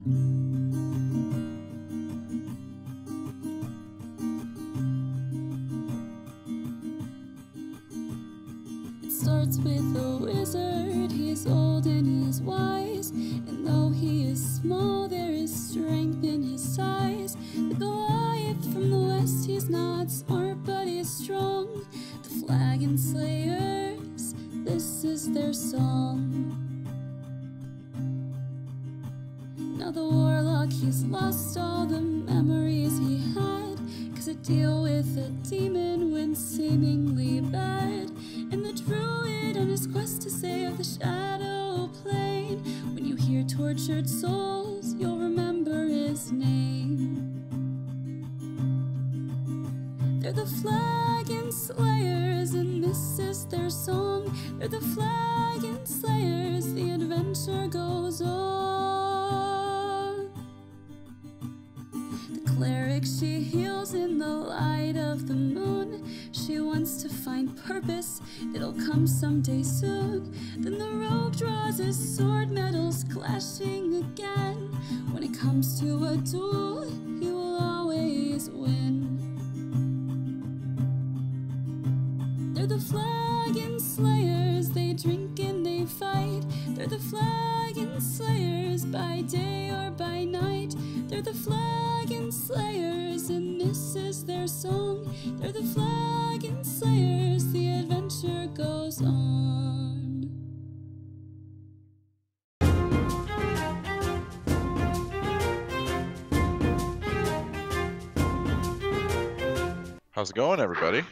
It starts with a wizard. He is old and he is wise, and though he is small, there is strength in his size. The Goliath from the west, he's not smart, but he is strong. The Flagon Slayers, this is their song. Now the warlock, he's lost all the memories he had, 'cause a deal with a demon went seemingly bad. And the druid on his quest to save the shadow plane, when you hear tortured souls, you'll remember his name. They're the Flagon Slayers, and this is their song. They're the Flagon Slayers, the adventure goes on. The cleric, she heals in the light of the moon. She wants to find purpose, it'll come someday soon. Then the rogue draws his sword, metals clashing again. When it comes to a duel, he will always win. They're the Flagon Slayers, they drink and they fight. They're the Flagon Slayers, by day or by night. They're the Flagon Slayers, and this is their song. They're the Flagon Slayers, the adventure goes on. How's it going, everybody?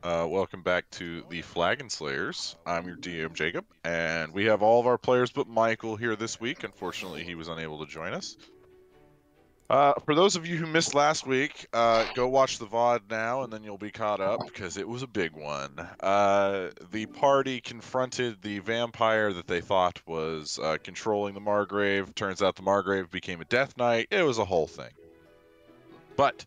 Welcome back to the Flagon Slayers. I'm your DM, Jacob, and we have all of our players but Michael here this week. Unfortunately, he was unable to join us. For those of you who missed last week, go watch the VOD now, and then you'll be caught up, because it was a big one. The party confronted the vampire that they thought was controlling the Margrave. Turns out the Margrave became a Death Knight. It was a whole thing. But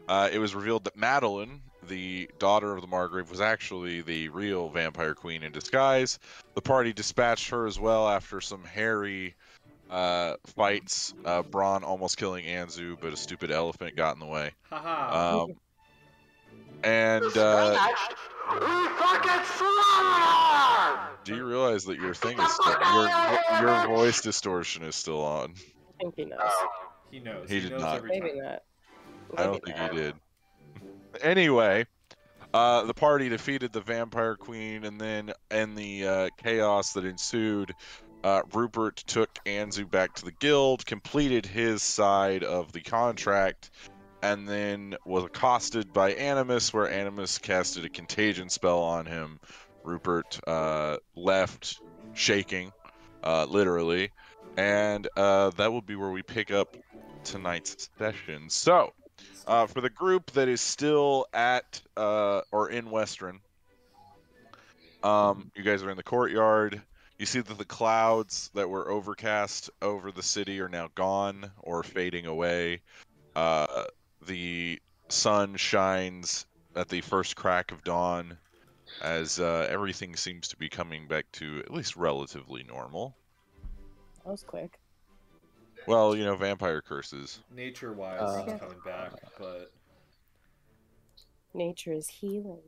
it was revealed that Madeline, the daughter of the Margrave, was actually the real vampire queen in disguise. The party dispatched her as well after some hairy fights. Braun almost killing Anzu, but a stupid elephant got in the way. And do you realize that your thing is still, your voice distortion is still on? I think he knows. He knows. He did not. Maybe not. I don't think he did. Anyway, the party defeated the vampire queen, and then in the chaos that ensued, Rupert took Anzu back to the guild, completed his side of the contract, and then was accosted by Animus, where Animus casted a contagion spell on him. Rupert left shaking, literally, and that will be where we pick up tonight's session. So, for the group that is still at or in Western, you guys are in the courtyard. You see that the clouds that were overcast over the city are now gone or fading away. The sun shines at the first crack of dawn, as everything seems to be coming back to at least relatively normal. That was quick. Well, you know, vampire curses. Nature-wise, it's coming back, but... Nature is healing.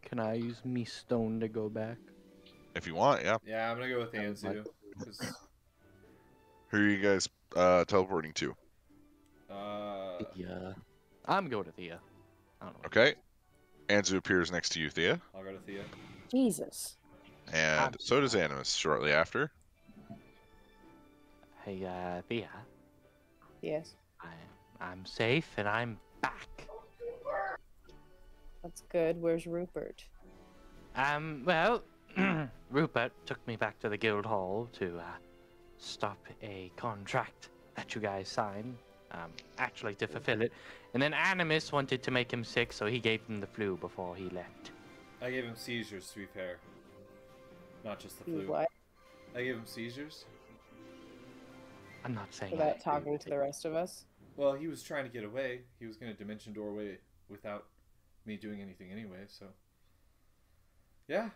Can I use me stone to go back? If you want, yeah. Yeah, I'm gonna go with Anzu. Who are you guys teleporting to? Thea. I'm going to Thea. I don't know. Okay. Anzu appears next to you, Thea. I'll go to Thea. Jesus. And so does Animus shortly after. Hey, Thea. Yes. I'm safe and I'm back. That's good. Where's Rupert? Well, Rupert took me back to the guild hall to stop a contract that you guys signed. Actually to fulfill it. And then Animus wanted to make him sick, so he gave him the flu before he left. I gave him seizures, to be fair. Not just the flu. What? I gave him seizures. I'm not saying Without talking to the rest of us? Well, he was trying to get away. He was going to dimension doorway without me doing anything anyway, so... Yeah.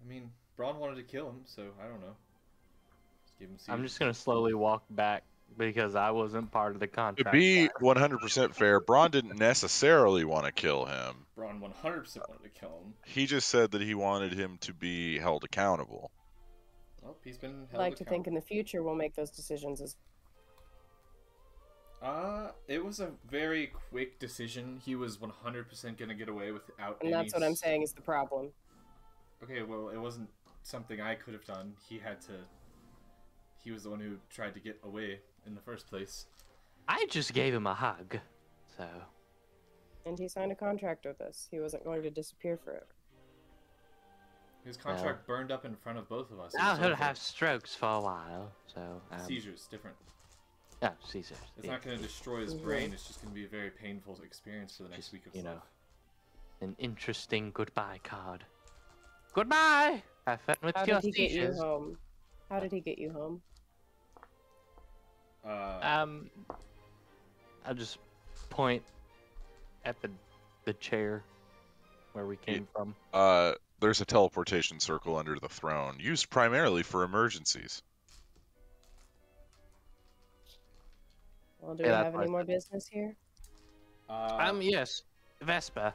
I mean, Braun wanted to kill him, so I don't know. Just give him seizures. I'm just going to slowly walk back because I wasn't part of the To contract. be 100% fair, Braun didn't necessarily want to kill him. Braun 100% wanted to kill him. He just said that he wanted him to be held accountable. Well, he's been I'd held like to think in accountable. the future we'll make those decisions as It was a very quick decision. He was 100% gonna get away without and any... that's what I'm saying is the problem. Okay, well, it wasn't something I could have done. He had to... He was the one who tried to get away in the first place. I just gave him a hug, so And he signed a contract with us. He wasn't going to disappear forever. His contract burned up in front of both of us. It now was he'll over. have strokes for a while. So Seizures, different. Oh, Caesar. It's not going to destroy his brain. It's just going to be a very painful experience for the next week of his life. An interesting goodbye card. Goodbye. Have fun with How your did he get you seizures. home? How did he get you home? I'll just point at the chair where we came from. There's a teleportation circle under the throne, used primarily for emergencies. Well, do Yeah, we that's have any right. more business here? Yes, Vespa.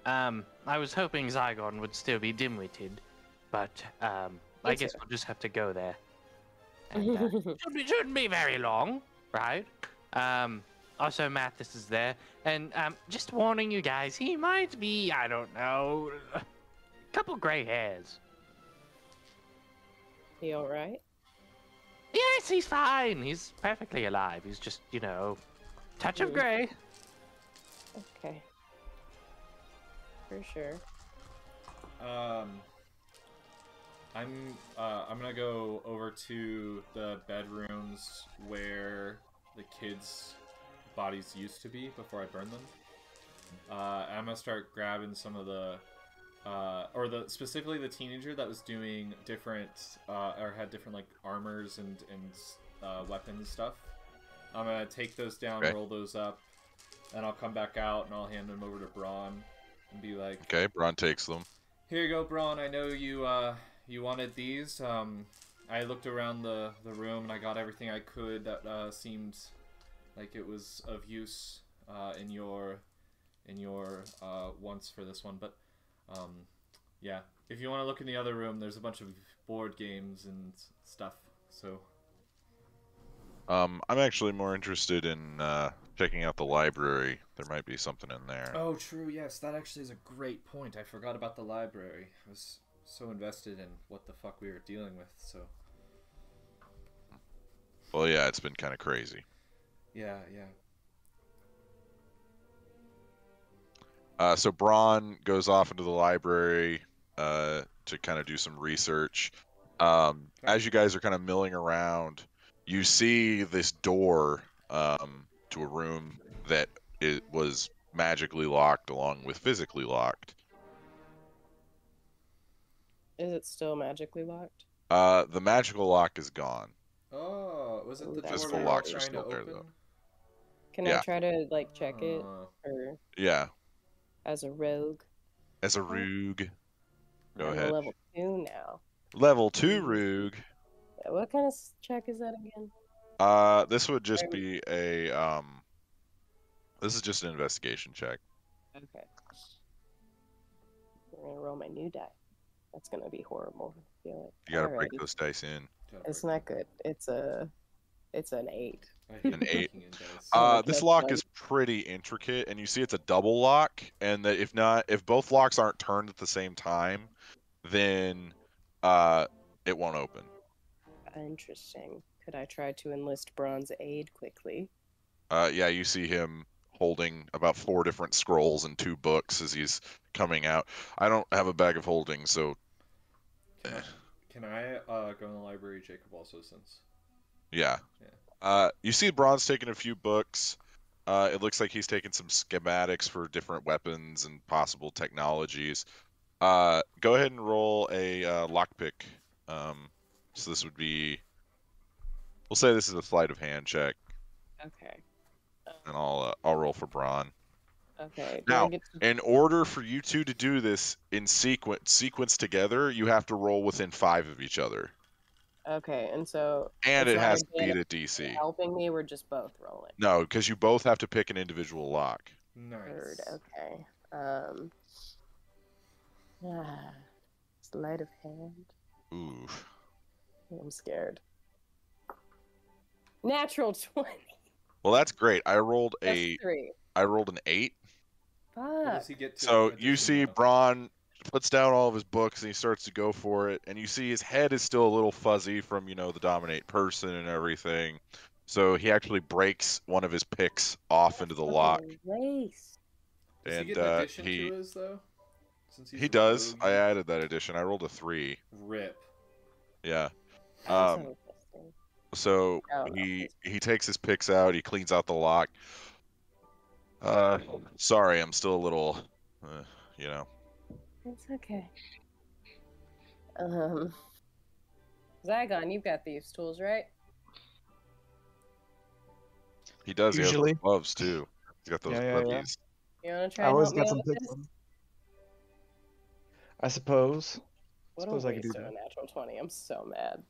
I was hoping Zygon would still be dim-witted, but I Me guess too. we'll just have to go there. And, shouldn't be very long, right? Also, Mathis is there, and just warning you guys, he might be, I don't know, a couple gray hairs. He all right? Yes, he's fine. He's perfectly alive. He's just, touch of gray. Okay. For sure. I'm gonna go over to the bedrooms where the kids' bodies used to be before I burn them. I'm gonna start grabbing some of the, specifically the teenager that was doing different, or had different like armors and weapons stuff. I'm gonna take those down, Okay. roll those up, and I'll come back out and I'll hand them over to Braun and be like, Okay, Braun takes them. "Here you go, Braun. I know you wanted these. I looked around the room and I got everything I could that seemed like it was of use in your wants for this one. But yeah, if you want to look in the other room, there's a bunch of board games and stuff. So I'm actually more interested in checking out the library. There might be something in there. oh, true. Yes, that actually is a great point. I forgot about the library. I was so invested in what the fuck we were dealing with. So Well, yeah, it's been kind of crazy. yeah. So Braun goes off into the library to kind of do some research. As you guys are kind of milling around, you see this door to a room that it was magically locked along with physically locked. Is it still magically locked? The magical lock is gone. Oh, was it the door Physical we were locks are trying to still there, open? though. Can Yeah. I try to like check it, Uh, or Yeah, as a rogue? as a rogue. Go I'm a ahead. level 2 now. Level 2 rogue. What kind of check is that again? This would just be a this is just an investigation check. Okay. I'm gonna roll my new die. That's gonna be horrible. I feel like. You gotta break Alrighty. those dice in. It's not good. It's an 8. I hate An 8. breaking in dice. This that's lock fun. is pretty intricate, and you see it's a double lock, and that if both locks aren't turned at the same time, then it won't open. Interesting. Could I try to enlist Braun's aid quickly? Yeah, you see him holding about 4 different scrolls and 2 books as he's coming out. I don't have a bag of holding, so Can I go in the library, Jacob, also, since... yeah. Yeah. You see Braun's taking a few books. It looks like he's taking some schematics for different weapons and possible technologies. Go ahead and roll a lockpick. So this would be... We'll say this is a sleight of hand check, Okay. and I'll roll for Braun. Okay. Do I Now, get to- in order for you two to do this in sequence together, you have to roll within 5 of each other. Okay, and so And it's it not has to beat advantage a DC. helping me. We're just both rolling. No, because you both have to pick an individual lock. Heard. Nice. Okay. Sleight of hand. Ooh. I'm scared. Natural 20. Well, that's great. I rolled That's an 3. 8. What Fuck. does he get to? So in you addition, see though? Braun puts down all of his books and he starts to go for it, and you see his head is still a little fuzzy from, the dominate person and everything. So he actually breaks one of his picks off into the lock, Race. Does he and get an addition to his though? Since he's he a does. rogue? I added that addition. I rolled a 3. Rip. Yeah. That's so Um. interesting. So Oh, he takes his picks out. He cleans out the lock. Sorry, I'm still a little, you know. It's okay. Zygon, you've got thieves' tools, right? He does. He Usually. has gloves too. He's got those Yeah. glubbies. You want to try I and always help me got out some with picks this? on. I suppose. What Suppose a I could do waste of a that. natural 20. I'm so mad.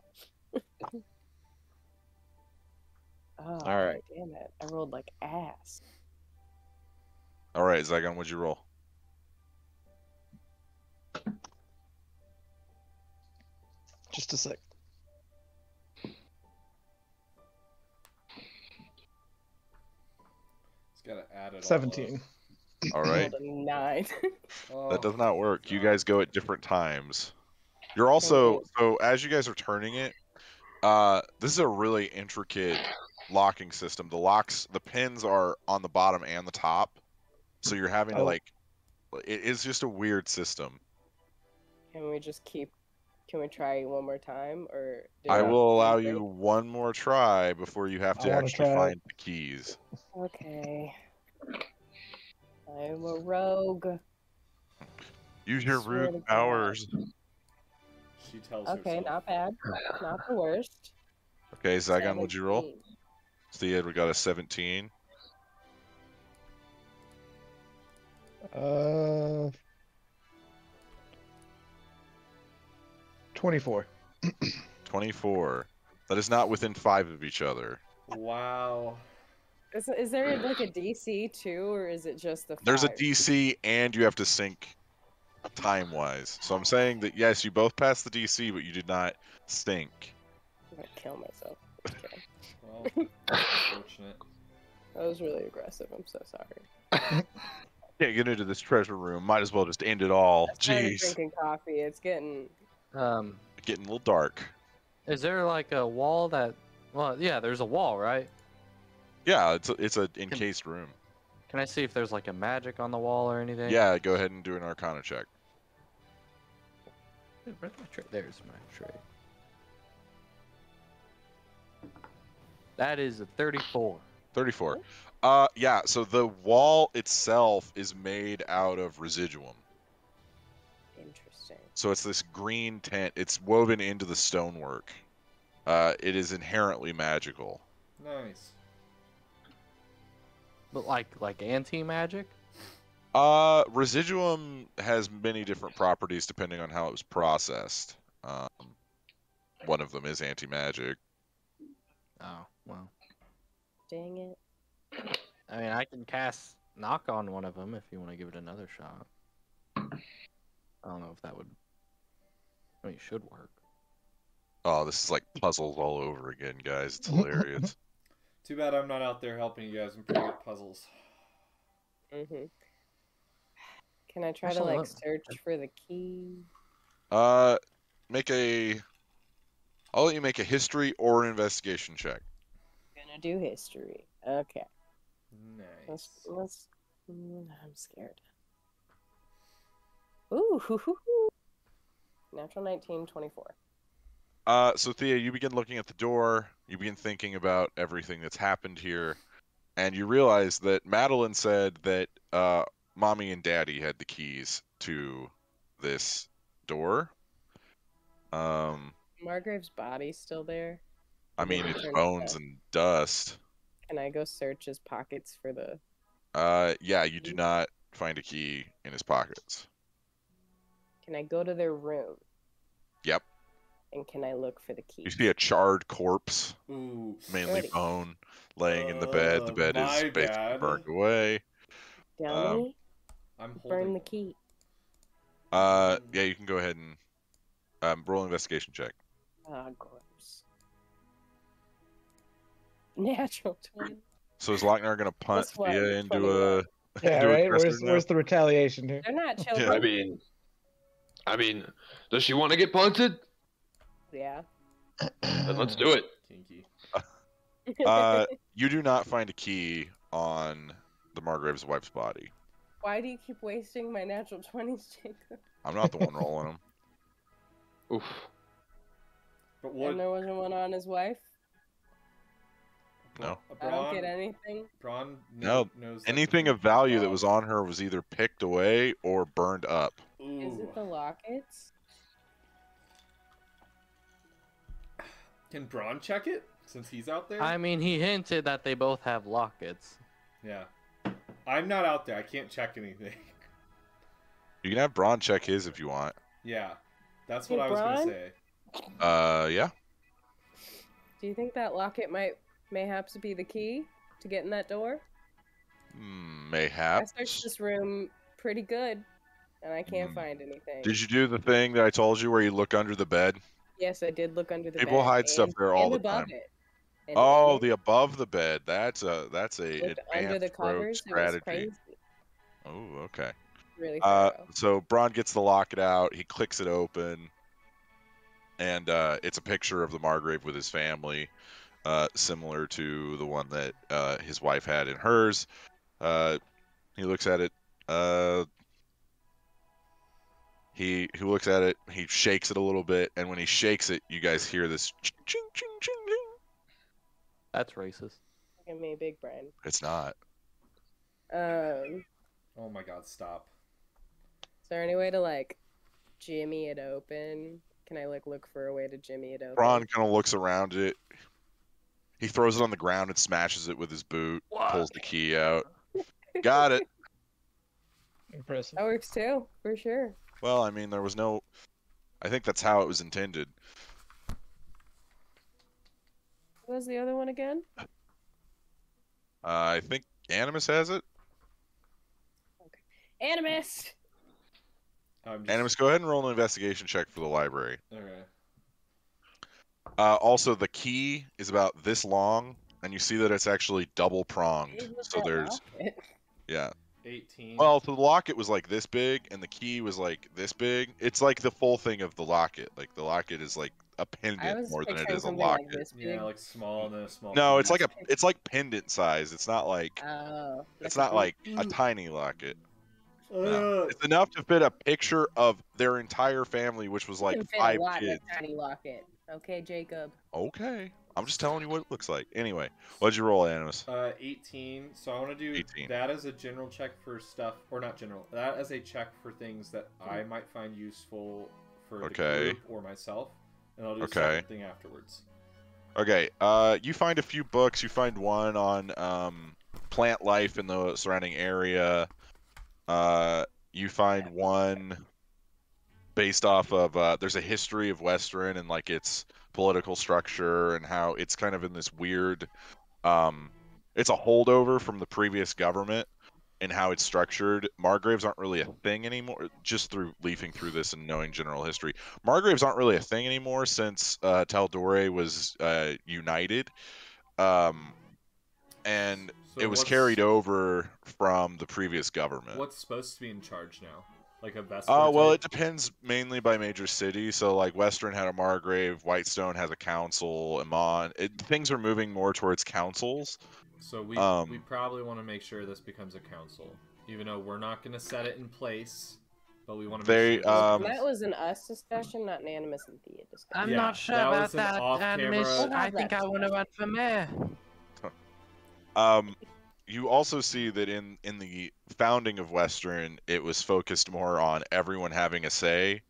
Oh, All right. damn it. I rolled like ass. All right, Zygon, what'd you roll? Just a sec. He's got to add it. all up. 17. All I right, rolled a 9. Oh, that does not work. You guys go at different times. You're also so as you guys are turning it. This is a really intricate locking system. The pins are on the bottom and the top, so you're having to Oh. It is just a weird system. Can we try one more time? Or I Yeah. will allow you one more try before you have I to wanna actually try it. find the keys. Okay. I'm a rogue. Use your Swear to root God. powers. She tells Okay, herself. not bad. Not the worst. Okay, Zygon, what'd you roll? 17. Thea, we got a 17. 24. 24. That is not within 5 of each other. Wow. Is there like a DC too, or is it just the 5? There's a DC, and you have to sync time-wise. So I'm saying that, yes, you both passed the DC, but you did not sync. I'm gonna kill myself. Just kidding. Well, unfortunate. That was really aggressive. I'm so sorry. Can't get into this treasure room. Might as well just end it all. I started Jeez. drinking coffee. It's getting. Getting a little dark. Is there like a wall that? Well, yeah, there's a wall, right? Yeah, it's a encased room. Can I see if there's like a magic on the wall or anything? Yeah, go ahead and do an Arcana check. Where's my tray? There's my tray. That is a 34. 34. Yeah, so the wall itself is made out of residuum. Interesting. So it's this green tint. It's woven into the stonework. It is inherently magical. Nice. But like anti-magic? Residuum has many different properties depending on how it was processed. One of them is anti-magic. Oh, well. Dang it. I mean, I can cast knock on one of them if you want to give it another shot. I don't know if that would. I mean, it should work. Oh, this is like puzzles all over again, guys. It's hilarious. Too bad I'm not out there helping you guys. I'm pretty good at puzzles. Mhm. Can I try There's to a like lot. search for the key? Make a. I'll let you make a history or an investigation check. Gonna do history. Okay. Nice. Let's. I'm scared. Ooh. Hoo, hoo, hoo. Natural 19, 24. So Thea, you begin looking at the door. You begin thinking about everything that's happened here, and you realize that Madeline said that Mommy and Daddy had the keys to this door. Margrave's body's still there. I mean, Maybe it's turn bones it and dust. Can I go search his pockets for the? Yeah, you do not find a key in his pockets. Can I go to their room? Yep. And can I look for the key? You see a charred corpse, Ooh. mainly Alrighty. bone, laying in the bed. The bed is my basically bad. burned away. Downey, I'm burn holding. the key. Yeah, you can go ahead and roll an investigation check. Ah, gross. Natural 20. So is Lochnar going to punt Plus one, Thea into 21. a Yeah, into a right. dresser now? Where's the retaliation here? They're not Yeah. children. I mean, does she want to get punted? Yeah. Then let's do it. Kinky. You do not find a key on the Margrave's wife's body. Why do you keep wasting my natural 20s, Jacob? I'm not the one rolling them. Oof. But And what? there wasn't one on his wife? No. I don't get anything. Braun No, knows that anything the of value that dog- was on her was either picked away or burned up. Is Ooh. it the lockets? Can Braun check it since he's out there? I mean, he hinted that they both have lockets. Yeah. I'm not out there. I can't check anything. You can have Braun check his if you want. Yeah. That's Hey, what I was Braun? gonna say. Yeah. Do you think that locket might mayhaps be the key to get in that door? I Mayhaps. searched this room pretty good, and I can't Hmm. find anything. Did you do the thing that I told you where you look under the bed? Yes, I did look under the bed. People hide stuff and- there all and the above time. It. And Oh, in the it, above the bed. That's a looked under advanced the rogue covers. It was strategy. crazy. Oh, okay. Really thorough. So Braun gets the locket out. He clicks it open, and it's a picture of the Margrave with his family, similar to the one that his wife had in hers. He looks at it. He looks at it. He shakes it a little bit, and when he shakes it, you guys hear this ching ching ching ching. That's racist. Look at me, big brain. It's not. Oh my god, stop. Is there any way to like jimmy it open? Can I like look for a way to jimmy it open? Braun kind of looks around it. He throws it on the ground and smashes it with his boot. Pulls the key out. Got it. Impressive. That works too, for sure. Well, I mean, there was no. I think that's how it was intended. What was the other one again? I think Animus has it. Animus! I'm just... Animus, go ahead and roll an investigation check for the library. Okay. Also, the key is about this long, and you see that it's actually double pronged. Big was So that there's, locket? yeah. 18. Well, so the locket was like this big, and the key was like this big. It's like the full thing of the locket. Like the locket is like a I pendant was more than it picturing is a something locket. like this big. Yeah, like small and then a small. No, piece. it's like pendant size. It's not like Oh. it's like not like a boot. tiny locket. No. Ugh. It's enough to fit a picture of their entire family, which was You like can fit 5 a lot kids. in a tiny locket. Okay, Jacob. Okay, I'm just telling you what it looks like. Anyway, what'd you roll, Animus? 18. So I want to do 18. that as a general check for stuff, or not general. That as a check for things that I might find useful for Okay. the group or myself, and I'll do a Okay. second thing afterwards. Okay, you find a few books. You find one on plant life in the surrounding area. You find one based off of there's a history of Western and like its political structure and how it's kind of in this weird it's a holdover from the previous government and how it's structured. Margraves aren't really a thing anymore, just through leafing through this and knowing general history. Margraves aren't really a thing anymore since Taldore was united. And So it was what's- carried over from the previous government. What's supposed to be in charge now? Like a best. Well, it depends mainly by major city. So, like, Western had a Margrave, Whitestone has a council, Amon. Things are moving more towards councils. So we probably want to make sure this becomes a council, even though we're not going to set it in place, but we want to. They, make sure this That was an us discussion, not an Animus and Thea discussion. I'm Yeah, not sure that about was an that, off-camera- Animus. We'll I have think that I want to run for mayor. You also see that in the founding of Western, it was focused more on everyone having a say.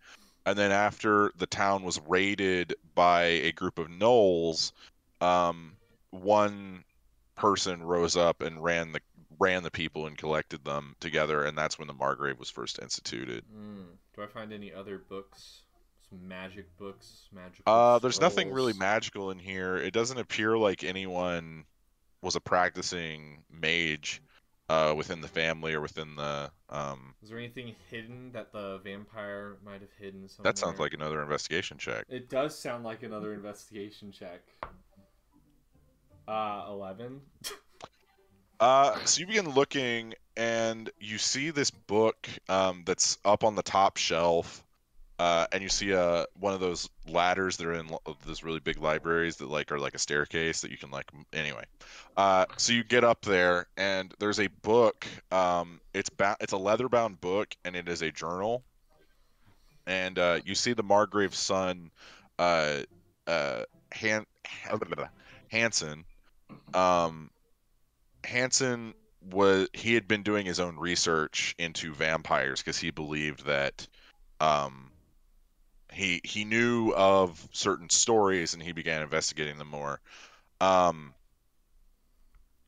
And then after the town was raided by a group of gnolls, one person rose up and ran the people and collected them together, and that's when the Margrave was first instituted. Do I find any other books, magic books, magical There's nothing really scrolls? magical in here. It doesn't appear like anyone was a practicing mage within the family or within the Is there anything hidden that the vampire might have hidden somewhere? That sounds like another investigation check. It does sound like another investigation check. 11. So you begin looking, and you see this book that's up on the top shelf, and you see one of those ladders that are in those really big libraries that are like a staircase that you can anyway. So you get up there, and there's a book. It's a leather-bound book, and it is a journal. And you see the Margrave's son, Hansen. Hansen he had been doing his own research into vampires because he believed that he knew of certain stories, and he began investigating them more.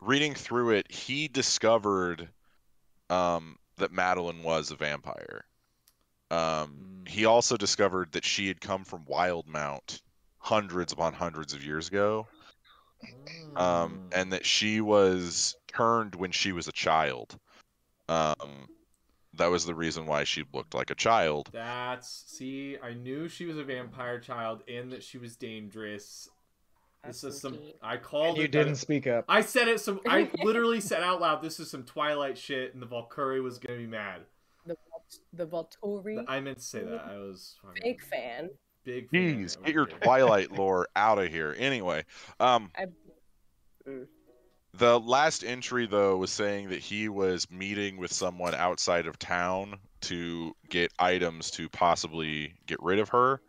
Reading through it, he discovered that Madeline was a vampire. He also discovered that she had come from Wildmount hundreds upon hundreds of years ago, and that she was turned when she was a child. That was the reason why she looked like a child. See, I knew she was a vampire child and that she was dangerous. This is some. I called. You didn't speak up. I said it. I literally said out loud, "This is some Twilight shit," and the Valkyrie was gonna be mad. The Valkyrie. I meant to say that. I was big fan. Big fan. Jeez, get your Twilight lore out of here. Anyway, the last entry though was saying that he was meeting with someone outside of town to get items to possibly get rid of her.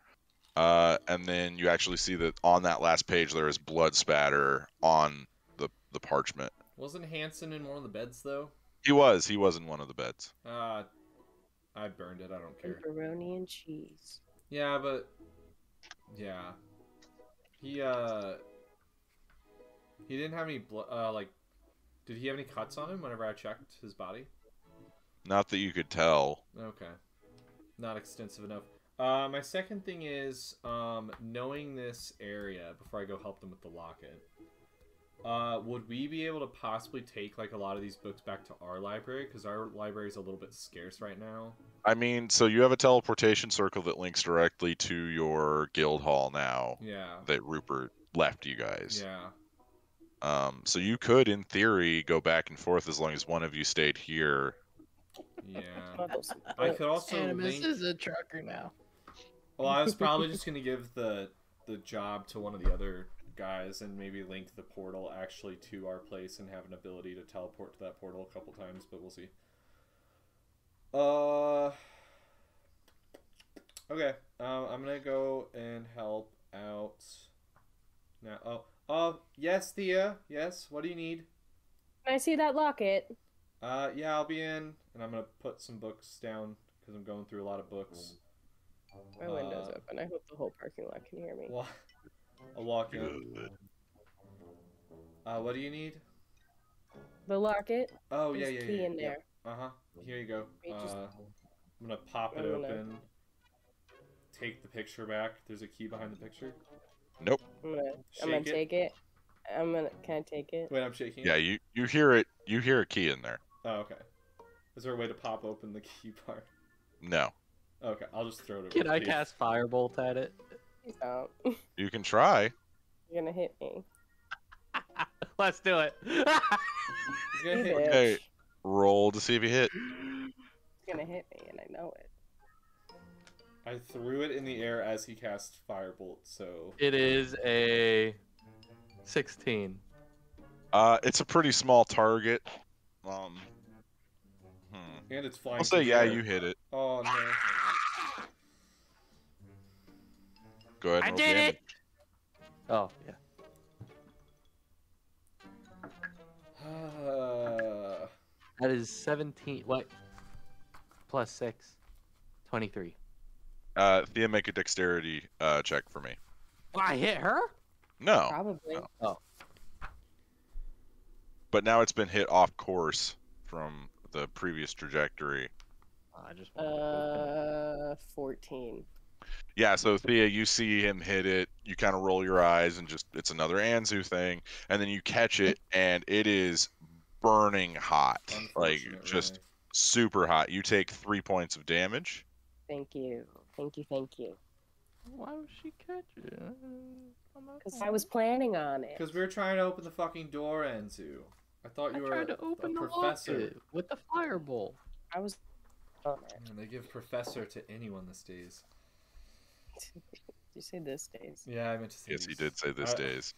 And then you actually see that on that last page there is blood spatter on the parchment. Wasn't Hansen in one of the beds though? He was in one of the beds. I burned it. I don't care. Pepperoni and cheese. Yeah, but yeah, he didn't have any blood. Did he have any cuts on him whenever I checked his body? Not that you could tell. Okay, not extensive enough. My second thing is knowing this area before I go help them with the locket. Would we be able to possibly take a lot of these books back to our library? Because our library is a little bit scarce right now. I mean, so you have a teleportation circle that links directly to your guild hall now. Yeah. That Rupert left you guys. Yeah. So you could, in theory, go back and forth as long as one of you stayed here. Yeah. I could also Animus is a trucker now. Well, I was probably just gonna give the job to one of the other guys and maybe link the portal actually to our place and have an ability to teleport to that portal a couple times, but we'll see. Okay. I'm gonna go and help out now. Yes, Thea. Yes. What do you need? Can I see that locket? Yeah, I'll be in, and I'm gonna put some books down because I'm going through a lot of books. My window's open. I hope the whole parking lot can hear me. Well, I'll walk in. What do you need? The locket. Oh, There's yeah. key in there. Uh-huh. Here you go. I'm gonna pop it open. Take the picture back. There's a key behind the picture. Nope. I'm gonna take it. Can I take it? Wait, I'm shaking it? Yeah, you hear it. You hear a key in there. Oh, okay. Is there a way to pop open the key part? No. Okay, I'll just throw it over. Can I cast Firebolt at it? No. You can try. You're gonna hit me. Let's do it. He's gonna hit. Okay, roll to see if you hit. He's gonna hit me, and I know it. I threw it in the air as he cast Firebolt, so... It is a 16. It's a pretty small target. And it's flying. I'll say yeah, you hit it. Oh no. Go ahead and I roll did damage. it! Oh, yeah. That is 17. What? Plus 6. 23. Thea, make a dexterity check for me. Will I hit her? No. Probably. No. Oh. But now it's been hit off course from the previous trajectory. I just 14. Yeah, so Thea, you see him hit it, you kind of roll your eyes and just, it's another Anzu thing, and then you catch it, and it is burning hot. Like, just Unfortunately. super hot. You take 3 points of damage. Thank you. Thank you. Thank you. Why would she catch it? Because I was planning on it. Because we were trying to open the fucking door, Anzu. I thought you were tried to open a the professor. locket with the fireball. I was on it. And they give professor to anyone these days. You say this days. Yeah, I meant to say Yes, he these. did say this days.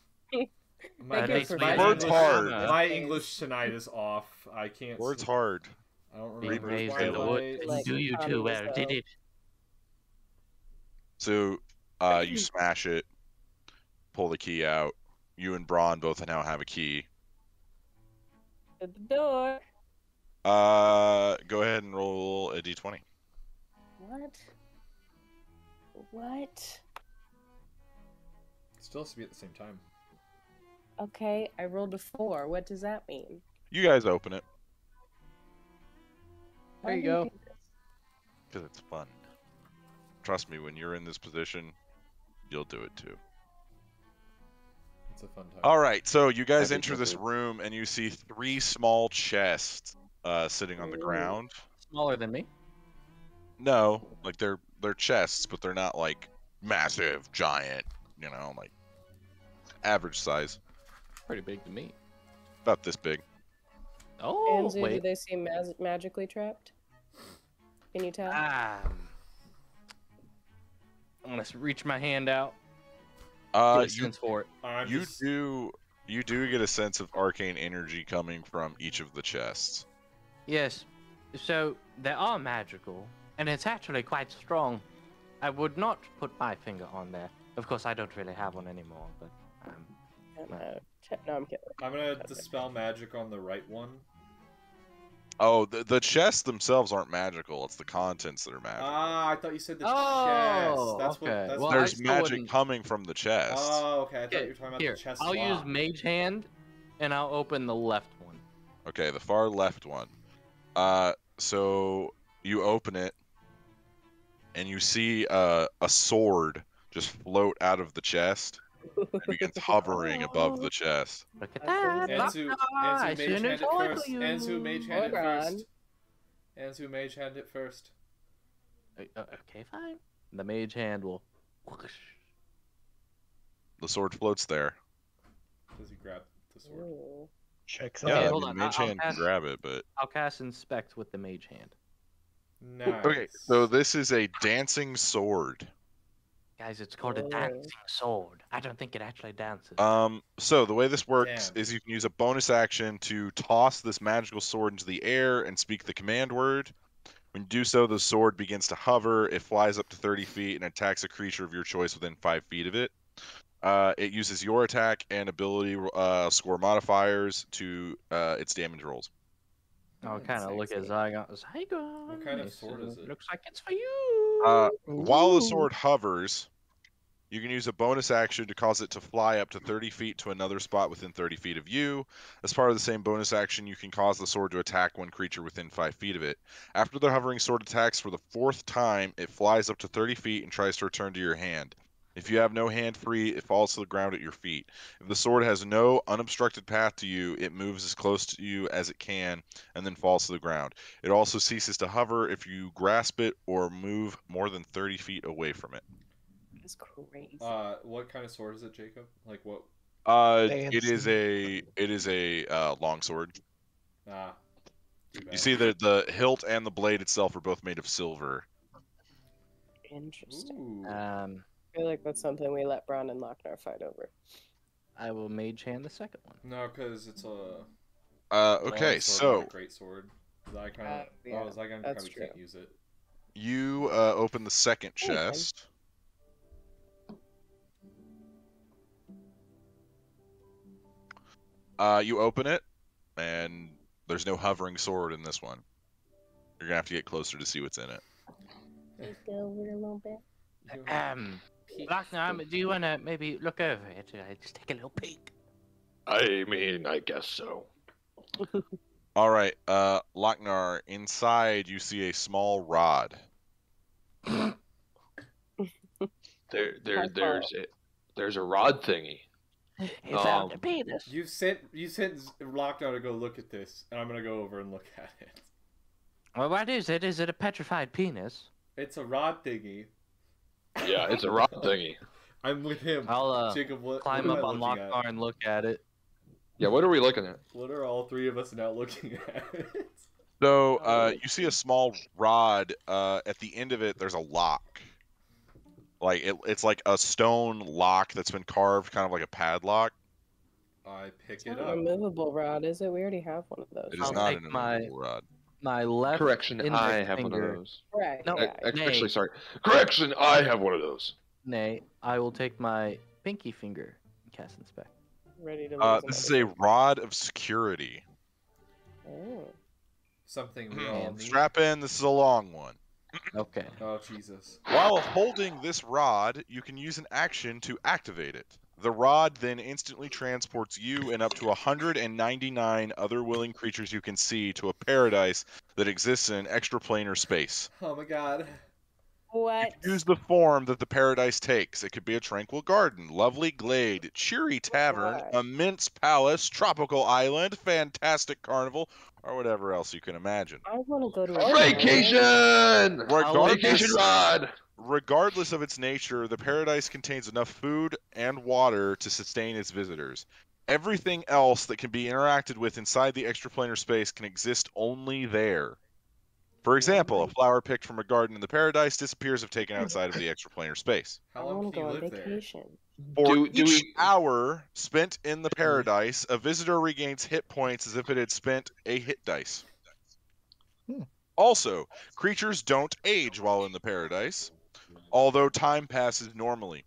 My, They give my, Word's English, hard. my English tonight is off. I can't. Word's hard. I don't Being remember raised in the Twilight. woods Like, didn't do you too well, did it? So, you smash it, pull the key out. You and Braun both now have a key. At the door. Go ahead and roll a d20. What? What? Still has to be at the same time. Okay, I rolled a 4. What does that mean? You guys open it, Why There you do go. do this? because it's fun. Trust me, when you're in this position, you'll do it too. It's a fun time. All right, so you guys Happy enter this birthday. room and you see 3 small chests sitting on the Ooh. ground. Smaller than me. No, like they're chests, but they're not like massive, giant. You know, like average size, Pretty big to me. about this big. Oh, Anzu, do wait. they seem magically trapped? Can you tell? I'm gonna reach my hand out. Get a You sense for it. I'm you just- do get a sense of arcane energy coming from each of the chests. Yes. So they are magical, and it's actually quite strong. I would not put my finger on there. Of course, I don't really have one anymore, but No, I'm kidding. I'm gonna dispel magic on the right one. Oh, the chests themselves aren't magical. It's the contents that are magical. Ah, I thought you said the Oh, chest. That's okay. what. That's Well, what. I There's still magic wouldn't- coming from the chest. Oh, okay. I thought Okay, you were talking about here, the chest. I'll use lock. Mage Hand, and I'll open the left one. Okay, the far left one. So you open it, and you see a sword just float out of the chest. It begins hovering above the chest. Look at That's that. Anzu, I Anzu, mage shouldn't hand it have told first. you. Anzu, mage hand it Hold on. first. Anzu, mage hand it first. Okay, fine. The Mage Hand will. Whoosh. The sword floats there. Does he grab the sword? Ooh. Checks Okay, Yeah, out. hold I mean, on, mage I'll hand can cast- grab it, but I'll cast Inspect with the Mage Hand. Nice. okay. So this is a dancing sword. Guys, it's called a Oh. dancing sword. I don't think it actually dances. So the way this works Damn. is you can use a bonus action to toss this magical sword into the air and speak the command word. When you do so, the sword begins to hover. It flies up to 30 feet and attacks a creature of your choice within 5 feet of it. It uses your attack and ability score modifiers to its damage rolls. I'll kind of look at sexy. Zygon. What kind of This sword is it? Looks like it's for you. While the Ooh. sword hovers, you can use a bonus action to cause it to fly up to 30 feet to another spot within 30 feet of you. As part of the same bonus action, you can cause the sword to attack one creature within 5 feet of it. After the hovering sword attacks for the 4th time, it flies up to 30 feet and tries to return to your hand. If you have no hand free, it falls to the ground at your feet. If the sword has no unobstructed path to you, it moves as close to you as it can and then falls to the ground. It also ceases to hover if you grasp it or move more than 30 feet away from it. That's crazy. What kind of sword is it, Jacob? Like what? It is a long sword. Ah. Too You bad. see that the hilt and the blade itself are both made of silver. Interesting. Ooh. I feel like that's something we let Braun and Lochnar fight over. I will Mage Hand the second one. No, because it's a. Okay, long sword, so not a great sword. Zygon. yeah, Zygon that's probably true. can't use it. you open the second Okay. chest. You open it, and there's no hovering sword in this one. You're gonna have to get closer to see what's in it. Take it over a little bit. Lochnar, do you want to maybe look over it? Just take a little peek. I mean, I guess so. All right, Lochnar. Inside, you see a small rod. There's a rod thingy. He found a penis. You sent Lockdown to go look at this, and I'm gonna go over and look at it. Well, what is it? Is it a petrified penis? It's a rod thingy. Yeah, it's a rod thingy. I'm with him. I'll Jacob, what climb am up I on looking at? Lockbar and look at it. Yeah, what are we looking at? What are all three of us now looking at? So you see a small rod. At the end of it, there's a lock. Like it's like a stone lock that's been carved, kind of like a padlock. I pick It's it not a up. removable rod, is it? We already have one of those. It is I'll not take an immovable rod. My left Correction, index I have finger. one of those. Right. No, yeah. Actually, nay. sorry. Correction, I have one of those. Nay, I will take my pinky finger and cast inspect. Ready to lose This is another a rod of security. thing. Oh. Something we all need. Strap in. This is a long one. Okay. Oh Jesus! While holding this rod, you can use an action to activate it. The rod then instantly transports you and up to 199 other willing creatures you can see to a paradise that exists in extraplanar space. Oh my God! What? Use the form that the paradise takes. It could be a tranquil garden, lovely glade, cheery tavern, Why? immense palace, tropical island, fantastic carnival, or whatever else you can imagine. I want to go to a Vacation! Regardless- Vacation rod! Regardless of its nature, the paradise contains enough food and water to sustain its visitors. Everything else that can be interacted with inside the extraplanar space can exist only there. For example, a flower picked from a garden in the paradise disappears if taken outside of the extraplanar space. I How want long to can go you on live there? vacation. For Do each we- hour spent in the paradise, a visitor regains hit points as if it had spent a hit dice. Also, creatures don't age while in the paradise, although time passes normally.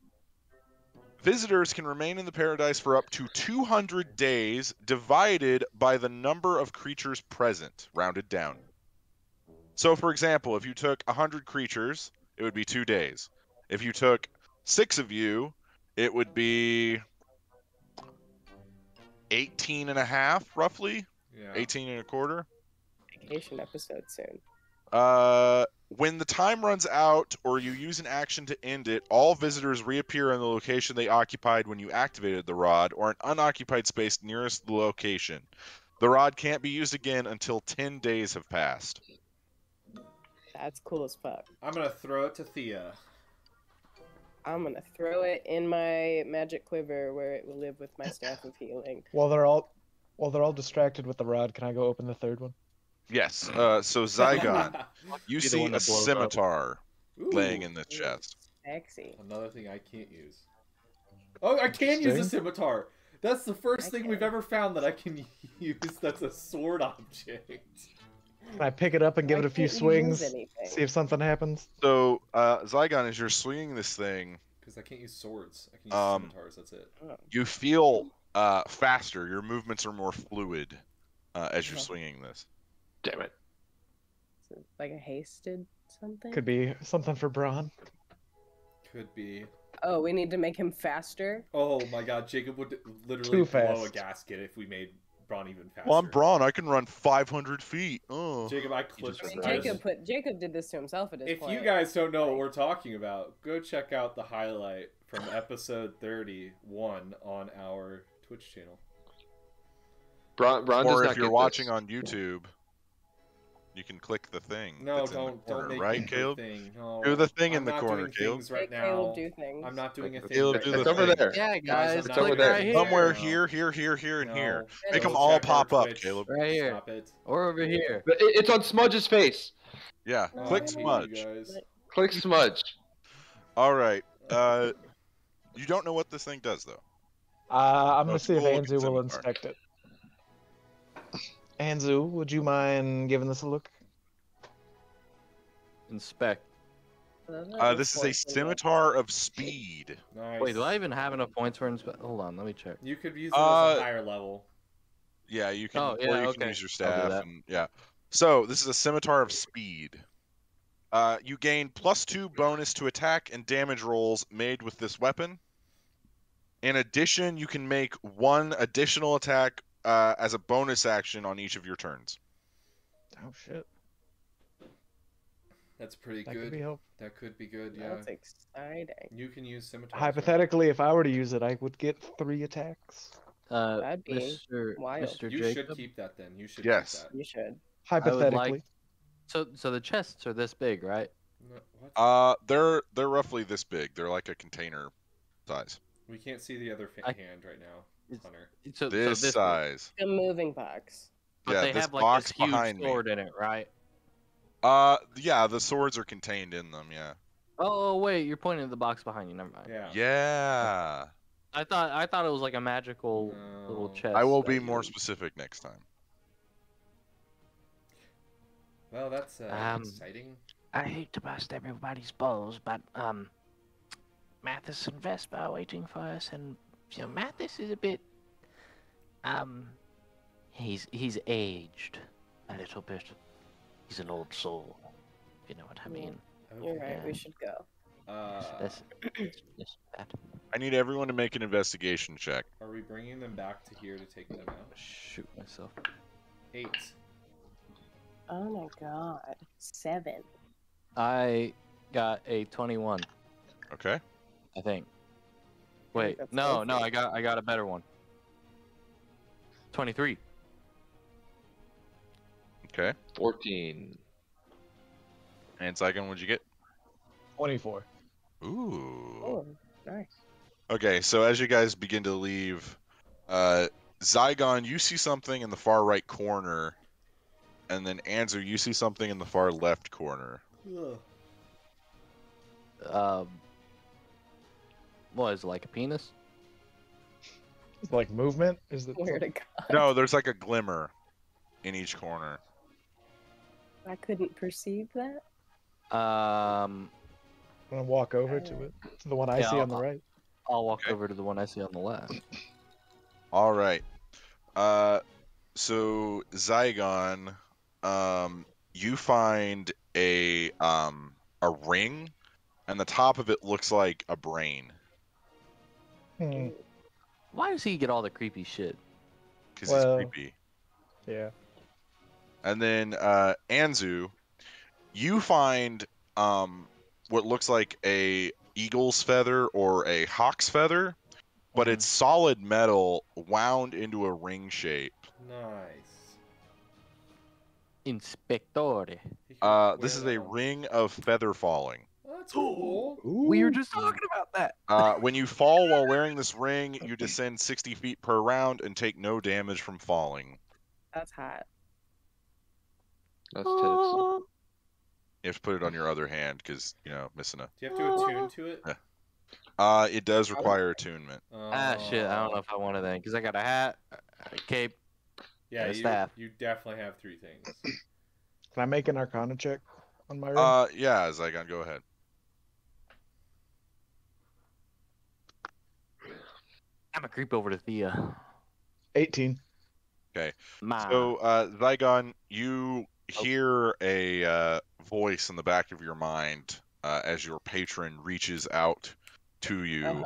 Visitors can remain in the paradise for up to 200 days, divided by the number of creatures present, rounded down. So, for example, if you took 100 creatures, it would be 2 days. If you took 6 of you, it would be 18 and a half, roughly. Yeah. 18 and a quarter. Vacation episode soon. When the time runs out or you use an action to end it, all visitors reappear in the location they occupied when you activated the rod or an unoccupied space nearest the location. The rod can't be used again until 10 days have passed. That's cool as fuck. I'm gonna throw it to Thea. I'm gonna throw it in my magic quiver where it will live with my staff of healing. While they're all distracted with the rod, can I go open the third one? Yes, so Zygon, you Be the see one a that blows up. scimitar Ooh, laying in this chest. Sexy. Another thing I can't use. Oh, I can use a Interesting. scimitar. That's the first I thing can. we've ever found that I can use. That's a sword object. Can I pick it up and give Why it a few can't you use swings? anything? See if something happens. So, Zygon, as you're swinging this thing, Because I can't use swords. I can use scimitars. That's it. Oh. you feel faster. Your movements are more fluid as you're Okay. swinging this. Damn it. Is it like a hasted something? Could be something for Braun. Could be. Oh, we need to make him faster? Oh my God, Jacob would literally Too blow a fast. gasket if we made Braun even faster. Well, I'm Braun. I can run 500 feet. Oh. Jacob, I clipped. just I read Jacob did this to himself at his If point. you guys don't know what we're talking about, go check out the highlight from episode 31 on our Twitch channel. Braun does Or not if you're get watching this. on YouTube, you can click the thing. No, that's in the don't corner, make right, me do Caleb? the thing. No, Do the thing I'm in the not corner, doing Caleb. things right Make now. Caleb do things. I'm not doing a thing. Caleb, right do now. the It's over thing. there. Yeah, Guys, guys, I'm it's not click over doing there. right it here. Somewhere now. here, and No. here. Go Make them Go all check our pop up, Twitch. Caleb. Right here. Stop it. Or over here. It's on Smudge's face. Yeah, Oh, click I hate you smudge. guys. Click Smudge. All right. You don't know what this thing does, though. I'm No, gonna it's see if cool looking Anzu will scimitar. inspect it. Anzu, would you mind giving this a look? Inspect. This is a scimitar of speed. Nice. Wait, do I even have enough points for inspect? Hold on, let me check. You could use it as a higher level. Yeah, you can. Oh, or yeah, you okay. can use your I'll do staff, that. and yeah. So this is a scimitar of speed. You gain +2 bonus to attack and damage rolls made with this weapon. In addition, you can make 1 additional attack as a bonus action on each of your turns. Oh shit. That's pretty That good. could be helpful. That could be good, yeah. That's exciting. You can use scimitars. right? Hypothetically, if I were to use it, I would get 3 attacks. That'd be Mr. wild. Mr. You Jacob, should keep that then. You should Yes. keep that. You should. Hypothetically. so the chests are this big, right? No, what? They're roughly this big. They're like a container size. We can't see the other hand right now, It's- Hunter. So This big. size. A moving box. But Yeah, they this have like box this huge behind me. sword in it, right? Yeah, the swords are contained in them. Yeah. Oh wait, you're pointing at the box behind you. Never mind. Yeah. Yeah. I thought it was like a magical little No. chest. I will that be you more would- specific next time. Well, that's exciting. I hate to bust everybody's balls, but Mathis and Vespa are waiting for us, and you know Mathis is a bit he's aged a little bit. He's an old soul, if you know what I mean. You're right. Yeah. We should go. That's that. I need everyone to make an investigation check. Are we bringing them back to here to take them out? Shoot myself. 8. Oh my god. 7. I got a 21, Okay. I think. Wait, that's no, both. I got a better one. 23. Okay. 14. And second, what'd you get? 24. Ooh. Oh, nice. Okay, so as you guys begin to leave, Zygon, you see something in the far right corner, and then Anzu, you see something in the far left corner. What is it, like a penis? Like movement? Is it? Swear to God. No, there's like a glimmer in each corner. I couldn't perceive that. I'm gonna walk over to it. To the one I Yeah, see on the right. I'll walk Okay. over to the one I see on the left. All right. So Zygon, you find a ring, and the top of it looks like a brain Hmm. Why does he get all the creepy shit? because Well- he's creepy. Yeah. And then Anzu, you find what looks like a eagle's feather or a hawk's feather, but it's solid metal wound into a ring shape. Nice. Inspectore. He can This is wear a that on- ring of feather falling. Oh, that's cool. We were just talking about that. When you fall while wearing this ring, you descend 60 feet per round and take no damage from falling. That's hot. That's tits. You have to put it on your other hand because, missing a. Do you have to attune to it? It does require attunement. Shit, I don't know if I wanted that because I got a hat, a cape. Yeah, and a staff. you definitely have 3 things. Can I make an Arcana check on my ring? Yeah, Zygon, go ahead. I'm a creep over to Thea. 18. Ma. So, Zygon, you hear a voice in the back of your mind as your patron reaches out to you and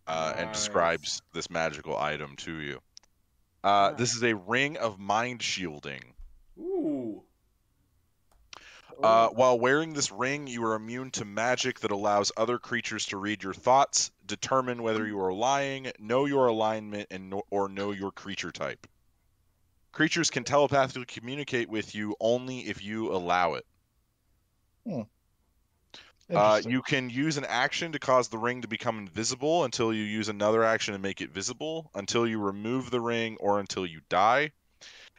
Nice. describes this magical item to you. This is a ring of mind shielding. Ooh. While wearing this ring, you are immune to magic that allows other creatures to read your thoughts, determine whether you are lying, know your alignment, or know your creature type. Creatures can telepathically communicate with you only if you allow it. Interesting. You can use an action to cause the ring to become invisible until you use another action to make it visible, until you remove the ring, or until you die.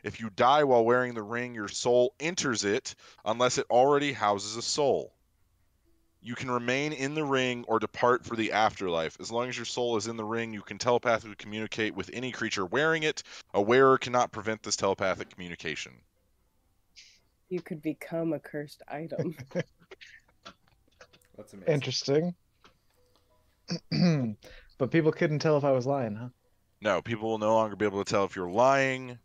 If you die while wearing the ring, your soul enters it unless it already houses a soul. You can remain in the ring or depart for the afterlife. As long as your soul is in the ring, you can telepathically communicate with any creature wearing it. A wearer cannot prevent this telepathic communication. You could become a cursed item. That's amazing. Interesting. But people couldn't tell if I was lying, huh? No, people will no longer be able to tell if you're lying.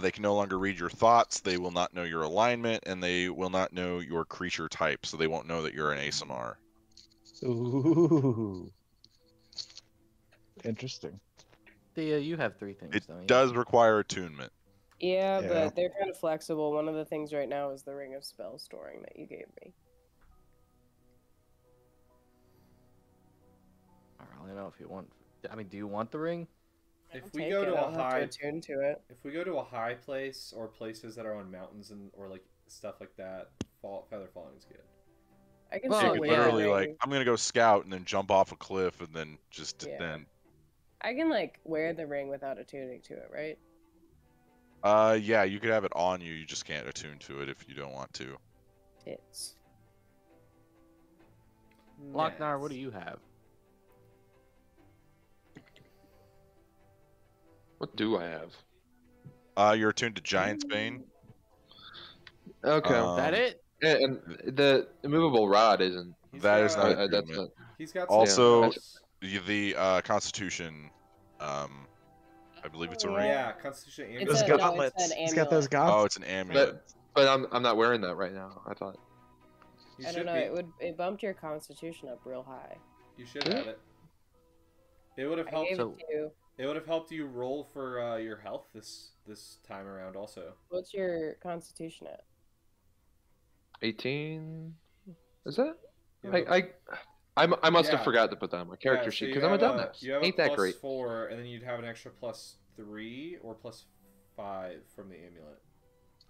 They can no longer read your thoughts. They will not know your alignment, and they will not know your creature type, so they won't know that you're an ASMR. Ooh. Interesting. Thea, you have 3 things, It don't you? does require attunement. Yeah, Yeah. but they're kind of flexible. One of the things right now is the ring of spell storing that you gave me. don't know if you want. I mean, do you want the ring? If I'll we take go it, to a I'll have to high, attune to it. if we go to a high place or places that are on mountains and or like stuff like that, feather falling is good. I can Well, You still could wear the literally like, ring. I'm gonna go scout and then jump off a cliff and then just Yeah. then. I can like wear the ring without attuning to it, right? Yeah, you could have it on you. You just can't attune to it if you don't want to. Tits. Lochnar, what do you have? What do I have? You're attuned to Giant's Bane. Okay. That it? And the immovable rod isn't. That is not That's attunement. not. He's got Also, Yeah. the Constitution. I believe it's a ring. yeah, Constitution amulet. It's Those a, gauntlets. no, it's an He's got those amulet. Oh, gauntlets. it's an amulet. But I'm not wearing that right now. I thought. You I should don't know. be. It bumped your constitution up real high. You should have it. It would have I helped. gave So- it to you. It would have helped you roll for your health this time around also. What's your constitution at? 18. Is that? You have a- I must Yeah. have forgot to put that on my character yeah, so sheet you because I'm a have dumbass. You have Ain't a that plus great? 4, and then you'd have an extra +3 or +5 from the amulet.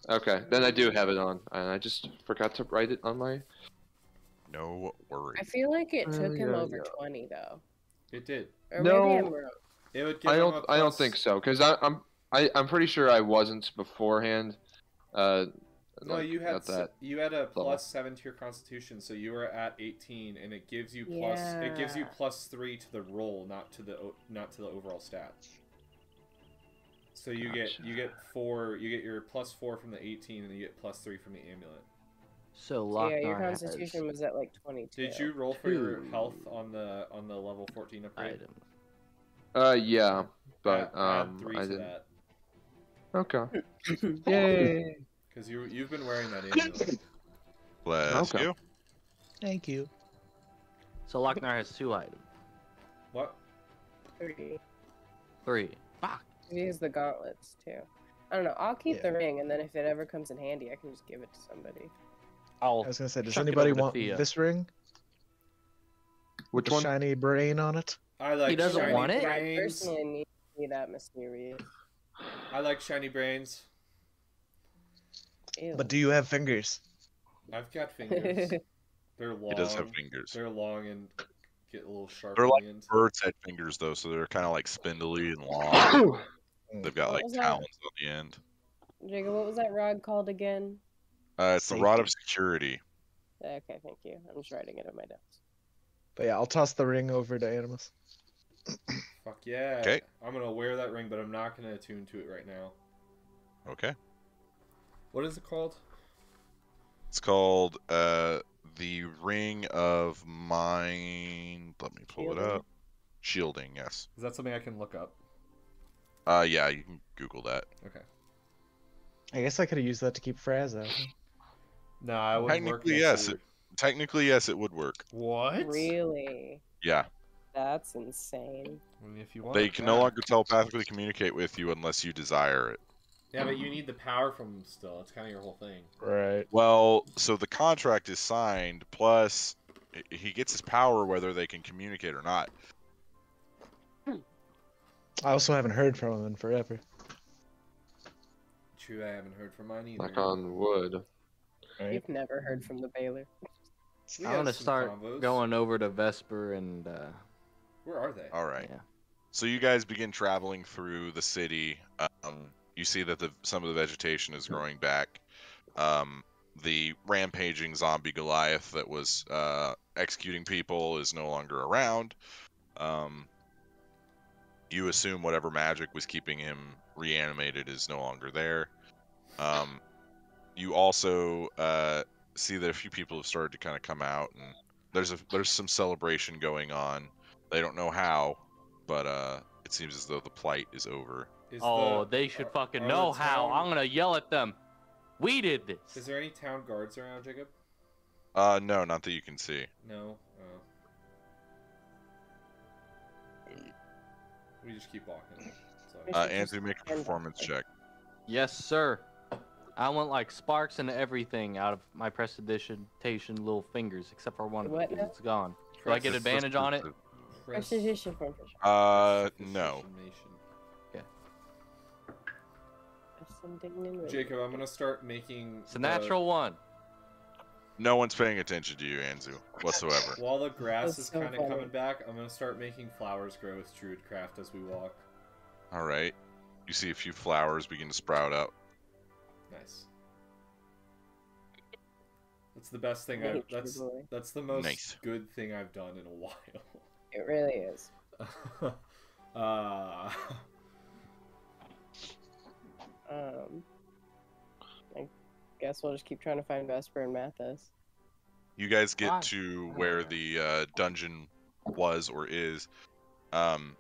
Okay, then I do have it on, and I just forgot to write it on my. No worries. I feel like it took him yeah, over yeah. 20 though. It did. Or No. maybe I'm wrong. It would give I him don't. a I don't plus- think so because I'm pretty sure I wasn't beforehand. No, like, you had at that. you had a level. +7 to your Constitution, so you were at 18, and it gives you Yeah. +3 to the roll, not to the overall stat. So you get your +4 from the 18, and you get +3 from the amulet. So So Lochnar yeah, your has constitution was at like 22. Did you roll for your 2 health on the level 14 upgrade? items. Yeah, but add 3 I to didn't. that Okay. Yay. because you've been wearing that amulet. Bless Okay. you. Thank you. So Lochnar has 2 items. What? 3. 3. Fuck. Use the gauntlets too. I don't know. I'll keep Yeah. the ring, and then if it ever comes in handy, I can just give it to somebody. I'll I was gonna say, does chuck it anybody over to want Thea. this ring? Which The one? shiny brain on it? I like He doesn't shiny want it? I brains. personally need that mysterious. I like shiny brains. Ew. But do you have fingers? I've got fingers. They're long. He does have fingers. They're long and get a little sharp. They're on like the end. bird's head fingers though, so they're kind of like spindly and long. They've got What like was that? talons on the end. Jacob, what was that rod called again? It's the rod of security. Okay, thank you. I'm just writing it on my desk. But yeah, I'll toss the ring over to Animus. Fuck yeah. 'Kay. I'm gonna wear that ring, but I'm not gonna attune to it right now. Okay. What is it called? It's called the Ring of Mind. Let me pull it Shielding? up. Shielding, yes. Is that something I can look up? Yeah, you can Google that. Okay. I guess I could have used that to keep Fraz out. No, I wouldn't work. Technically, yes. Technically, yes, it would work. What? Really? Yeah. That's insane. I mean, if you want. They can no longer telepathically communicate with you unless you desire it. Yeah, but you need the power from them still. It's kind of your whole thing. Right. Well, so the contract is signed, plus he gets his power whether they can communicate or not. I also haven't heard from him in forever. True, I haven't heard from mine either. Knock on wood. Right? You've never heard from the Baylor. We I'm had gonna some start combos. going over to Vesper and Where are they? All right. yeah. So you guys begin traveling through the city. You see that some of the vegetation is growing back. The rampaging zombie Goliath that was executing people is no longer around. You assume whatever magic was keeping him reanimated is no longer there. You also see that a few people have started to kind of come out, and there's some celebration going on. They don't know how, but it seems as though the plight is over. Is Oh, the- they should are- fucking are know the how. town- I'm gonna yell at them. We did Is this. there any town guards around, Jacob? No, not that you can see. No. Oh. We just keep walking. So. We should Anthony, just make a stand performance back. check. Yes, sir. I want like sparks and everything out of my prestidigitation little fingers, except for one What because now? it's gone. Do I get It's advantage on it? Prestidigitation from No. Prestidigitation. Jacob, I'm gonna start making. It's a natural one. No one's paying attention to you, Anzu, whatsoever. While the grass That's is so kind of funny. coming back, I'm gonna start making flowers grow with Druidcraft as we walk. All right. You see a few flowers begin to sprout up. Nice. That's the best thing Nature I've. boy. That's the most Nice. good thing I've done in a while. It really is. I guess we'll just keep trying to find Vesper and Mathis. You guys get Why? to where the dungeon was or is, and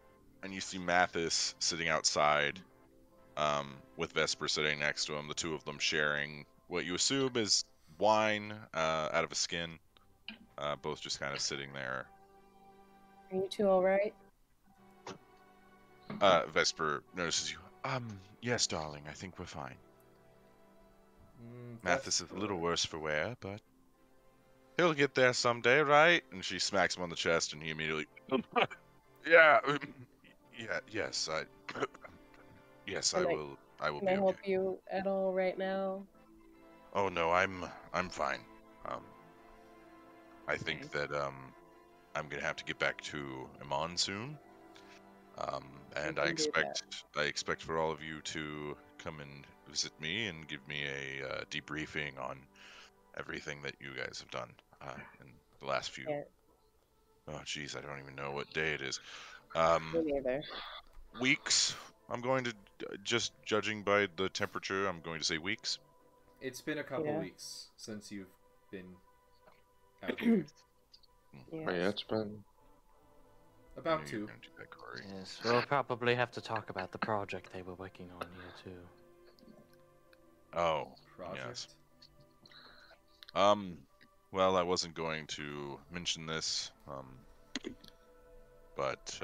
you see Mathis sitting outside, with Vesper sitting next to him. The two of them sharing what you assume is wine out of a skin. Both just kind of sitting there. Are you two all right? Vesper notices you. Yes, darling. I think we're fine. Mathis is a little worse for wear, but he'll get there someday, right? And she smacks him on the chest, and he immediately, yeah, yes, yes, I will Can be I okay. help you at all right now? Oh no, I'm fine. I think that I'm gonna have to get back to Iman soon. And I can do that. expect for all of you to come and visit me and give me a debriefing on everything that you guys have done in the last few. Yeah. Oh, geez, I don't even know what day it is. Me neither. Weeks. I'm going to just judging by the temperature. I'm going to say weeks. It's been a couple Yeah. weeks since you've been out here. Yeah. Oh, yeah, it's been. I About knew you were 2. gonna do that, Corey. Yes, we'll probably have to talk about the project they were working on here too. Oh, Project. yes. Well, I wasn't going to mention this, but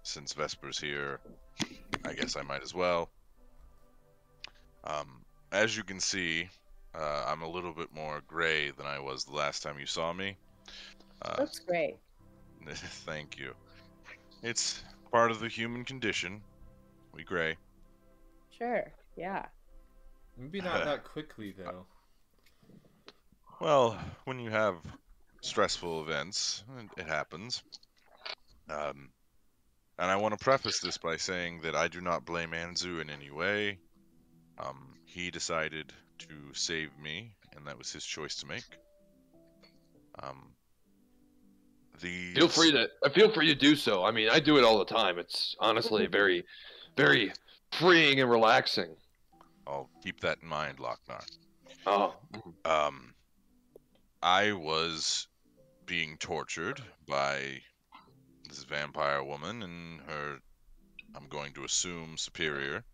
since Vesper's here, I guess I might as well. As you can see, I'm a little bit more gray than I was the last time you saw me. Looks great. Thank you. It's part of the human condition. We gray. Sure. Yeah. Maybe not that quickly though. Well, when you have stressful events, it happens. And I want to preface this by saying that I do not blame Anzu in any way. He decided to save me, and that was his choice to make. Feel free to do so. I mean, I do it all the time. It's honestly very, very freeing and relaxing. I'll keep that in mind, Lochnar. Oh. I was being tortured by this vampire woman and her, I'm going to assume, superior.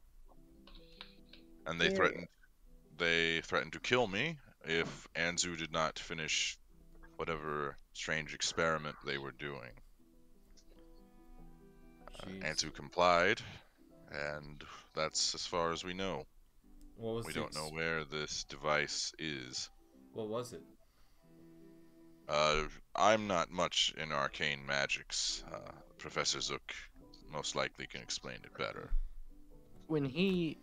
And they threatened to kill me if Anzu did not finish whatever strange experiment they were doing. Jeez. Anzu complied, and that's as far as we know. What was We the don't know where this device is. What was it? I'm not much in arcane magics. Professor Zook most likely can explain it better. When he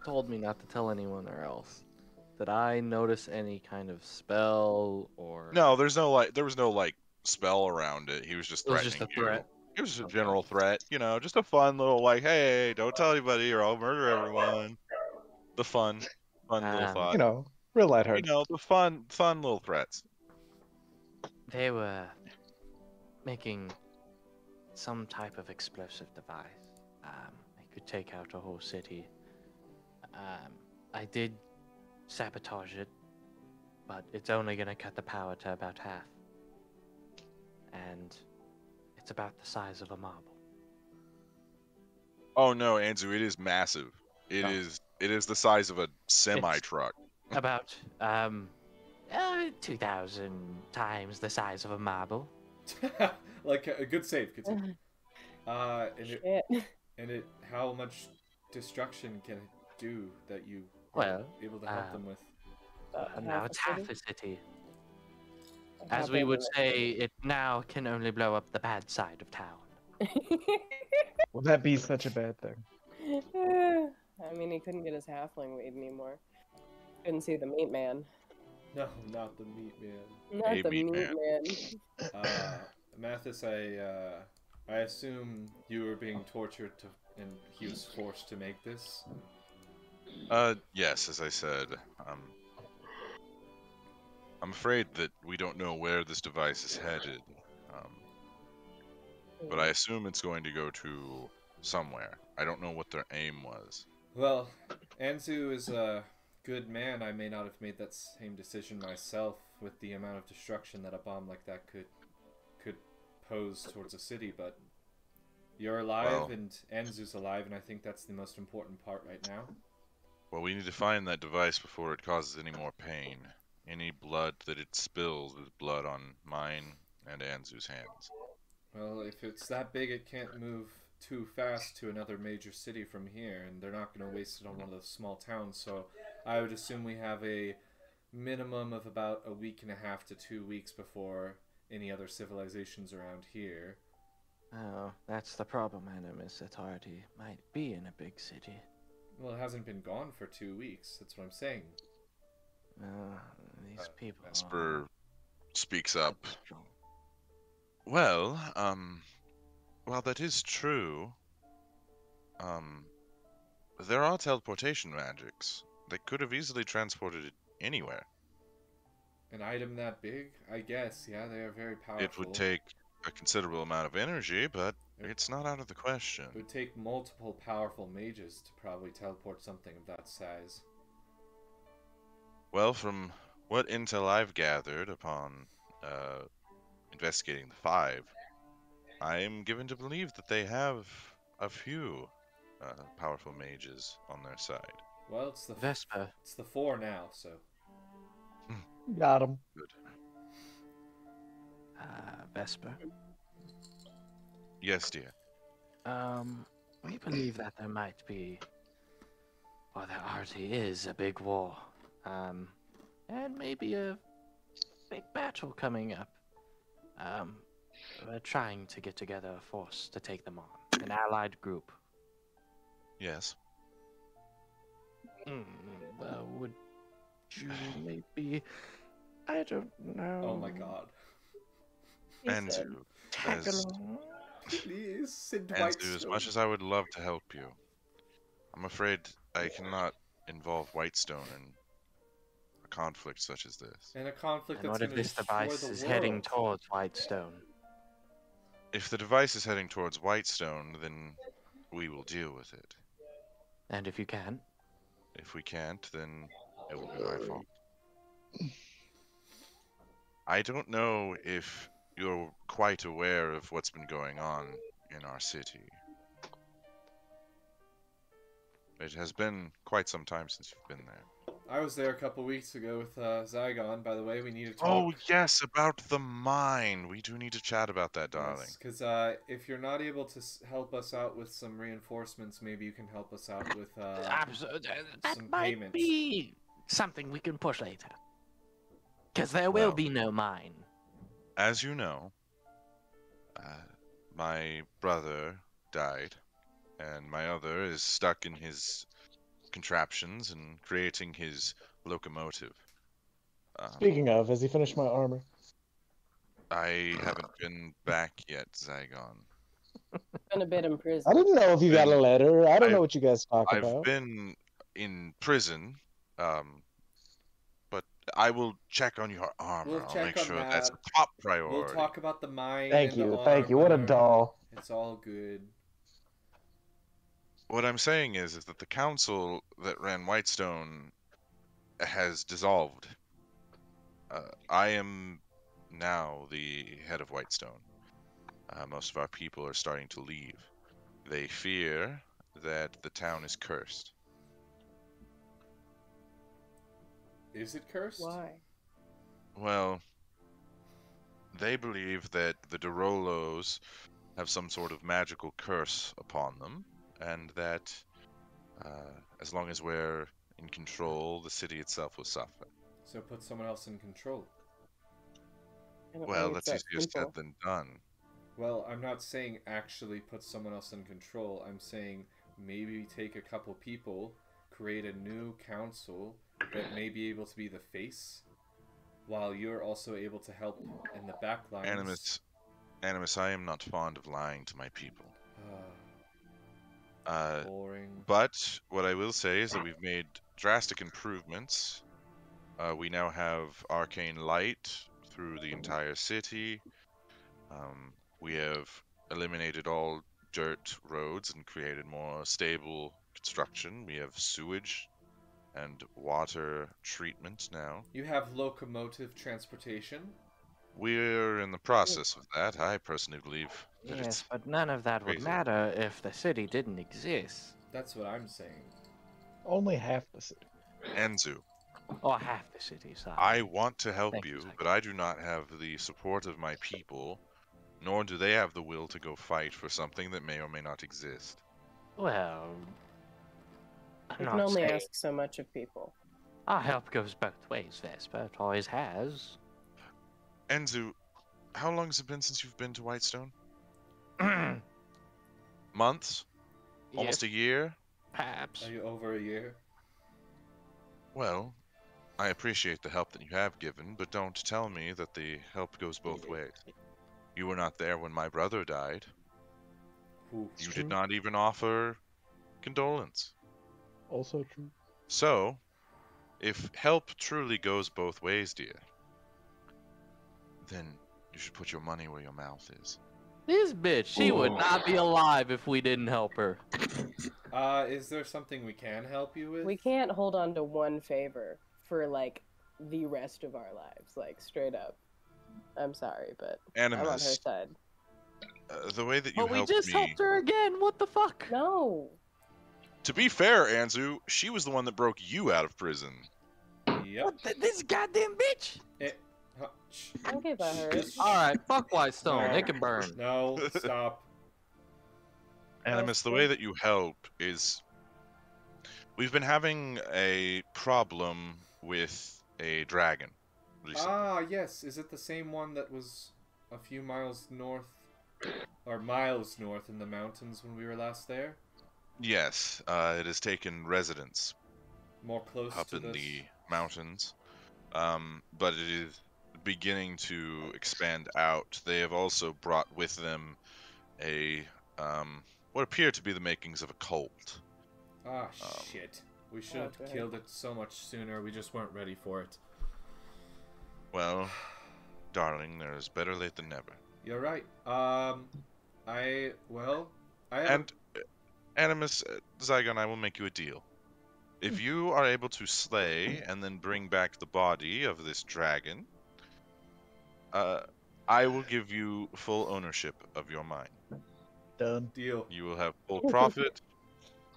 told me not to tell anyone or else, did I notice any kind of spell or? No, there was no spell around it. He was just It was threatening just a you. threat. It was just a Okay. general threat, just a fun little hey, don't tell anybody or I'll murder everyone. The fun little thought. Real lighthearted. The fun little threats. They were making some type of explosive device. It could take out a whole city. I did sabotage it, but it's only going to cut the power to about half. And it's about the size of a marble. Oh no, Anzu, it is massive. It Oh. is the size of a semi truck. About 2,000 times the size of a marble. Like a good save. Good save. Shit. How much destruction can it do that you Well, were able to help them with? Now it's half a city. As we would say, it now can only blow up the bad side of town. Will that be such a bad thing? I mean, he couldn't get his halfling weed anymore. Couldn't see the meat man. No, not the meat man. Not Hey, the meat meat man. man. Mathis, I assume you were being tortured and he was forced to make this? Yes, as I said. I'm afraid that we don't know where this device is headed. But I assume it's going to go to somewhere. I don't know what their aim was. Well, Anzu is a good man. I may not have made that same decision myself with the amount of destruction that a bomb like that could pose towards a city, but you're alive, Well, and Anzu's alive, and I think that's the most important part right now. Well, we need to find that device before it causes any more pain. Any blood that it spills is blood on mine and Anzu's hands. Well, if it's that big, it can't move too fast to another major city from here, and they're not going to waste it on one of those small towns, so I would assume we have a minimum of about a week and a half to 2 weeks before any other civilizations around here. Oh, that's the problem, Animus Authority might be in a big city. Well, it hasn't been gone for 2 weeks, that's what I'm saying. These people Esper speaks up. Well, while that is true, there are teleportation magics. They could have easily transported it anywhere. An item that big? I guess, yeah, they are very powerful. It would take a considerable amount of energy, but it's not out of the question. It would take multiple powerful mages to probably teleport something of that size. Well, from what intel I've gathered upon investigating the Five, I am given to believe that they have a few powerful mages on their side. Well, it's the Vesper. It's the 4 now, so. Got him. Good. Vesper. Yes, dear. We believe that there might be, or there already is, a big war. And maybe a big battle coming up. We're trying to get together a force to take them on. An allied group. Yes. Would you maybe... I don't know. Oh my god. Anzu, Tag as, along. Please, send Anzu, as much as I would love to help you, I'm afraid I cannot involve Whitestone in a conflict such as this. And a conflict And that's what if going to this destroy device the is world. heading towards Whitestone? If the device is heading towards Whitestone, then we will deal with it. And if you can? If we can't, then it will be my fault. I don't know if you're quite aware of what's been going on in our city. It has been quite some time since you've been there. I was there a couple weeks ago with Zygon, by the way. We need to talk. Oh, yes, about the mine. We do need to chat about that, darling. Because if you're not able to help us out with some reinforcements, maybe you can help us out with That some might payments. be something we can push later. Because there will Well. be no mine. As you know, my brother died, and my other is stuck in his contraptions and creating his locomotive. Speaking of, has he finished my armor? I haven't been back yet, Zygon. Been a bit in prison. I didn't know if you got a letter. I don't know I've- what you guys talk I've about. been in prison, but I will check on your armor. We'll I'll check make on sure that's a that. top We'll priority. talk about the mine. Thank and the you, thank you. What a armor. doll. It's all good. What I'm saying is that the council that ran Whitestone has dissolved. I am now the head of Whitestone. Most of our people are starting to leave. They fear that the town is cursed. Is it cursed? Why? Well, they believe that the Derolos have some sort of magical curse upon them, and that as long as we're in control, the city itself will suffer. So put someone else in control. I don't Well, think it's that's that easier said simple. than done. Well, I'm not saying actually put someone else in control. I'm saying maybe take a couple people, create a new council that may be able to be the face, while you're also able to help in the back lines. Animus, I am not fond of lying to my people. Boring. But what I will say is that we've made drastic improvements. We now have arcane light through the entire city. We have eliminated all dirt roads and created more stable construction. We have sewage and water treatment now. You have locomotive transportation. We're in the process of that. I personally believe that Yes, it's but none of that would crazy. matter if the city didn't exist. That's what I'm saying. Only half the city. Enzu. Or half the city, sorry. I want to help Thank you, you. but I do not have the support of my people, nor do they have the will to go fight for something that may or may not exist. Well, You I'm can not only saying ask so much of people. our help goes both ways, Vesper. It always has. Enzu, how long has it been since you've been to Whitestone? Yes, Months? Almost a year? perhaps. Are you over a year? Well, I appreciate the help that you have given, but don't tell me that the help goes both ways. You were not there when my brother died. Ooh. You did not even offer condolence. Also true. So, if help truly goes both ways, dear, then you should put your money where your mouth is. This bitch, she would not be alive if we didn't help her. Is there something we can help you with? We can't hold on to one favor for, like, the rest of our lives. Like, straight up. I'm sorry, but I'm on her Animus, side. the way that you But we helped just me... helped her again. What the fuck? No! To be fair, Anzu, she was the one that broke you out of prison. Yep. What this goddamn bitch? Don't get that hurt. All right, fuck Whitestone. No. It can burn. No, stop. Animus, the way that you help is... We've been having a problem with a dragon recently. Ah, yes. Is it the same one that was a few miles north, or miles north in the mountains when we were last there? Yes, it has taken residence More close up to in this? the mountains, but it is beginning to expand out. They have also brought with them a what appear to be the makings of a cult. Ah, shit. We should have Okay. killed it so much sooner. We just weren't ready for it. Well, darling, there's better late than never. You're right. I have And Animus, Zygon, I will make you a deal. If you are able to slay and then bring back the body of this dragon, I will give you full ownership of your mine. Done. deal. You will have full profit.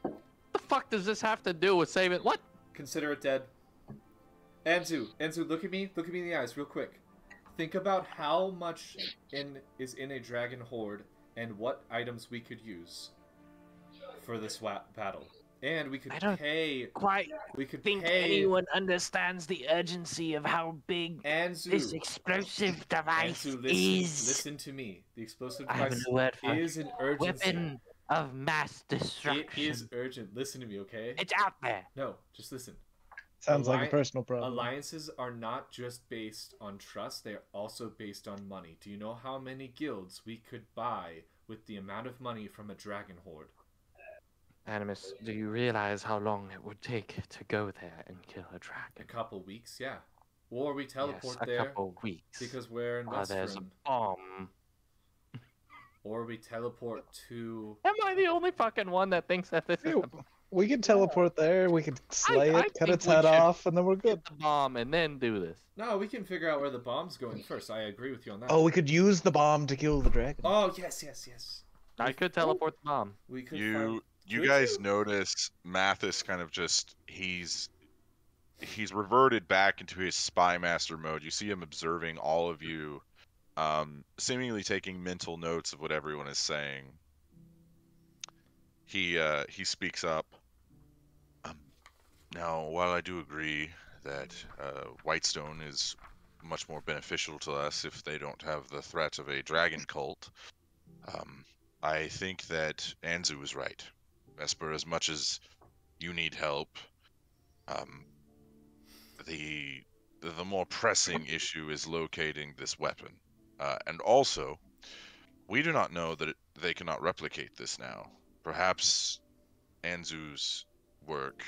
What the fuck does this have to do with saving? What? Consider it dead. Anzu, look at me in the eyes real quick. Think about how much is in a dragon horde and what items we could use for this battle. And we could I don't pay. Quite We could think pay. anyone understands the urgency of how big Anzu, this explosive device Anzu, is. listen to me. The explosive I have a device new word for it. is an urgency. Weapon of mass It destruction. is urgent. Listen to me, okay? It's out there. No, just listen. Sounds like a personal problem. Alliances are not just based on trust, they are also based on money. Do you know how many guilds we could buy with the amount of money from a dragon horde? Animus, do you realize how long it would take to go there and kill a A dragon? couple weeks, yeah. Or we teleport Yes, a there couple weeks. because we're in There's a Western. bomb. Or we teleport to... Am I the only fucking one that thinks that this is Ew. a We can teleport there, we can slay I it, cut think its we head should off, and then we're good. get the bomb and then do this? No, we can figure out where the bomb's going first. I agree with you on that. Oh, we could use the bomb to kill the dragon. Oh, yes. I could teleport the bomb. We could You Could guys you? notice Mathis kind of just he's reverted back into his spy master mode. You see him observing all of you, seemingly taking mental notes of what everyone is saying. He speaks up. Now, while I do agree that Whitestone is much more beneficial to us if they don't have the threat of a dragon cult. I think that Anzu is right. Vesper, as much as you need help, the more pressing issue is locating this weapon. And also, we do not know that they cannot replicate this now. Perhaps Anzu's work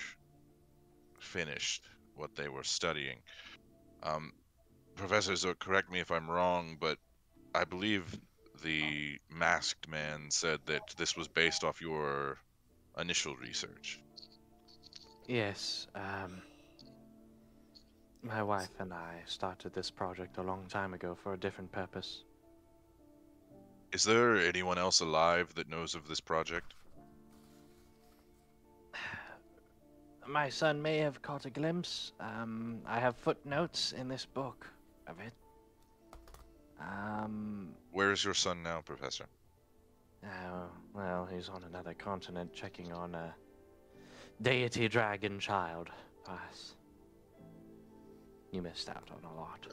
finished what they were studying. Professor Zook, correct me if I'm wrong, but I believe the masked man said that this was based off your initial research. Yes, my wife and I started this project a long time ago for a different purpose. Is there anyone else alive that knows of this project? My son may have caught a glimpse. I have footnotes in this book of it. Where is your son now, Professor? Well, he's on another continent checking on a deity dragon child. Pass. You missed out on a lot.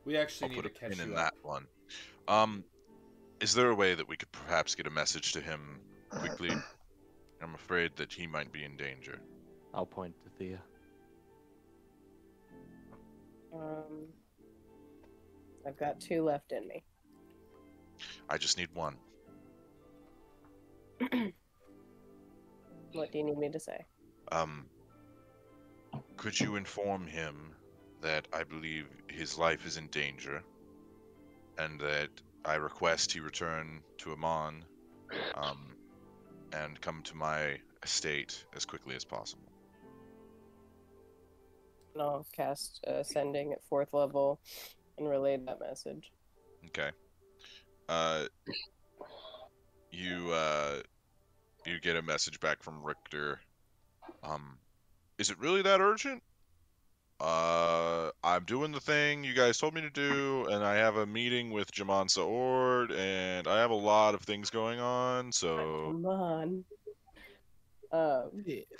We actually I'll need put to a catch pin in you that up. one. Is there a way that we could perhaps get a message to him quickly? I'm afraid that he might be in danger. I'll point to Thea. I've got 2 left in me. I just need one. What do you need me to say? Could you inform him that I believe his life is in danger, and that I request he return to Amon, and come to my estate as quickly as possible? And I'll cast Sending at 4th level and relay that message. Okay. You get a message back from Richter. Is it really that urgent? I'm doing the thing you guys told me to do, and I have a meeting with Jaman Saord, and I have a lot of things going on, so... Come on.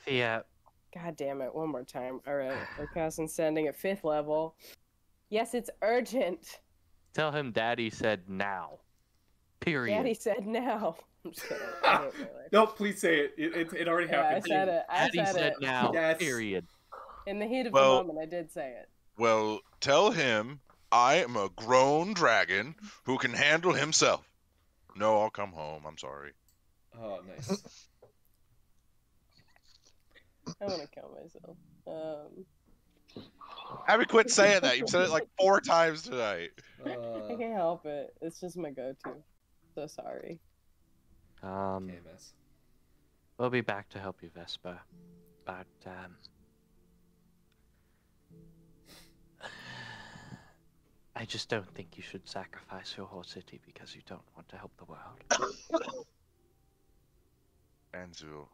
Thea, God damn it, one more time. Alright, I'm casting Sending at 5th level. Yes, it's urgent. tell him Daddy said now. Period. Daddy said now. I'm just kidding. I hate my life. No, please say it. It already Yeah, I happened. said it. I Daddy said said it. now. Yes. Period. In the heat of Well- the moment, I did say it. Well, tell him I am a grown dragon who can handle himself. No, I'll come home. I'm sorry. Oh, nice. I want to kill myself. Abby, quit saying that. You've said it like 4 times tonight. I can't help it. It's just my go-to. So sorry. Okay, miss. We'll be back to help you, Vesper. But, I just don't think you should sacrifice your whole city because you don't want to help the world. Anzu,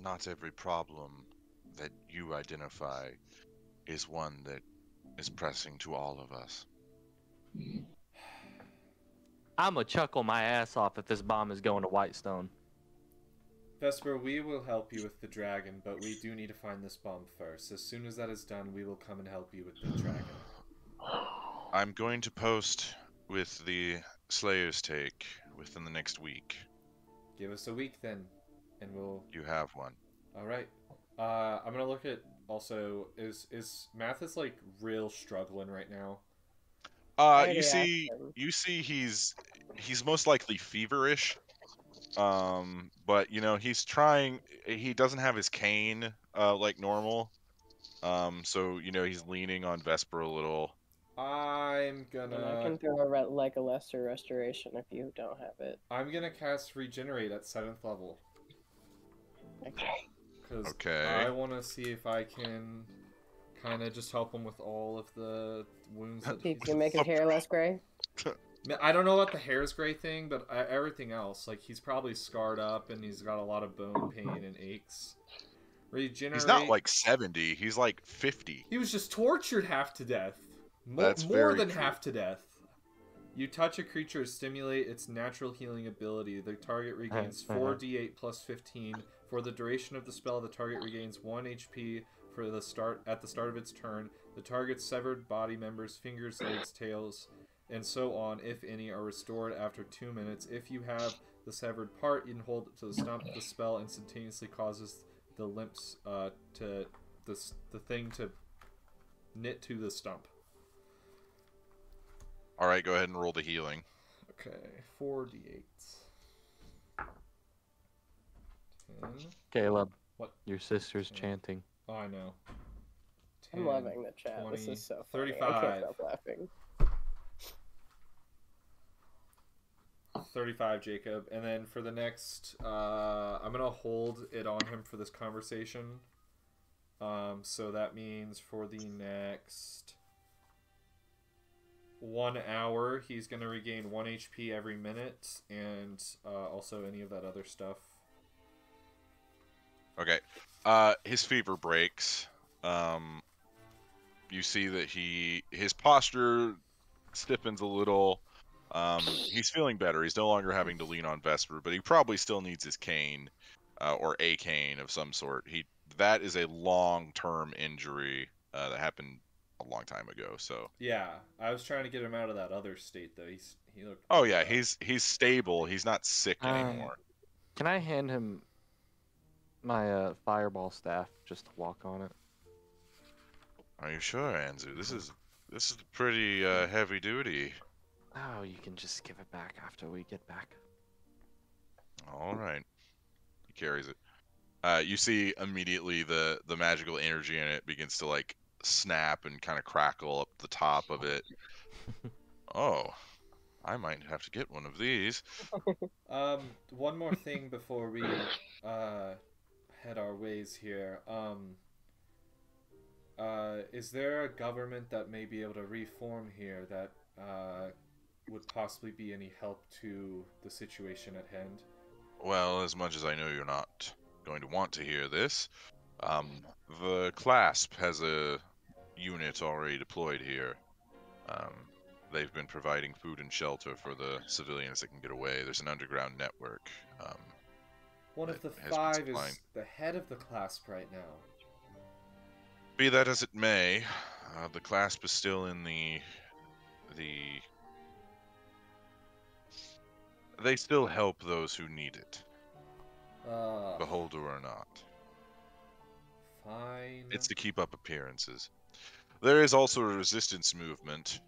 not every problem that you identify is one that is pressing to all of us. I'ma chuckle my ass off if this bomb is going to Whitestone. Vesper, we will help you with the dragon, but we do need to find this bomb first. As soon as that is done, we will come and help you with the dragon. I'm going to post with the Slayer's take within the next week. Give us a week then, and we'll... You have one. Alright. I'm gonna look at... Also, is Mathis, like, real struggling right now? You see he's most likely feverish. But you know, he's trying, he doesn't have his cane like normal. So you know, he's leaning on Vesper a little. I'm And I gonna... can throw a lesser restoration if you don't have it. I'm gonna cast Regenerate at 7th level. Okay. Because Okay. I want to see if I can kind of just help him with all of the wounds that You he's... can make his hair less gray. I don't know about the hair's gray thing, but everything else, like, he's probably scarred up and he's got a lot of bone pain and aches. Regenerate... He's not like 70, he's like 50. He was just tortured half to death. That's more very than true. half to death. You touch a creature to stimulate its natural healing ability. The target regains 4d8 plus 15. For the duration of the spell, the target regains 1 HP for the start of its turn. The target's severed body members, fingers, legs, tails, and so on, if any, are restored after 2 minutes. If you have the severed part, you can hold it to the stump. The spell instantaneously causes the limps the thing to knit to the stump. All right, go ahead and roll the healing. Okay, 4d8. 10. Caleb, What? your sister's 10. chanting. Oh, I know. 10, I'm loving the chat. 20, This is so funny. 35. I can't stop laughing. 35, Jacob. And then for the next, I'm going to hold it on him for this conversation. So that means for the next 1 hour, he's going to regain 1 HP every minute, and also any of that other stuff. Okay. His fever breaks. You see that his posture stiffens a little. He's feeling better. He's no longer having to lean on Vesper, but he probably still needs his cane, or a cane of some sort. That is a long-term injury that happened a long time ago. So Yeah, I was trying to get him out of that other state though. He looked. oh yeah, he's stable. He's not sick anymore. Can I hand him my fireball staff just to walk on it? Are you sure, Anzu? This is pretty heavy duty. Oh, you can just give it back after we get back. All right. He carries it. You see immediately the magical energy in it begins to like snap and kind of crackle up the top of it. Oh, I might have to get one of these. One more thing before we head our ways here. Is there a government that may be able to reform here that would possibly be any help to the situation at hand? Well, as much as I know you're not going to want to hear this, the Clasp has a unit already deployed here. They've been providing food and shelter for the civilians that can get away. There's an underground network. One of the has been 5 supplying. is the head of the Clasp right now. Be that as it may, the Clasp is still in the. They still help those who need it, beholder or not. Fine. It's to keep up appearances. There is also a resistance movement.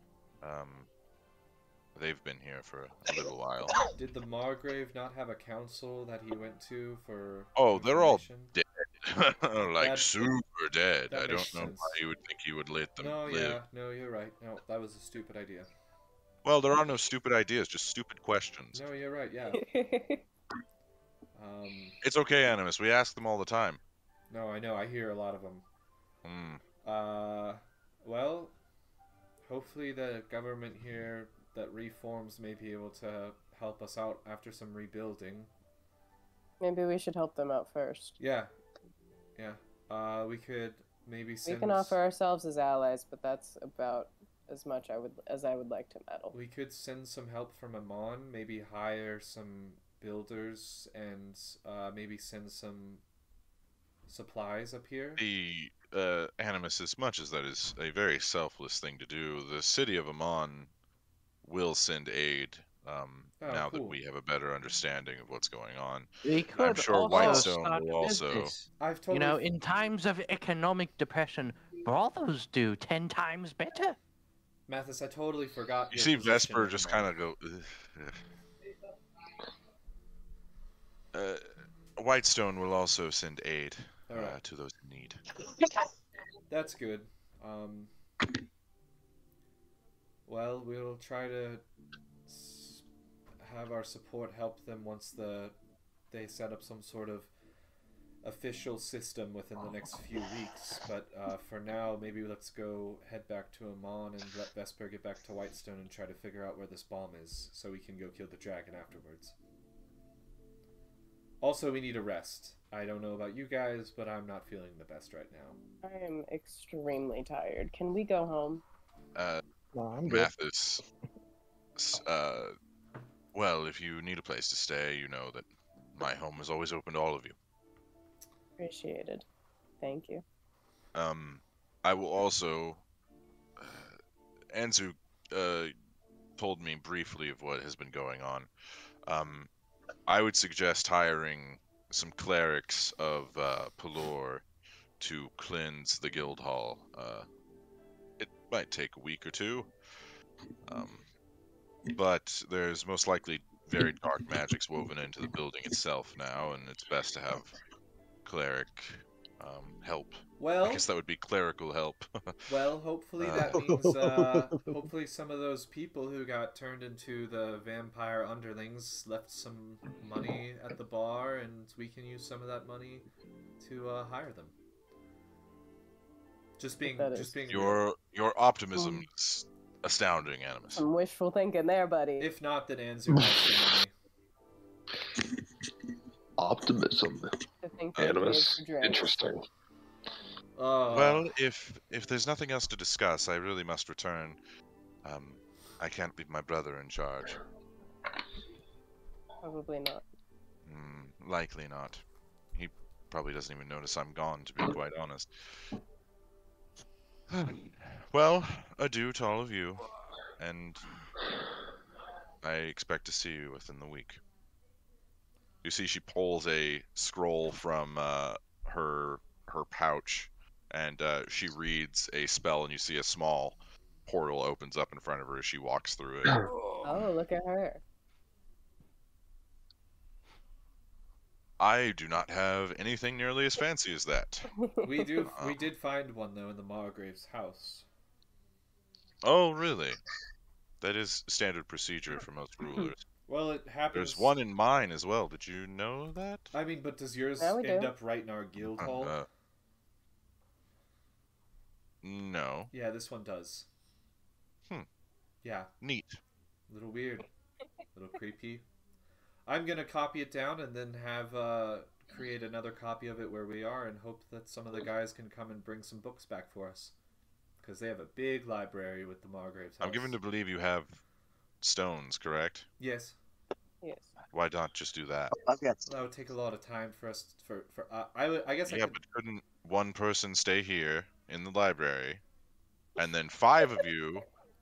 They've been here for a little while. Did the Margrave not have a council that he went to for? Oh, they're all information? dead. Like That- super dead. that I don't makes know sense. why you would think you would let them No, live. yeah, no, you're right. No, that was a stupid idea. Well, there are no stupid ideas, just stupid questions. No, you're right. Yeah. It's okay, Animus. We ask them all the time. No, I know. I hear a lot of them. Hmm. Well, hopefully the government here that reforms may be able to help us out after some rebuilding. Maybe we should help them out first. Yeah. Yeah. We could maybe We send. can offer ourselves as allies, but that's about as much as I would like to meddle. We could send some help from Amon. Maybe hire some builders and maybe send some supplies up here. The Animus, as much as that is a very selfless thing to do, the city of Amon will send aid now that cool. we have a better understanding of what's going on. We could sure also Whitestone start will a also- business. I've totally. You know, in times of economic depression, brothels do 10 times better. Mathis, I totally forgot. You your see position Vesper at just the kind moment. of go. Whitestone will also send aid Alright. to those in need. That's good. Well, we'll try to have our support help them once they set up some sort of official system within the next few weeks. But for now, maybe let's go head back to Amon and let Vesper get back to Whitestone and try to figure out where this bomb is, so we can go kill the dragon afterwards. Also, we need a rest. I don't know about you guys, but I'm not feeling the best right now. I am extremely tired. Can we go home? No, I'm good. Mathis. Well, if you need a place to stay, you know that my home is always open to all of you. Appreciated. Thank you. I will also. Anzu told me briefly of what has been going on. I would suggest hiring some clerics of Pelor to cleanse the guild hall. It might take a week or two, but there's most likely very dark magics woven into the building itself now, and it's best to have cleric help. Well, I guess that would be clerical help. well, hopefully that means hopefully some of those people who got turned into the vampire underlings left some money at the bar, and we can use some of that money to hire them. Just being Your optimism is astounding, Animus. Some wishful thinking there, buddy. If not, then Anzu has the money. Optimism. Animus. Interesting. Well, if there's nothing else to discuss, I really must return. I can't leave my brother in charge. Probably not. Likely not. He probably doesn't even notice I'm gone, to be quite honest. Well, adieu to all of you, and I expect to see you within the week. You see, she pulls a scroll from her pouch, and she reads a spell, and you see a small portal opens up in front of her as she walks through it. Oh, look at her. I do not have anything nearly as fancy as that. We did find one though in the Margrave's house. Oh, really? That is standard procedure for most rulers. Well, it happens. There's one in mine as well. Did you know that? I mean, but does yours end up right in our guild hall? No. Yeah, this one does. Yeah. Neat. A little weird. A little creepy. I'm gonna copy it down and then have create another copy of it where we are, and hope that some of the guys can come and bring some books back for us, because they have a big library with the Margrave's house. I'm given to believe you have stones, correct? Yes. Yes. Why not just do that? That would take a lot of time for us. I guess. Yeah, but couldn't one person stay here in the library, and then 5 of you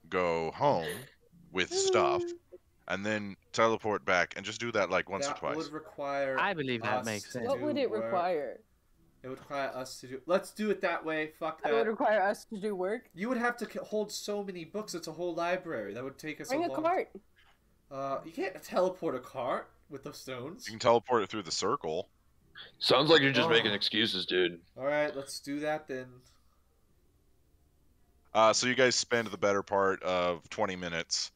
go home with stuff, and then teleport back, and just do that like once or twice? That would require. I believe that makes sense. What would it require? It would require us to do. Let's do it that way. Fuck that. It would require us to do work. You would have to hold so many books. It's a whole library. That would take us. Bring a cart. You can't teleport a cart with those stones. You can teleport it through the circle. Sounds like you're just making excuses, dude. All right, let's do that then. So you guys spend the better part of 20 minutes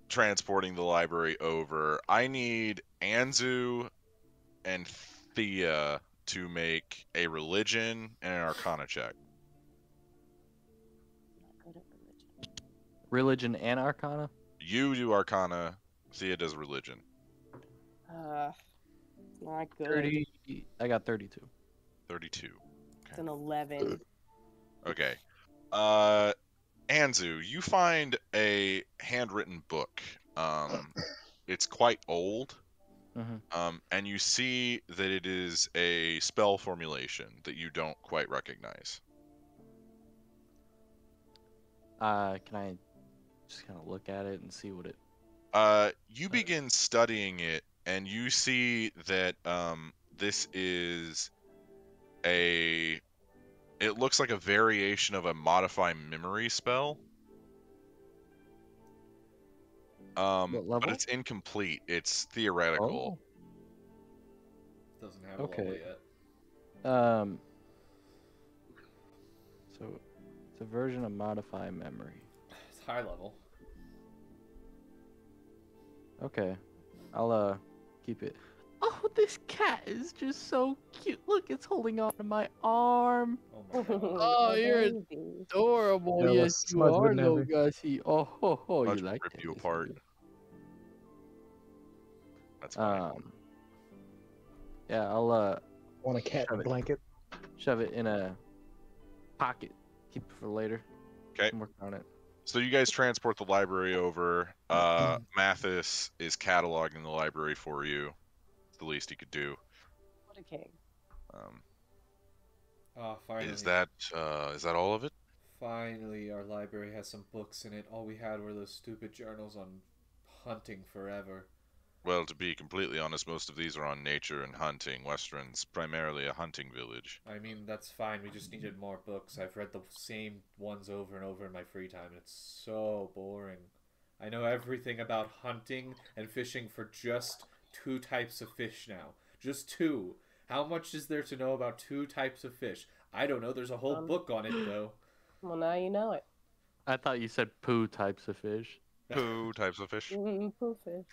transporting the library over. I need Anzu and Thea to make a religion and an arcana check. Religion and arcana? You do arcana, Thea does religion. Not good. 30. I got 32. 32. It's an 11. Okay. Anzu, you find a handwritten book. It's quite old. And you see that it is a spell formulation that you don't quite recognize. Can I just kind of look at it and see what it... You begin studying it, and you see that this is a... It looks like a variation of a modify memory spell. But it's incomplete. It's theoretical. Doesn't have a level yet. So it's a version of modify memory. It's high level. Okay, I'll keep it. Oh, this cat is just so cute. Look, it's holding on to my arm. Oh, my God. Oh, you're adorable. Yes, you are, little Gussie. Oh, you like rip it. you apart. That's fine. Yeah, I'll Want a cat in a blanket? shove it in a pocket. Keep it for later. Okay. Work on it. So you guys transport the library over. Mathis is cataloging the library for you. It's the least he could do. What a king. Oh, finally. Is that all of it? Finally, our library has some books in it. All we had were those stupid journals on hunting forever. Well, to be completely honest, most of these are on nature and hunting. Westerns primarily a hunting village. I mean, that's fine. We just needed more books. I've read the same ones over and over in my free time, and it's so boring. I know everything about hunting and fishing for just 2 types of fish now. Just 2. How much is there to know about 2 types of fish? I don't know. There's a whole book on it, though. Well, now you know it. I thought you said poo types of fish. 2 types of fish. Poof fish.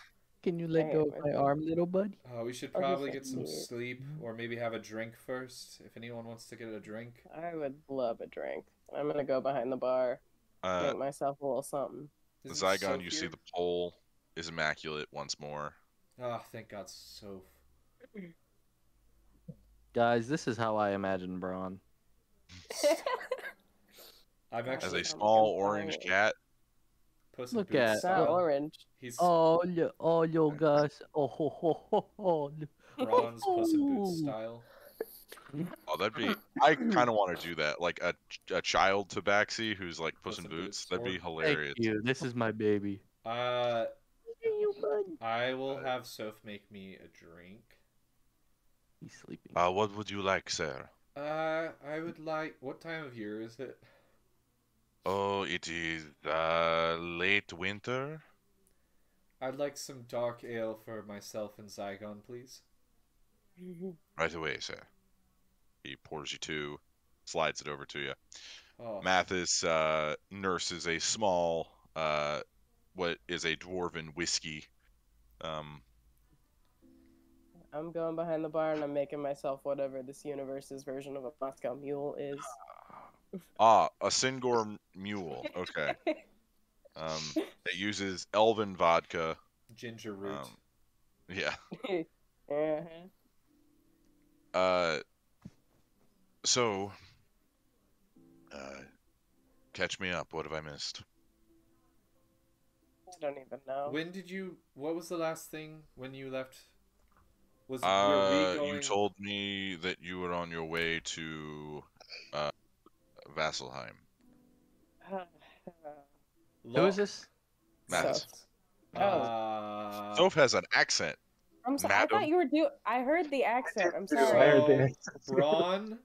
Can you let go of my arm, little buddy? We should I'll just probably like get some it. sleep, or maybe have a drink first. If anyone wants to get a drink. I would love a drink. I'm gonna go behind the bar, make myself a little something. The Isn't Zygon, Soph you see here? the pole is immaculate once more. Oh, thank God, Soph. Guys, this is how I imagine Braun. I'm As actually a small orange cat. Puss in Look Boots at- It's not style. orange. He's Oh, yo, guys. Oh, ho, ho, ho, ho. Bronze Puss in Boots style. Oh, that'd be. I kind of want to do that, like a child Tabaxi who's like Puss in Boots. That'd be Or- hilarious. Thank you. This is my baby. I will have Soph make me a drink. He's sleeping. What would you like, sir? I would like. What time of year is it? Oh, it is late winter. I'd like some dark ale for myself and Zygon, please. Right away, sir. He pours you 2, slides it over to you. Oh, Mathis nurses a small, what is a dwarven whiskey. I'm going behind the bar and I'm making myself whatever this universe's version of a Moscow Mule is. A Singor mule. Okay. It uses elven vodka. ginger root. Yeah. Uh-huh. So, catch me up. What have I missed? I don't even know. When did you? What was the last thing when you left? Were we going? You told me that you were on your way to Vasselheim. Who is this? Mathis. Oh. Soph has an accent. I'm sorry. I Madam. thought you were I heard the accent. I'm I sorry. heard the accent.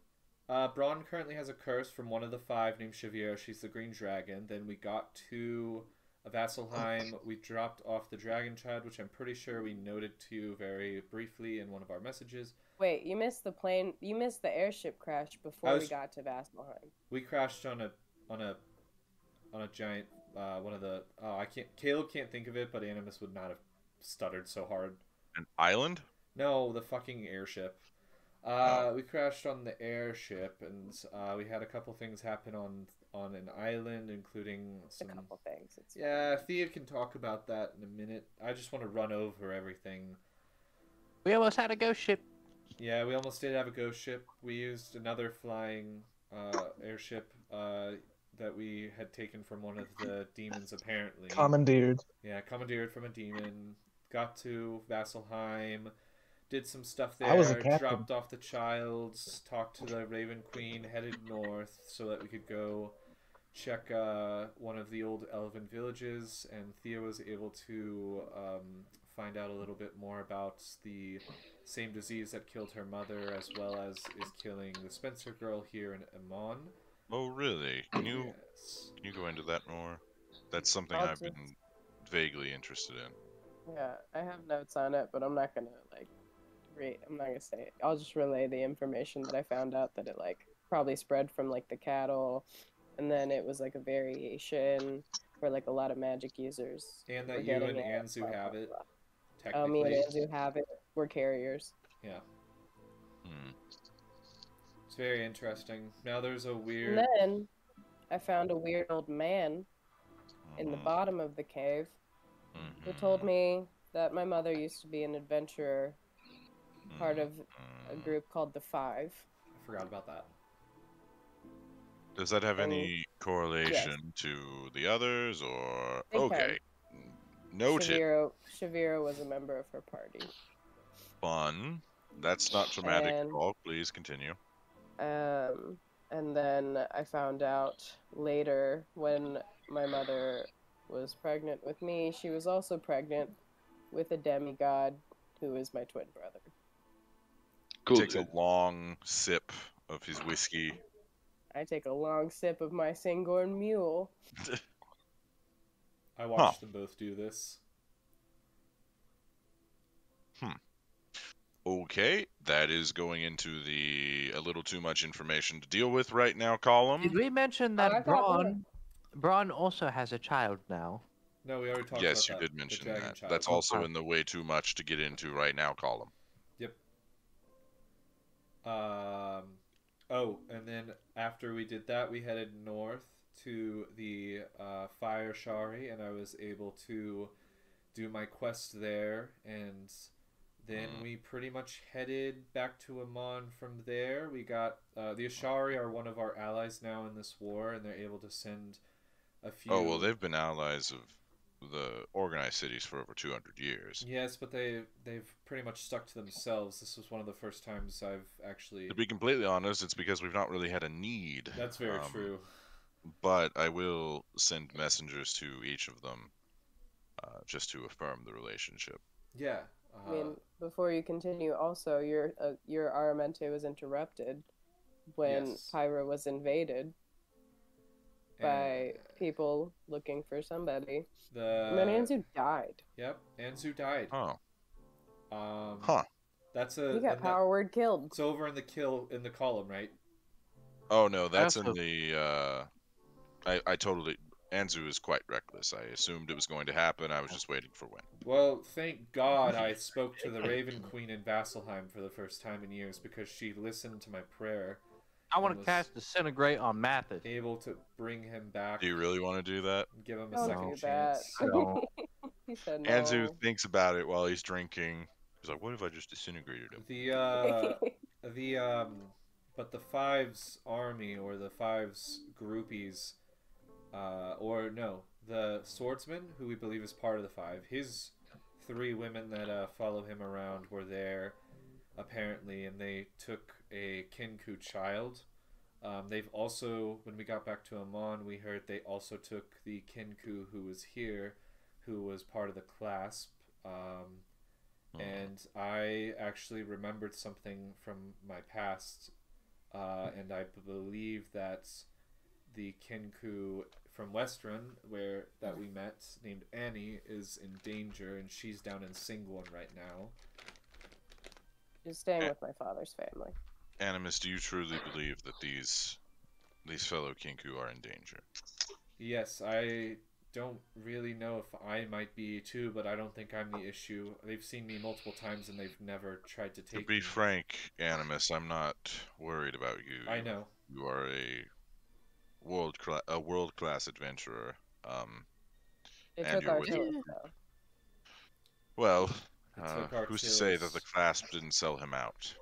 Braun currently has a curse from one of the 5 named Shavira. She's the green dragon. Then we got to Vasselheim. We dropped off the dragon child, which I'm pretty sure we noted to you very briefly in one of our messages. Wait, you missed the plane. You missed the airship crash before we got to Vasselheim. We crashed on a giant one of the Caleb can't think of it, but Animus would not have stuttered so hard. An island? No, the fucking airship. We crashed on the airship, and we had a couple things happen on an island, including some. A couple things. Yeah, Thea can talk about that in a minute. I just want to run over everything. We almost had a ghost ship. Yeah, we almost did have a ghost ship. We used another flying airship that we had taken from one of the demons, apparently. Commandeered. Yeah, commandeered from a demon. Got to Vasselheim. Did some stuff there. I was a captain. Dropped off the child. Talked to the Raven Queen. Headed north so that we could go check one of the old elven villages. And Thea was able to find out a little bit more about the same disease that killed her mother, as well as is killing the Spencer girl here in Amon. Oh, really? Can you Yes. go into that more? That's something I'll I've been vaguely interested in. Yeah, I have notes on it, but I'm not gonna I'm not gonna say it. I'll just relay the information that I found out that it probably spread from the cattle, and then it was a variation for a lot of magic users. And were that you getting and it, Anzu blah, have blah, it. blah. Technically. Me and Anzu have it. We're carriers. Yeah. Hmm. It's very interesting. Now there's a weird. And then I found a weird old man in the bottom of the cave who told me that my mother used to be an adventurer, part of a group called the 5. I forgot about that. Does that have any correlation to the others, or They okay? Noted. Shavira was a member of her party. Fun. That's not traumatic And- at all. Please continue. And then I found out later when my mother was pregnant with me, she was also pregnant with a demigod who is my twin brother. Cool. Takes a long sip of his whiskey. I take a long sip of my Singorn mule. I watched them both do this. Okay, that is going into the a little too much information to deal with right now column. Did we mention I that got more. Braun also has a child now? No, we already talked about Yes, you that. did The mention dragon that. child. That's also in the way too much to get into right now column. Yep. Oh, and then after we did that, we headed north to the Fire Shari, and I was able to do my quest there, and then we pretty much headed back to Amon from there. We got the Ashari are one of our allies now in this war, and they're able to send a few. Oh, well, they've been allies of the organized cities for over 200 years. Yes, but they've pretty much stuck to themselves. This was one of the first times I've actually. To be completely honest, it's because we've not really had a need. That's very true. But I will send messengers to each of them just to affirm the relationship. Yeah. I mean, before you continue, also your Aramente was interrupted when Pyra was invaded by people looking for somebody. And then Anzu died. Yep, Anzu died. Oh. That's He got power word killed. It's over in the column, right? Oh no, that's in the. I totally. Anzu is quite reckless. I assumed it was going to happen. I was just waiting for when. Well, thank God I spoke to the Raven Queen in Vasselheim for the first time in years because she listened to my prayer. I want to cast Disintegrate on Mathis. Able to bring him back. Do you really want to do that? Give him a second chance. He said no. Anzu thinks about it while he's drinking. He's like, "What if I just disintegrated him?" But the Fives army or the Fives groupies, the swordsman who we believe is part of the Five. His 3 women that follow him around were there, apparently, and they took a Kinku child. They've also, when we got back to Amon, we heard they also took the Kinku who was here, who was part of the clasp. And I actually remembered something from my past, and I believe that the Kinku from Westron, that we met, named Annie, is in danger, and she's down in Singwon right now. She's staying with my father's family. Animus, do you truly believe that these fellow Kinku are in danger? Yes, I don't really know if I might be too, but I don't think I'm the issue. They've seen me multiple times and they've never tried to take me. To be frank, Animus, I'm not worried about you. I know. You are a world-class adventurer. They and took Artlist, though. Well, who's to say that the clasp didn't sell him out?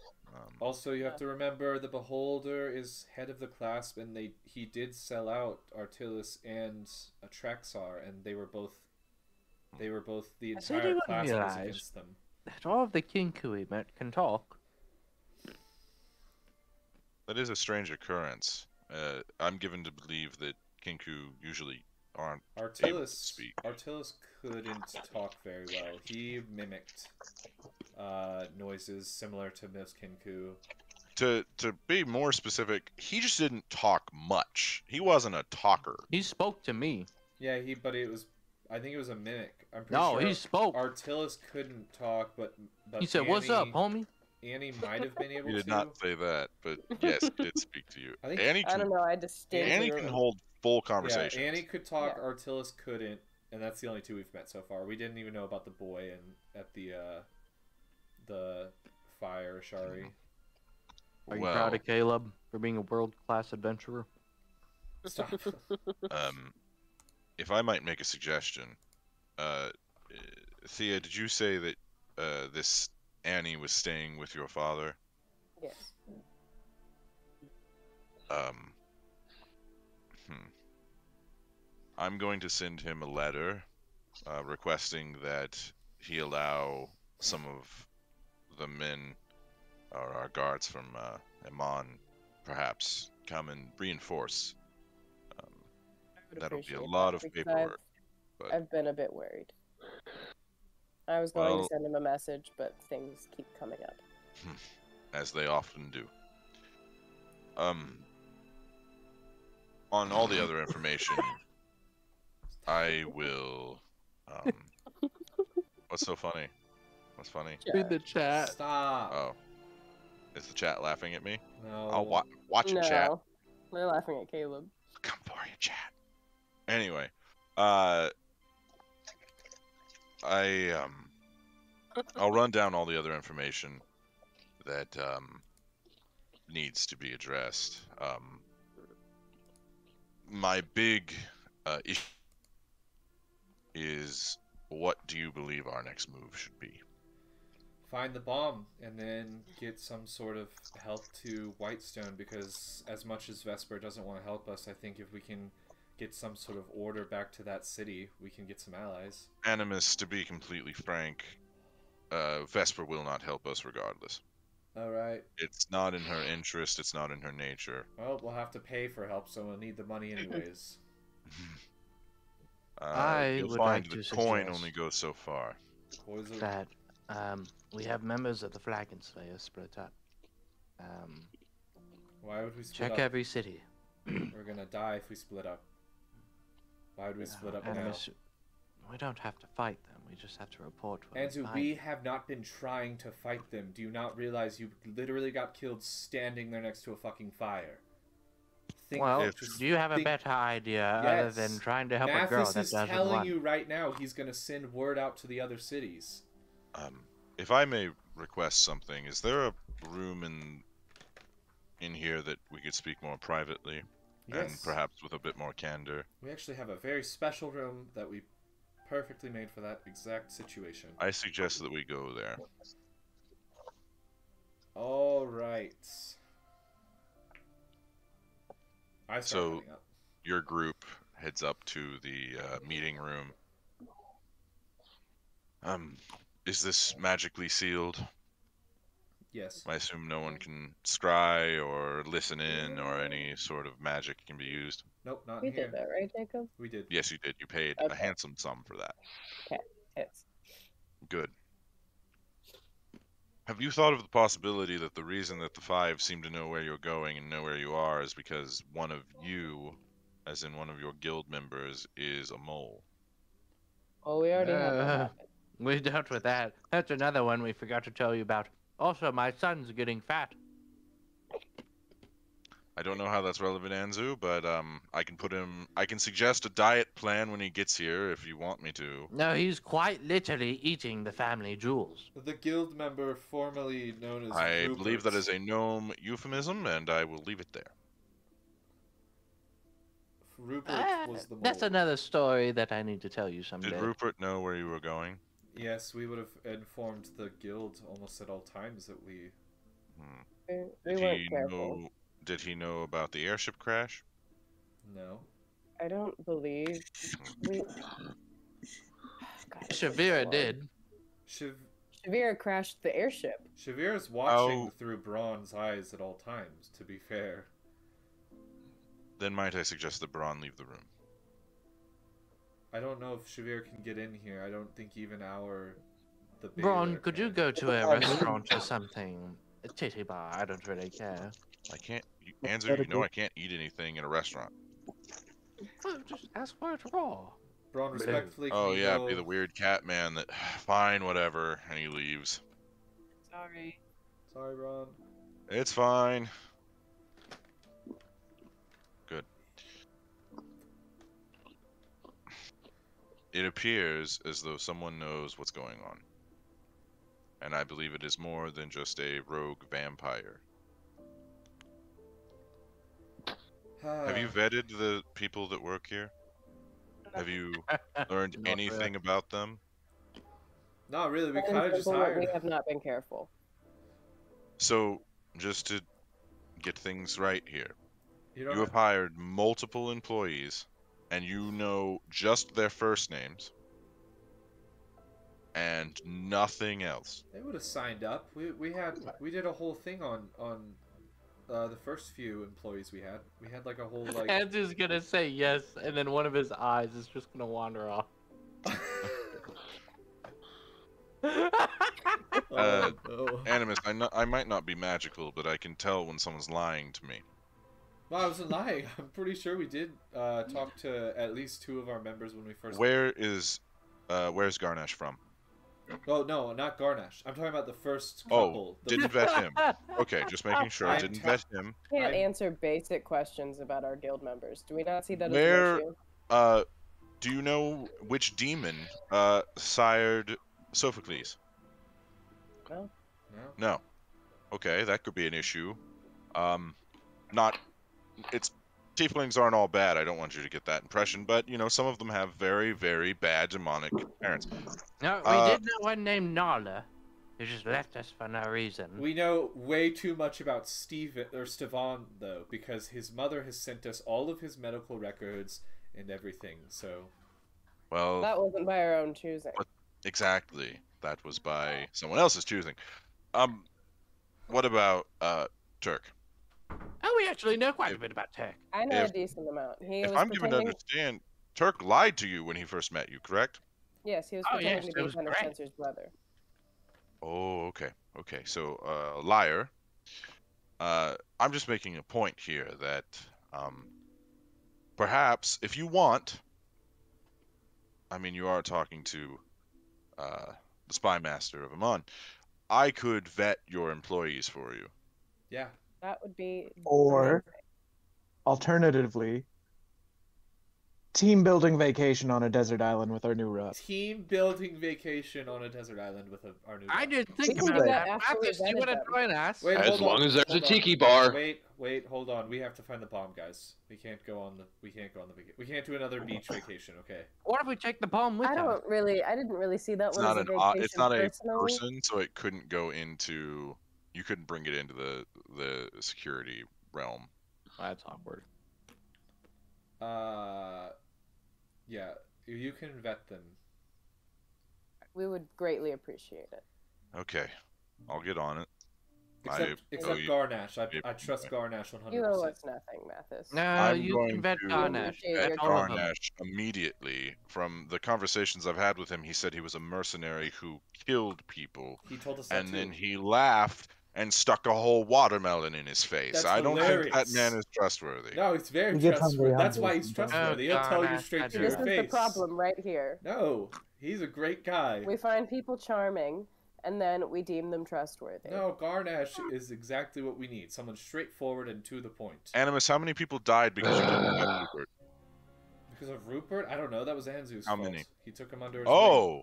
Also, you have to remember the Beholder is head of the clasp, and he did sell out Artilis and Traxar, and they were both the entire class was against them. That all of the Kinku we met can talk. That is a strange occurrence. I'm given to believe that Kinku usually aren't able to speak. Artilis couldn't talk very well. He mimicked noises similar to Miss Kinku. To be more specific, he just didn't talk much. He wasn't a talker. He spoke to me. Yeah, I think it was a mimic. I'm pretty sure. No, he spoke. Artilis couldn't talk, but he said, "What's up, homie?" Annie might have been able to. He did not say that, but yes, he did speak to you. I don't know. I distinctly Annie can hold full conversation. Yeah, Annie could talk. Yeah. Artilis couldn't, and that's the only 2 we've met so far. We didn't even know about the boy and at the Fire Shari. Are you proud of Caleb for being a world-class adventurer? Stop. If I might make a suggestion, Thea, did you say that this Annie was staying with your father? Yes. I'm going to send him a letter requesting that he allow some of the men or our guards from Amon perhaps come and reinforce. Um, I would that'll be a appreciate lot that of because paperwork. But I've been a bit worried. I was going to send him a message, but things keep coming up. As they often do. On all the other information, I will. What's so funny? What's funny? Read the chat. Stop. Oh, is the chat laughing at me? No. I'll watch it, chat. No, they're laughing at Caleb. Come for you, chat. Anyway, I'll run down all the other information that needs to be addressed. My big issue is, what do you believe our next move should be? Find the bomb and then get some sort of help to Whitestone, because as much as Vesper doesn't want to help us, I think if we can get some sort of order back to that city, we can get some allies. Animus, to be completely frank, Vesper will not help us regardless. Alright. It's not in her interest, it's not in her nature. Well, we'll have to pay for help, so we'll need the money anyways. You'll would find like the to coin suggest only goes so far. that we have members of the Flagon Slayer split up. Why would we split Check up? every city. We're gonna die if we split up. Why would we split up now? Animus, we don't have to fight them. We just have to report when we Anzu, find we them. have not been trying to fight them. Do you not realize you literally got killed standing there next to a fucking fire? Well, do you have a better idea other than trying to help a girl Mathis that is doesn't telling want? you right now he's gonna send word out to the other cities. If I may request something, is there a room in here that we could speak more privately? Yes. And perhaps with a bit more candor? We actually have a very special room that we perfectly made for that exact situation. I suggest that we go there. All right. I start So, coming up. your group heads up to the meeting room. Is this magically sealed? Yes. I assume no one can scry or listen in or any sort of magic can be used. Nope, not We in here. did that, right, Jacob? We did. Yes, you did. You paid a Okay. handsome sum for that. Okay, hits. Good. Have you thought of the possibility that the reason that the five seem to know where you're going and know where you are is because one of you, as in one of your guild members, is a mole? Well, we already have that. We dealt with that. That's another one we forgot to tell you about. Also, my son's getting fat. I don't know how that's relevant, Anzu, but I can suggest a diet plan when he gets here if you want me to. No, he's quite literally eating the family jewels. The guild member formerly known as I Rupert. believe that is a gnome euphemism, and I will leave it there. Rupert was the mole. That's another story that I need to tell you someday. Did Rupert know where you were going? Yes, we would have informed the guild almost at all times that we... We weren't careful. Did he know about the airship crash? No. I don't believe we. God, Shavira did. Shavira crashed the airship. Shavira's watching through Braun's eyes at all times, to be fair. Then might I suggest that Braun leave the room? I don't know if Shavir can get in here. I don't think even the Braun, Baylor could you can. go to a restaurant or something? A titty bar, I don't really care. I can't. Anzu, you know I can't eat anything in a restaurant. Well, just ask for it raw. Braun, respectfully, can Oh you yeah, go... be the weird cat man that. Fine, whatever, and he leaves. Sorry. Sorry, Braun. It's fine. Good. It appears as though someone knows what's going on. And I believe it is more than just a rogue vampire. Have you vetted the people that work here? Have you learned Not anything really. about them? Not really. We Plain kind and of just simple, hired. We have not been careful. So, just to get things right here, You don't you have hired multiple employees, and you know just their first names, and nothing else. They would have signed up. We did a whole thing on the first few employees we had like a whole like. Andrew's gonna say yes, and then one of his eyes is just gonna wander off. Oh, no. Animus, I might not be magical, but I can tell when someone's lying to me. Well, I wasn't lying. I'm pretty sure we did talk to at least 2 of our members when we first. Where's Garnash from? Oh no, not Garnash. I'm talking about the first couple. Oh, didn't vet him. Okay, just making sure. I didn't vet him. Can't answer basic questions about our guild members. Do we not see that Where, as an issue? do you know which demon sired Sophocles? No. No. Okay, that could be an issue. Tieflings aren't all bad. I don't want you to get that impression, but you know, some of them have very, very bad demonic parents. No, we did know one named Nala, who just left us for no reason. We know way too much about Stevan though, because his mother has sent us all of his medical records and everything. So. Well, That wasn't by our own choosing. exactly. That was by someone else's choosing. What about Turk? Oh, we actually know quite a bit about Turk. I know a decent amount. If I'm given to understand, Turk lied to you when he first met you, correct? Yes, he was Oh, pretending yes, to it be was Thunder great. Spencer's brother. Oh, okay. Okay, so, liar. I'm just making a point here that, perhaps, if you want, I mean, you are talking to, the spy master of Amon, I could vet your employees for you. Yeah. That would be. Or, alternatively, team building vacation on a desert island with our new rep. Team building vacation on a desert island with our new. I didn't think We can about do that. that after we Mathis, do you vetted want to them. join us? Wait, As hold long on, as there's a hold on. tiki bar. Wait, hold on. We have to find the bomb, guys. We can't go on the we can't do another beach vacation, okay? What if we take the bomb with I us? didn't really see that It's one not as a an vacation it's not a personally. person, so it couldn't go into. You couldn't bring it into the security realm. That's awkward. Yeah, you can vet them. We would greatly appreciate it. Okay, I'll get on it. Except Garnash. I trust Garnash 100%. You owe us nothing, Mathis. No, I'm you going can vet to Garnash. vet Vet all of them. Garnash immediately. From the conversations I've had with him, he said he was a mercenary who killed people, He told us that and too. then he laughed and stuck a whole watermelon in his face. That's I don't think that hilarious. man is trustworthy. No, he's very He gets trustworthy. hungry That's why hungry he's sometimes. trustworthy. Oh, He'll tell you Garnash, straight I to do. your This is face. the problem right here. No, he's a great guy. We find people charming, and then we deem them trustworthy. No, Garnash is exactly what we need. Someone straightforward and to the point. Animus, how many people died because you didn't get Rupert? Because of Rupert? I don't know. That was Anzu's How fault. many? He took him under his wing. Oh,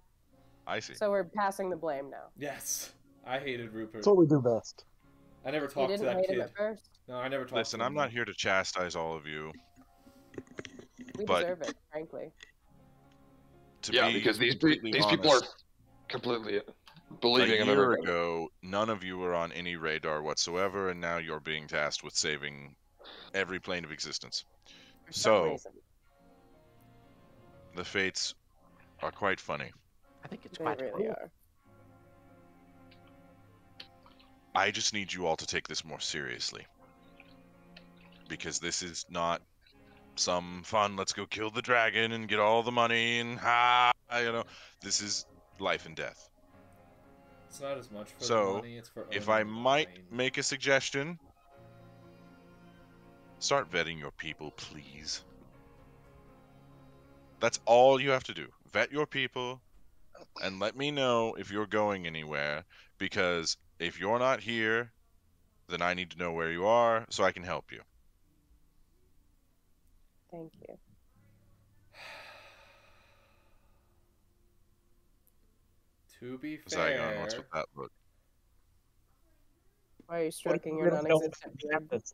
I see. So we're passing the blame now. Yes. I hated Rupert. That's what we do best. I never You talked to didn't that hate kid. him at first. No, I never talked Listen, to him. I'm not here to chastise all of you. We But- deserve it, frankly. To Yeah, be because these completely people are honest, completely a believing in year everything. ago, none of you were on any radar whatsoever, and now you're being tasked with saving every plane of existence. For some So, reason. the fates are quite funny. I think it's They quite really cool. are. I just need you all to take this more seriously. Because this is not some fun, let's go kill the dragon and get all the money and this is life and death. It's not as much for So, the money, it's for If owning I the might plane. make a suggestion, start vetting your people, please. That's all you have to do. Vet your people and let me know if you're going anywhere, because if you're not here, then I need to know where you are so I can help you. Thank you. To be Zygon, fair, what's with that look? Why are you stroking We your don't know non-existent what beard?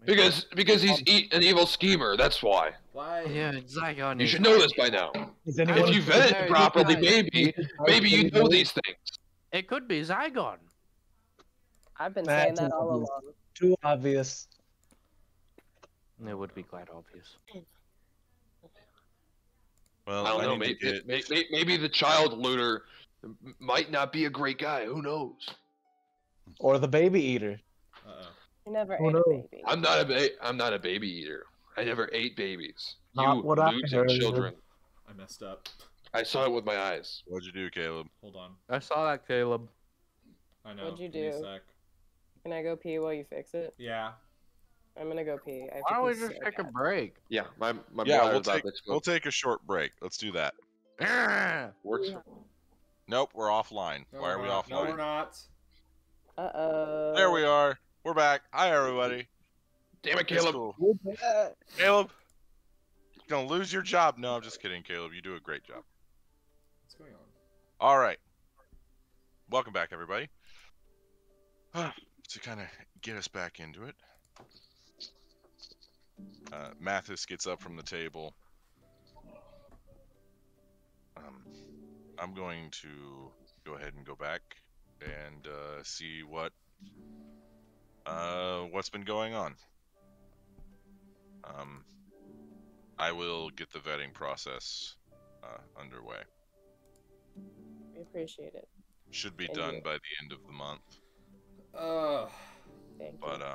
happens. Because he's an evil schemer. That's why. why? Yeah, Zygon. You is should know right. this by now. Is anyone If you vet it Very properly, good. maybe you know these things. It could be Zygon. I've been That's saying that all obvious. along. Too obvious. It would be quite obvious. Well, I don't know. need to Maybe the child looter might not be a great guy. Who knows? Or the baby eater. Uh-oh. You never Who ate knows? a baby. I'm not a baby eater. I never ate babies. Not You what I losing heard. children. I messed up. I saw it with my eyes. What'd you do, Caleb? Hold on. I saw that, Caleb. I know. What'd you Give me a do? sec. Can I go pee while you fix it? Yeah. I'm gonna go pee. I have Why to don't we pee just so take a bad. break? Yeah, my Yeah, bladder's about to explode. we'll take a short break. Let's do that. Works. Nope, we're offline. No, Why are we're we not. offline? No, we're not. Uh-oh. There we are. We're back. Hi, everybody. Damn it, It's Caleb. cool. Caleb, you're gonna lose your job. No, I'm just kidding, Caleb. You do a great job. What's going on? All right. Welcome back, everybody. To kind of get us back into it, Mathis gets up from the table. I'm going to go ahead and go back and see what's been going on. I will get the vetting process underway. We appreciate it. Should be Thank done you. by the end of the month. Thank But you.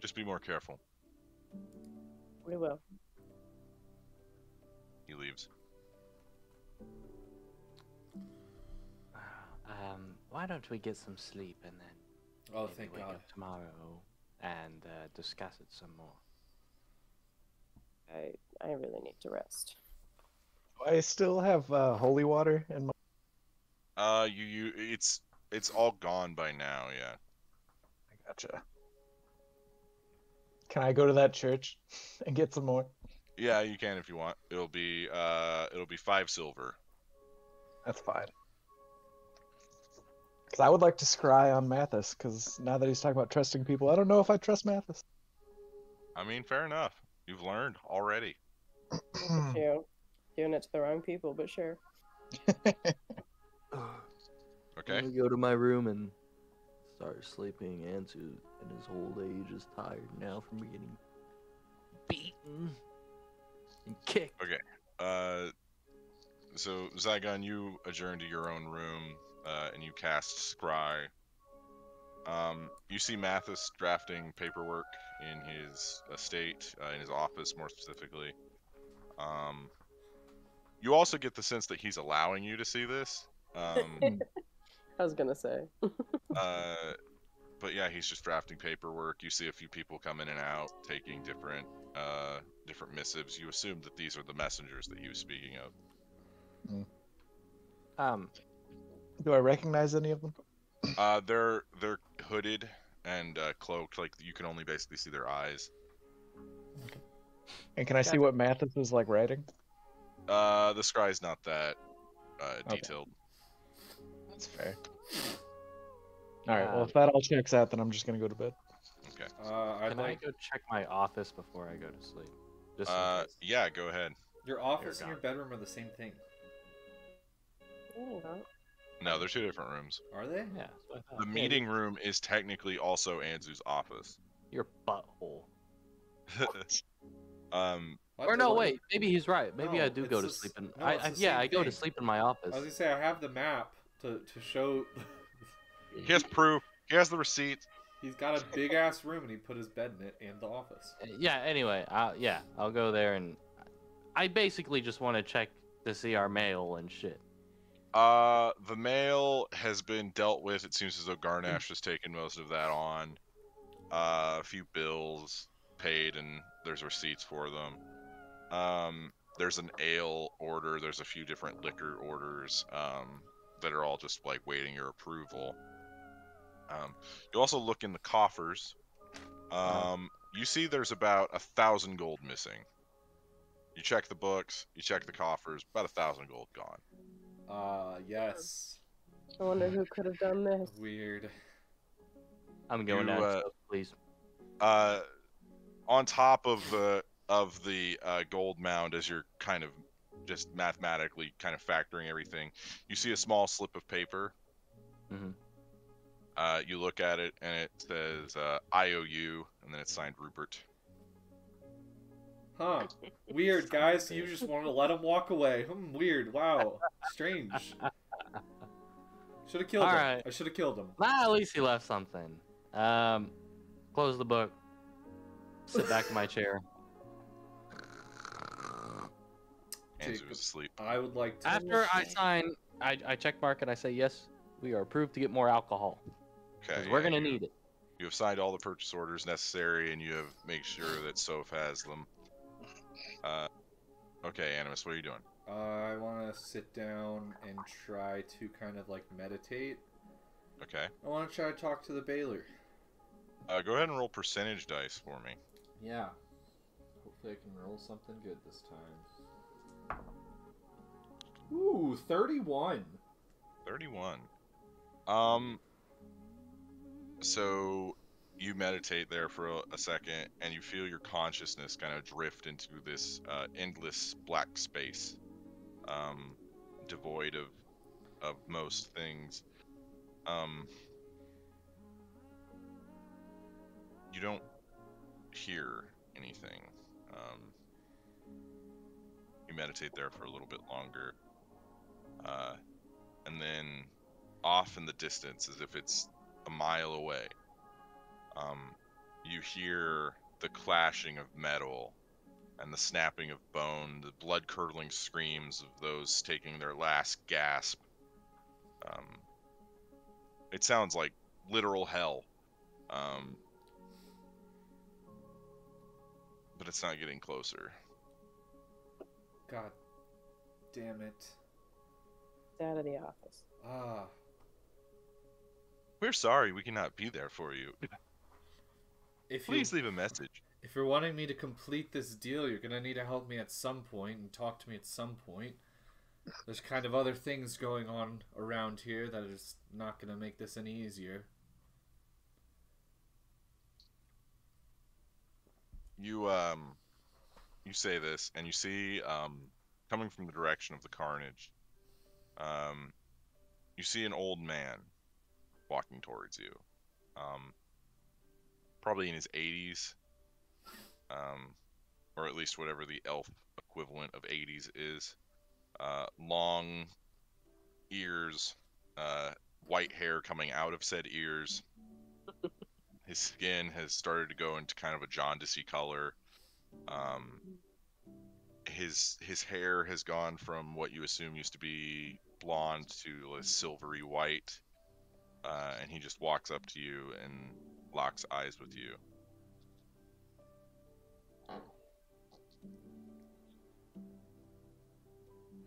just be more careful. We will. He leaves. Why don't we get some sleep and then Oh, maybe thank wake God. up tomorrow and discuss it some more? I really need to rest. I still have holy water in my. It's all gone by now. Yeah. I gotcha. Can I go to that church and get some more? Yeah, you can if you want. It'll be 5 silver. That's fine. Because I would like to scry on Mathis, because now that he's talking about trusting people, I don't know if I trust Mathis. I mean, fair enough. You've learned already. Look at you. Doing it to the wrong people, but sure. Okay. I'm gonna go to my room and start sleeping. Anzu, in his old age, is tired now from getting beaten and kicked. Okay. So Zygon, you adjourn to your own room, and you cast Scry. You see Mathis drafting paperwork in his estate, in his office more specifically. You also get the sense that he's allowing you to see this. I was gonna say. But yeah, he's just drafting paperwork. You see a few people come in and out, taking different missives. You assume that these are the messengers that he was speaking of. Do I recognize any of them? They're hooded and cloaked. Like you can only basically see their eyes. And can I see what Mathis is like writing? The scry's not that detailed. That's fair. Alright, well if that all checks out, then I'm just gonna go to bed. Okay. I'd Can I like go check my office before I go to sleep? Just in case. Yeah, go ahead. your office You're and your bedroom are the same thing. No, they're 2 different rooms. Are they? Yeah. That's what I thought. The meeting room is technically also Anzu's office. Your butthole. What? Or no, wait. Maybe he's right. Maybe No, I do it's go to the sleep in. no, it's the Yeah, same I go to thing. sleep in my office. I was gonna say I have the map to show. He has proof. He has the receipt. He's got a big ass room and he put his bed in it and the office. Yeah. Anyway, I'll go there and I basically just want to check to see our mail and shit. The mail has been dealt with. It seems as though Garnash has taken most of that on. A few bills paid, and there's receipts for them. There's an ale order. There's a few different liquor orders that are all just like waiting your approval. You also look in the coffers. You see there's about 1,000 gold missing. You check the books. You check the coffers. About 1,000 gold gone. Yes. I wonder who could have done this. Weird. I'm going down, please. On top of the gold mound, as you're kind of just mathematically kind of factoring everything, you see a small slip of paper. Mhm. You look at it, and it says IOU, and then it's signed Rupert. Huh. Weird, guys. You just wanted to let him walk away. Weird. Wow. Strange. Should have killed him. Alright. I should have killed him. Nah, at least he left something. Close the book. Sit back in my chair. Andrew was asleep. I would like to. After I sign, I check mark and I say, yes, we are approved to get more alcohol. Okay. Because we're going to need it. You have signed all the purchase orders necessary, and you have made sure that Soph has them. Okay, Animus, what are you doing? I want to sit down and try to kind of like meditate. Okay. I want to try to talk to the Baylor. Go ahead and roll percentage dice for me. Yeah. Hopefully I can roll something good this time. Ooh, 31. 31. So you meditate there for a second, and you feel your consciousness kind of drift into this endless black space, devoid of most things. You don't hear anything. You meditate there for a little bit longer, and then off in the distance, as if it's a mile away, you hear the clashing of metal and the snapping of bone, the blood-curdling screams of those taking their last gasp. It sounds like literal hell, but it's not getting closer. God damn it. It's out of the office. Ah. We're sorry we cannot be there for you. Please Leave a message. If you're wanting me to complete this deal, you're gonna need to help me at some point and talk to me at some point. There's kind of other things going on around here that is not gonna make this any easier. You say this, and you see, coming from the direction of the carnage, you see an old man walking towards you, probably in his 80s, or at least whatever the elf equivalent of 80s is. Long ears, white hair coming out of said ears. His skin has started to go into kind of a jaundicey color. His hair has gone from what you assume used to be blonde to a silvery white. And he just walks up to you and locks eyes with you.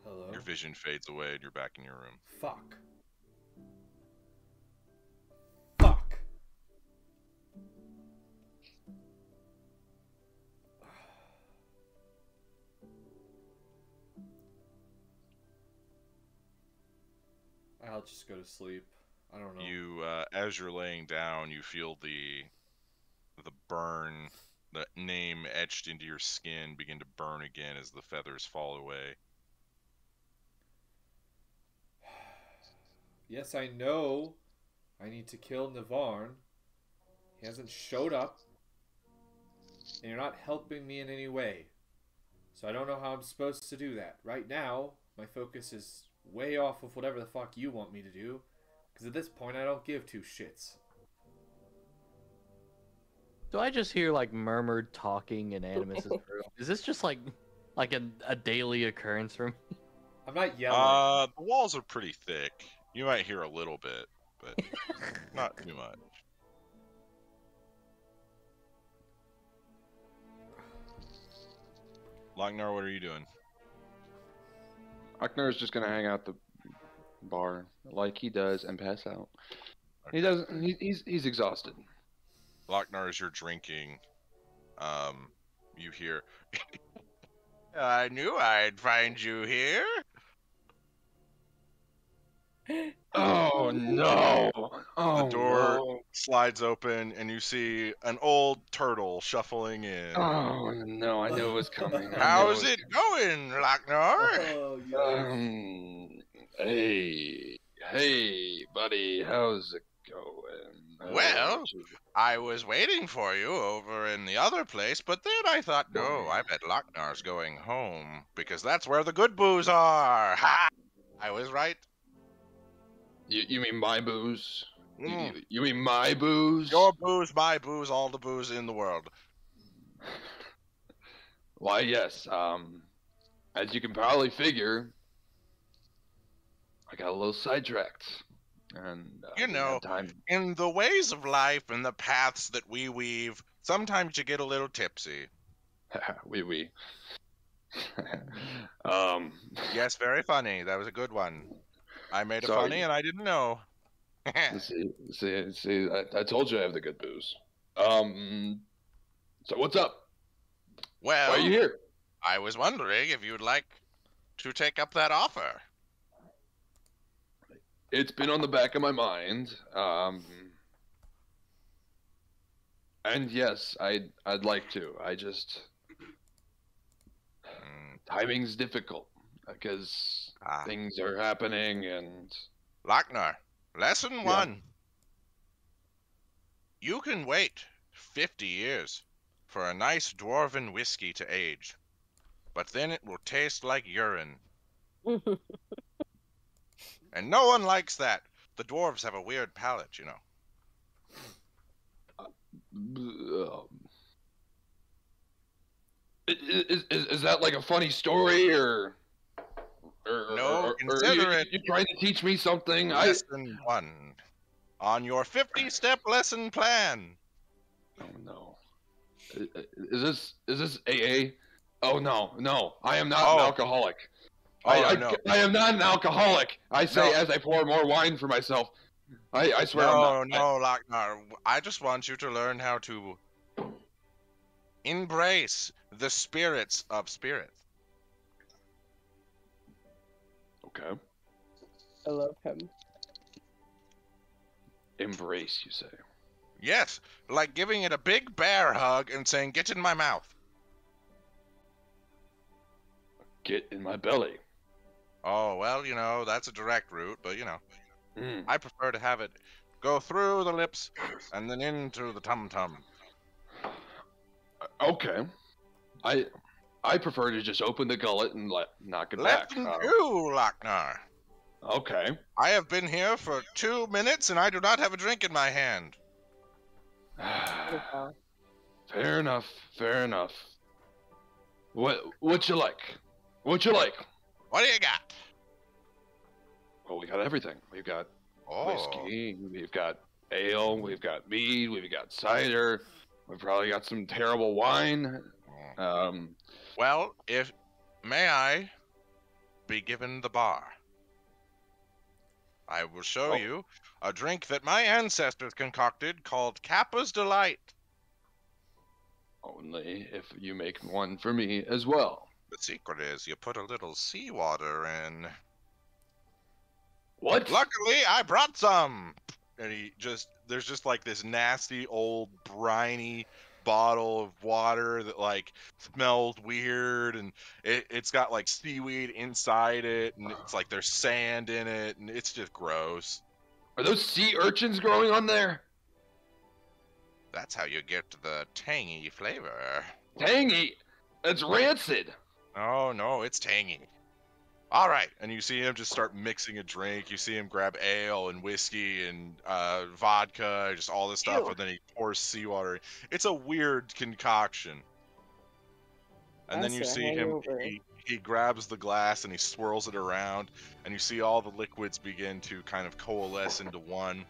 Hello? Your vision fades away and you're back in your room. Fuck. Fuck. I'll just go to sleep. I don't know. You, as you're laying down, you feel the burn, the name etched into your skin begin to burn again as the feathers fall away. Yes, I know I need to kill Navarn. He hasn't showed up. And you're not helping me in any way. So I don't know how I'm supposed to do that. Right now, my focus is way off of whatever the fuck you want me to do. Because at this point, I don't give two shits. Do I just hear like murmured talking in Animus's room? Is this just like a daily occurrence for me? I'm not yelling. The walls are pretty thick. You might hear a little bit, but not too much. Lognar, what are you doing? Aknar is just gonna hang out the bar like he does and pass out. Okay. He doesn't. He's exhausted. Lochnar, as you're drinking, you hear, I knew I'd find you here. Oh no! Oh, The door no. slides open, and you see an old turtle shuffling in. Oh no! I knew it was coming. How's it going, Lochnar? Oh, yes. Hey, buddy. How's it going? Well, I was waiting for you over in the other place, but then I thought, no, I bet Lochnar's going home, because that's where the good booze are. Ha! I was right. You mean my booze? Mm. You mean my booze? Your booze, my booze, all the booze in the world. Why, yes. As you can probably figure, I got a little sidetracked, and You didn't know, have time. in the ways of life and the paths that we weave, sometimes you get a little tipsy. we. Yes, very funny. That was a good one. I made it Sorry. funny and I didn't know. see. I told you I have the good booze. So what's up? Well, Why are you here? I was wondering if you'd like to take up that offer. It's been on the back of my mind. And yes, I'd like to. I just timing's difficult because things are happening and. Lochnar, lesson 1. You can wait 50 years for a nice dwarven whiskey to age, but then it will taste like urine. And no one likes that. The dwarves have a weird palate, you know. Is that like a funny story or No, consider it. You trying to teach me something? Lesson 1 on your 50-step lesson plan. Oh no. Is this AA? Oh no. I am not an alcoholic. No. I am not an alcoholic. I say No. as I pour more wine for myself. I swear I'm not. No, Lochnar. I just want you to learn how to embrace the spirits of spirits. Okay. I love him. Embrace, you say? Yes, like giving it a big bear hug and saying, "Get in my mouth." Get in my belly. Oh, well, you know, that's a direct route, but, you know, I prefer to have it go through the lips and then into the tum-tum. Okay. I prefer to just open the gullet and knock it back. Lesson 2, Lochnar. Okay. I have been here for 2 minutes and I do not have a drink in my hand. Fair enough. What you like? What you like? What do you got? Well, we got everything. We've got whiskey, we've got ale, we've got mead, we've got cider. We've probably got some terrible wine. Well, may I be given the bar? I will show you a drink that my ancestors concocted called Kappa's Delight. Only if you make one for me as well. The secret is you put a little seawater in. What? Luckily, I brought some. And there's just like this nasty old briny bottle of water that like smells weird, and it's got like seaweed inside it, and it's like there's sand in it, and it's just gross. Are those sea urchins growing on there? That's how you get the tangy flavor. Tangy? That's rancid. Oh no, it's tangy. All right, and you see him just start mixing a drink. You see him grab ale and whiskey and vodka, just all this stuff, and then he pours seawater. It's a weird concoction. And then you see him, he grabs the glass and he swirls it around, and you see all the liquids begin to kind of coalesce into one.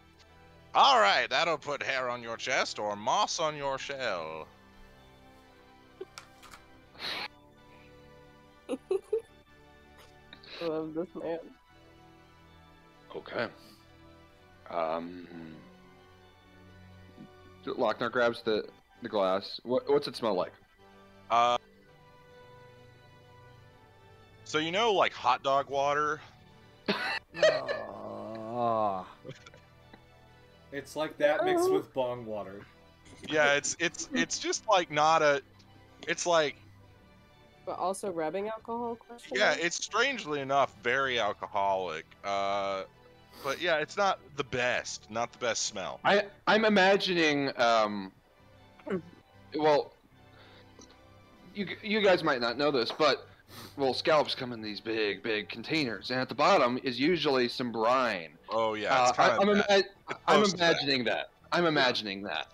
All right, that'll put hair on your chest or moss on your shell. I love this man. Okay. Lochnar grabs the glass. What's it smell like? So you know, like hot dog water. It's like that mixed with bong water. Yeah, it's just like not a. It's like. But also rubbing alcohol? Yeah, it's strangely enough very alcoholic. But yeah, it's not the best smell. I'm imagining. Well, you guys might not know this, but well, scallops come in these big containers, and at the bottom is usually some brine. Oh yeah, it's kind of I'm close to that. imagining that. I'm imagining that.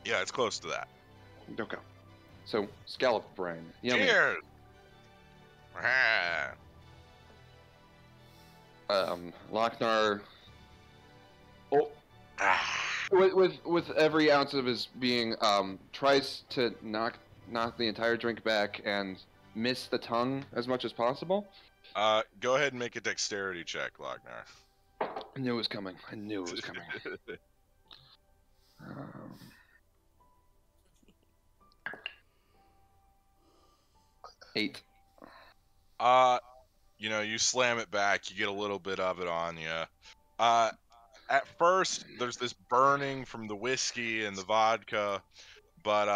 Yeah, it's close to that. Okay. So scallop brine. Yummy. Cheers. Ah. Lochnar. Oh, Ah. with every ounce of his being, tries to knock the entire drink back and miss the tongue as much as possible. Go ahead and make a dexterity check, Lochnar. I knew it was coming. I knew it was coming. 8. You slam it back, you get a little bit of it on you. At first, there's this burning from the whiskey and the vodka, but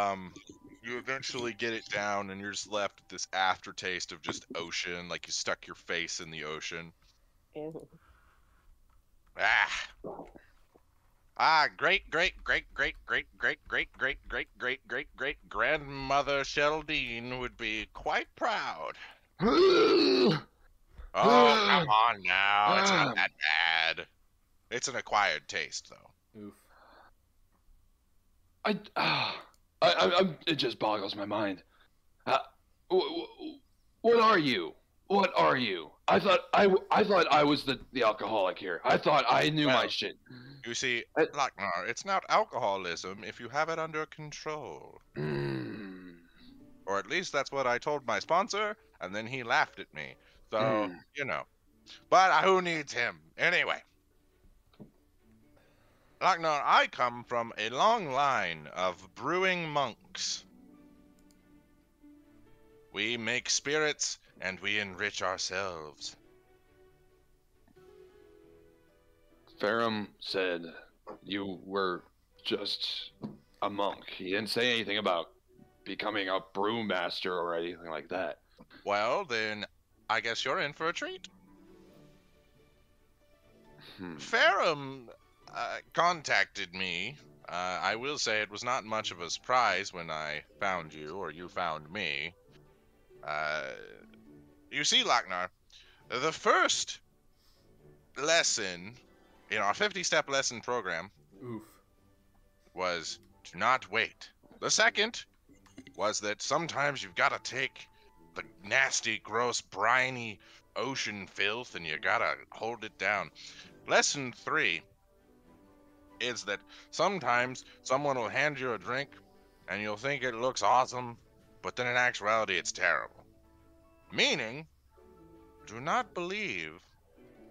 you eventually get it down, and you're just left with this aftertaste of just ocean, like you stuck your face in the ocean. Ew. Great grandmother Sheldine would be quite proud. Oh, come on now. It's not that bad. It's an acquired taste, though. Oof. It just boggles my mind. What are you? What are you? I thought I was the alcoholic here. I thought I knew my shit. You see, Lochnar, it's not alcoholism if you have it under control. Or at least that's what I told my sponsor, and then he laughed at me. So, But who needs him? Anyway. Lochnar, I come from a long line of brewing monks. We make spirits, and we enrich ourselves. Ferrum said you were just a monk. He didn't say anything about becoming a brewmaster or anything like that. Well, then, I guess you're in for a treat. Ferrum contacted me. I will say it was not much of a surprise when I found you, or you found me. You see, Lochnar, the first lesson in our 50-step lesson program was to not wait. The second was that sometimes you've got to take the nasty, gross, briny ocean filth and you gotta hold it down. Lesson 3 is that sometimes someone will hand you a drink and you'll think it looks awesome, but then in actuality it's terrible. Meaning, do not believe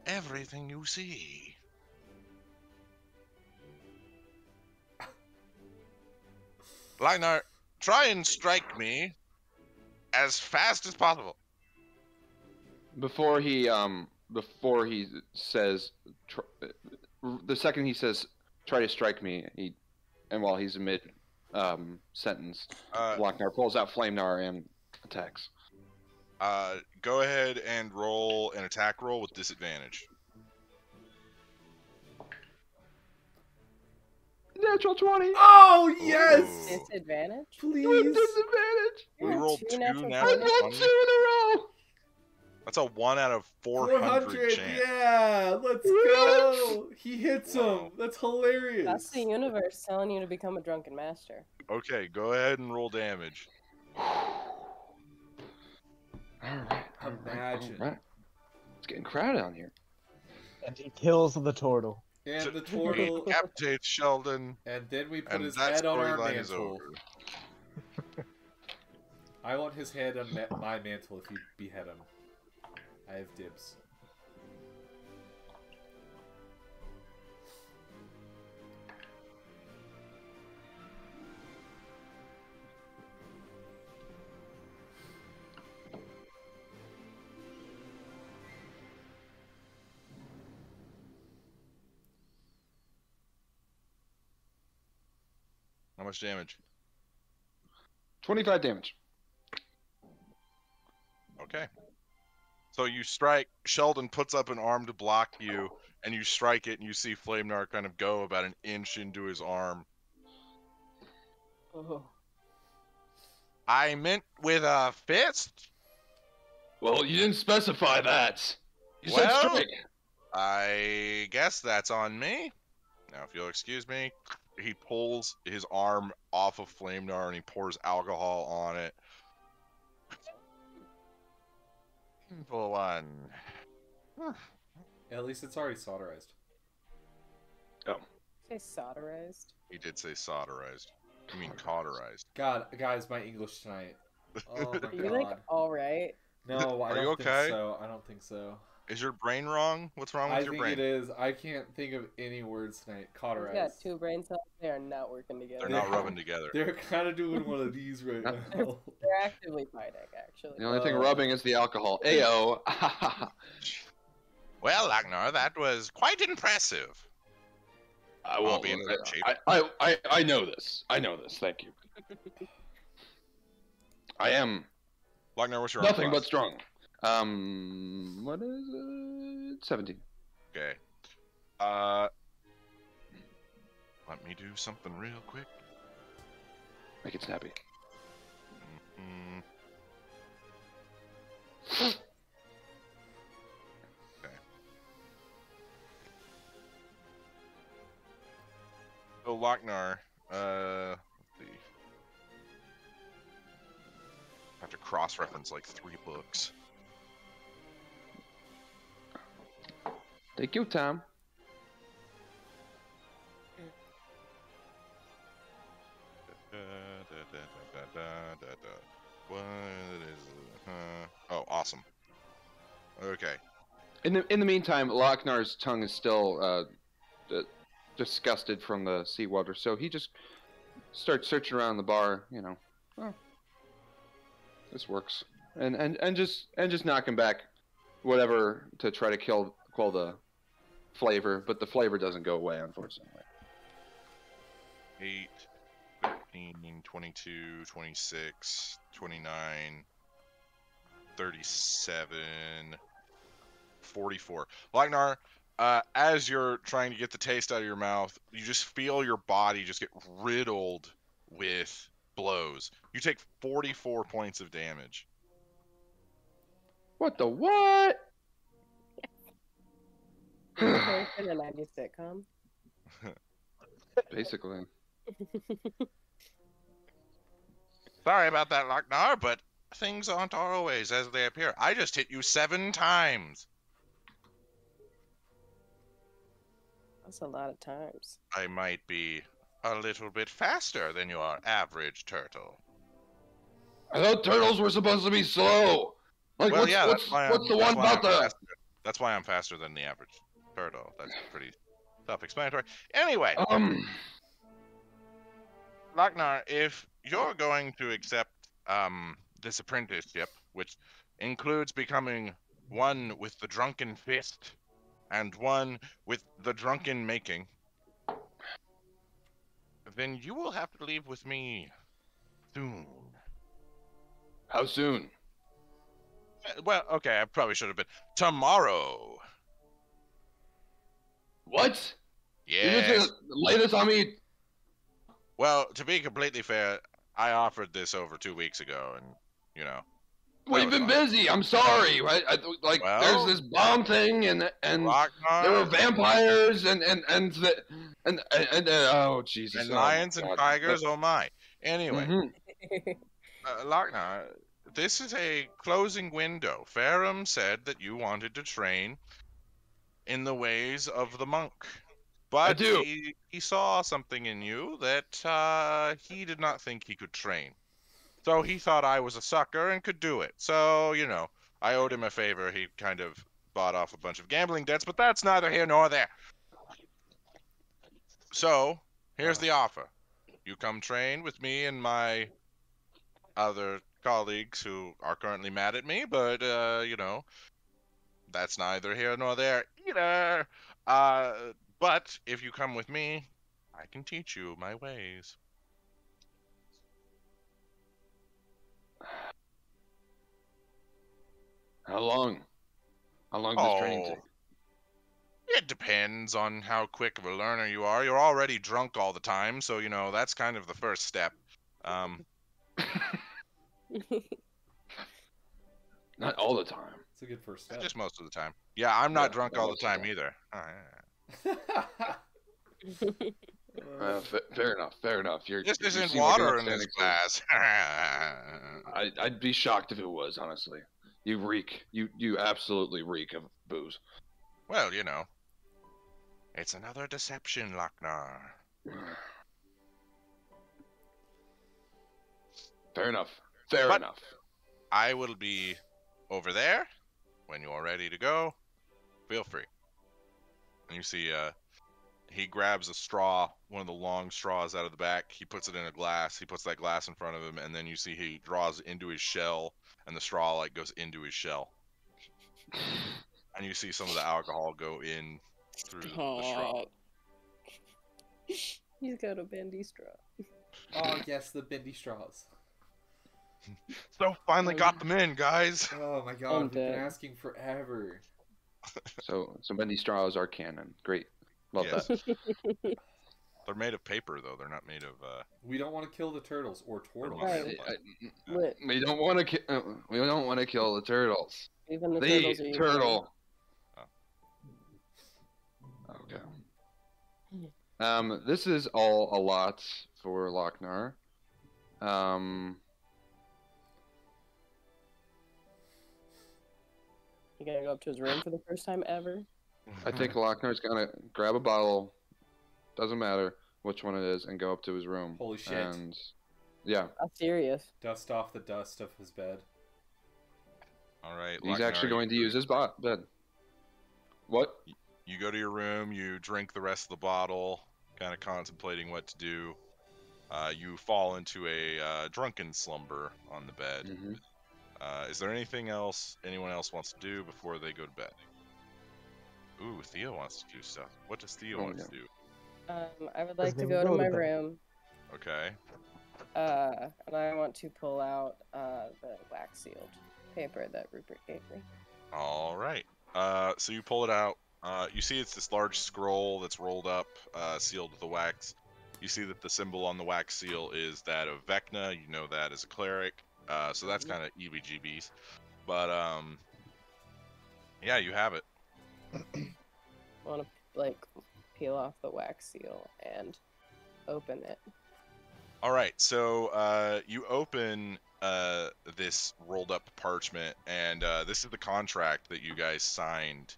everything you see. Lochnar, try and strike me as fast as possible. Before he says, the second he says, "Try to strike me," and while he's mid sentence, Lochnar pulls out Flamnar and attacks. Go ahead and roll an attack roll with disadvantage. Natural 20. Oh yes! Ooh. Disadvantage? Please. With disadvantage. We rolled 2 natural natural I won 2 in a row. That's a 1 out of 400 chance. Yeah, let's go. He hits him. That's hilarious. That's the universe telling you to become a drunken master. Okay, go ahead and roll damage. Alright. Imagine. Alright. It's getting crowded on here. And he kills the turtle. And the He turtle. decapitates Sheldon, And then we put and his that head on our storyline is mantle. over. I want his head on my mantle if you behead him. I have dibs. How much damage? 25 damage. Okay. So you strike, Sheldon puts up an arm to block you, and you strike it, and you see Flamnar kind of go about an inch into his arm. Oh. I meant with a fist. Well, you didn't specify that. You said Well, strike. I guess that's on me. Now, if you'll excuse me, he pulls his arm off of Flamnar and he pours alcohol on it. For one. At least it's already solderized. Say solderized. He did say solderized. You mean cauterized. God, guys, my English tonight. Oh my Are you god. like all right? No, I Are don't you think okay? so. I don't think so. Is your brain wrong? What's wrong with I your think brain? it is. I can't think of any words tonight. He's Cauterized. got two brain cells. They are not working together. They're not rubbing together. They're kind of doing one of these right now. They're actively fighting, actually. The only thing rubbing is the alcohol. Ayo. Well, Lagnar, that was quite impressive. I won't be in that shape. I know this. I know this. Thank you. I am Lagnar, what's your nothing arm but class? strong. What is it? 17. Okay. Let me do something real quick. Make it snappy. Mm. Okay. So Lagnar, let's see. I have to cross-reference like 3 books. Take your time. What is oh, awesome. Okay. In the meantime, Lachnar's tongue is still disgusted from the seawater, so he just starts searching around the bar. You know, oh, this works, and just knocking back whatever to try to quell the flavor, but the flavor doesn't go away, unfortunately. 8, 15, 22, 26, 29, 37, 44. Lagnar, as you're trying to get the taste out of your mouth, you just feel your body just get riddled with blows. You take 44 points of damage. What the what? Character in a 90s sitcom. Basically. Sorry about that, Lagnar, but things aren't always as they appear. I just hit you 7 times. That's a lot of times. I might be a little bit faster than your average turtle. I thought turtles were supposed to be slow. Like, Well, what's, yeah, what's, what's the one about the... That's why I'm faster than the average turtle. That's pretty self-explanatory. Anyway, Lagnar, if you're going to accept this apprenticeship, which includes becoming one with the drunken fist and one with the drunken making, then you will have to leave with me soon. How soon? Well, okay, I probably should have been tomorrow. What? You're Yes. just gonna lay this on me? Well, to be completely fair, I offered this over 2 weeks ago, and you know. Well, you've been busy. I'm sorry. Like, Well, there's this bomb thing, and Lagnar, there were vampires, and oh Jesus! and lions and tigers. Oh my! Anyway, Mhm. Lagnar, this is a closing window. Farum said that you wanted to train in the ways of the monk, but do. he saw something in you that he did not think he could train. So he thought I was a sucker and could do it. So, you know, I owed him a favor. He kind of bought off a bunch of gambling debts, but that's neither here nor there. So, here's the offer. You come train with me and my other colleagues who are currently mad at me, but, you know, that's neither here nor there either. But if you come with me, I can teach you my ways. How long? How long does training take? It depends on how quick of a learner you are. You're already drunk all the time, so, you know, that's kind of the first step. Not all the time. It's a good first step. Just most of the time. Yeah, I'm not Yeah, drunk all the most of the time time. either. Fair enough. Fair enough. This you isn't seem like an water in this upstanding glass. I'd be shocked if it was, honestly. You reek. You absolutely reek of booze. Well, you know. It's another deception, Lochnar. Fair enough. Fair But- enough. I will be over there when you're ready to go. Feel free. And you see, he grabs a straw, one of the long straws out of the back. He puts it in a glass. He puts that glass in front of him, and then you see he draws into his shell, and the straw like goes into his shell. And you see some of the alcohol go in through the straw. Stop. He's got a bendy straw. Oh yes, the bendy straws. So finally got them in, guys. Oh my I'm god, we've been dead. asking forever. So bendy straws are canon. Great. Love Yes. that. They're made of paper, though. They're not made of. We don't want to kill the turtles or turtles. Right. Lit. We don't want to. We don't want to kill the turtles. Even the The turtles are eating. turtle. Oh. Okay. This is all a lot for Lochnar. You gonna go up to his room for the first time ever? I think Lochnar's gonna grab a bottle. Doesn't matter which one it is, and go up to his room. Holy shit. And yeah, I'm serious. Dust off the dust of his bed. All right. he's Lochnar, actually going to use his bed. What? You go to your room. You drink the rest of the bottle, kind of contemplating what to do. You fall into a drunken slumber on the bed. Mhm. Is there anything else anyone else wants to do before they go to bed? Ooh, Theo wants to do stuff. What does Theo Oh, want yeah. to do? I would like to then go to go to my bed. room. Okay. And I want to pull out the wax sealed paper that Rupert gave me. All right. So you pull it out. You see it's this large scroll that's rolled up, sealed with the wax. You see that the symbol on the wax seal is that of Vecna. You know that as a cleric. So that's kind of EBGBs. But yeah, you have it. I want to like peel off the wax seal and open it. All right, so you open this rolled up parchment, and this is the contract that you guys signed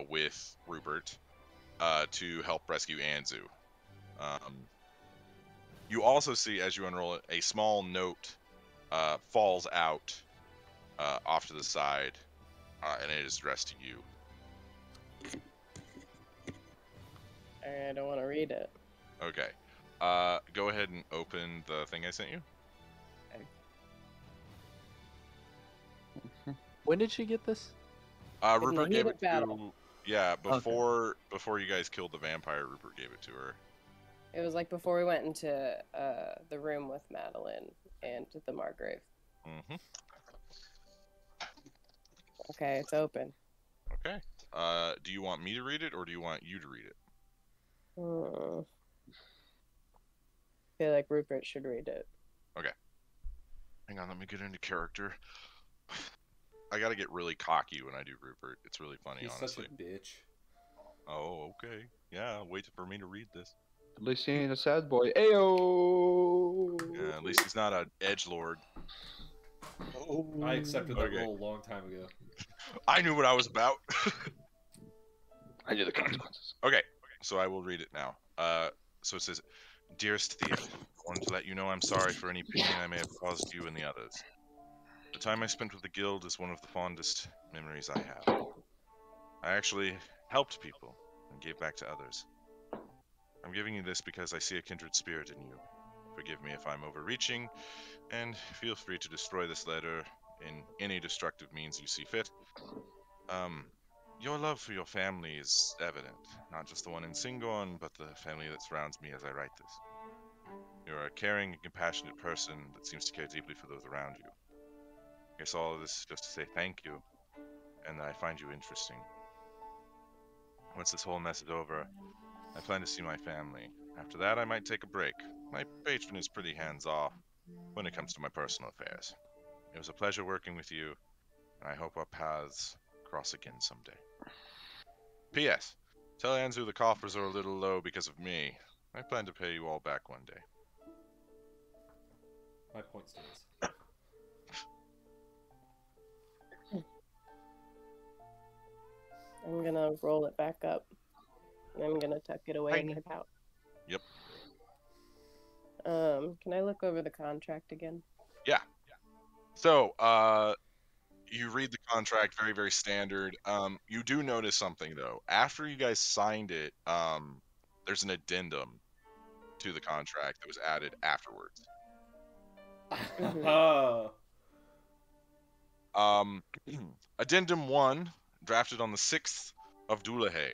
with Rupert to help rescue Anzu. You also see, as you unroll it, a small note falls out off to the side, and it is addressed to you. I don't want to read it. Okay. Go ahead and open the thing I sent you. When did she get this? In the Rupert heat gave of it battle. to. Yeah, before you guys killed the vampire, Rupert gave it to her. It was like before we went into the room with Madeline and the Margrave. Mm-hmm. Okay, it's open. Okay. Do you want me to read it, or do you want you to read it? I feel like Rupert should read it. Hang on, let me get into character. I gotta get really cocky when I do Rupert. It's really funny, He's honestly. such a bitch. Oh, okay. Yeah, wait for me to read this. At least he ain't a sad boy. Ayo. Yeah, at least he's not an edgelord. I accepted that Okay. role a long time ago. I knew what I was about. I knew the consequences. Okay, so I will read it now. So it says, "Dearest Theo, I wanted to let you know I'm sorry for any pain I may have caused you and the others. The time I spent with the guild is one of the fondest memories I have. I actually helped people and gave back to others. I'm giving you this because I see a kindred spirit in you. Forgive me if I'm overreaching, and feel free to destroy this letter in any destructive means you see fit. Your love for your family is evident, not just the one in Singorn, but the family that surrounds me as I write this. You're a caring and compassionate person that seems to care deeply for those around you. I guess all of this is just to say thank you, and that I find you interesting. Once this whole mess is over, I plan to see my family. After that, I might take a break. My patron is pretty hands-off, when it comes to my personal affairs. It was a pleasure working with you, and I hope our paths cross again someday. P.S. Tell Anzu the coffers are a little low because of me. I plan to pay you all back one day. My point stands. I'm gonna roll it back up. And I'm gonna tuck it away in my pouch. Yep. Can I look over the contract again? Yeah. So, you read the contract, very, very standard. You do notice something, though. After you guys signed it, there's an addendum to the contract that was added afterwards. Oh. Addendum 1, drafted on the 6th of Dulahay.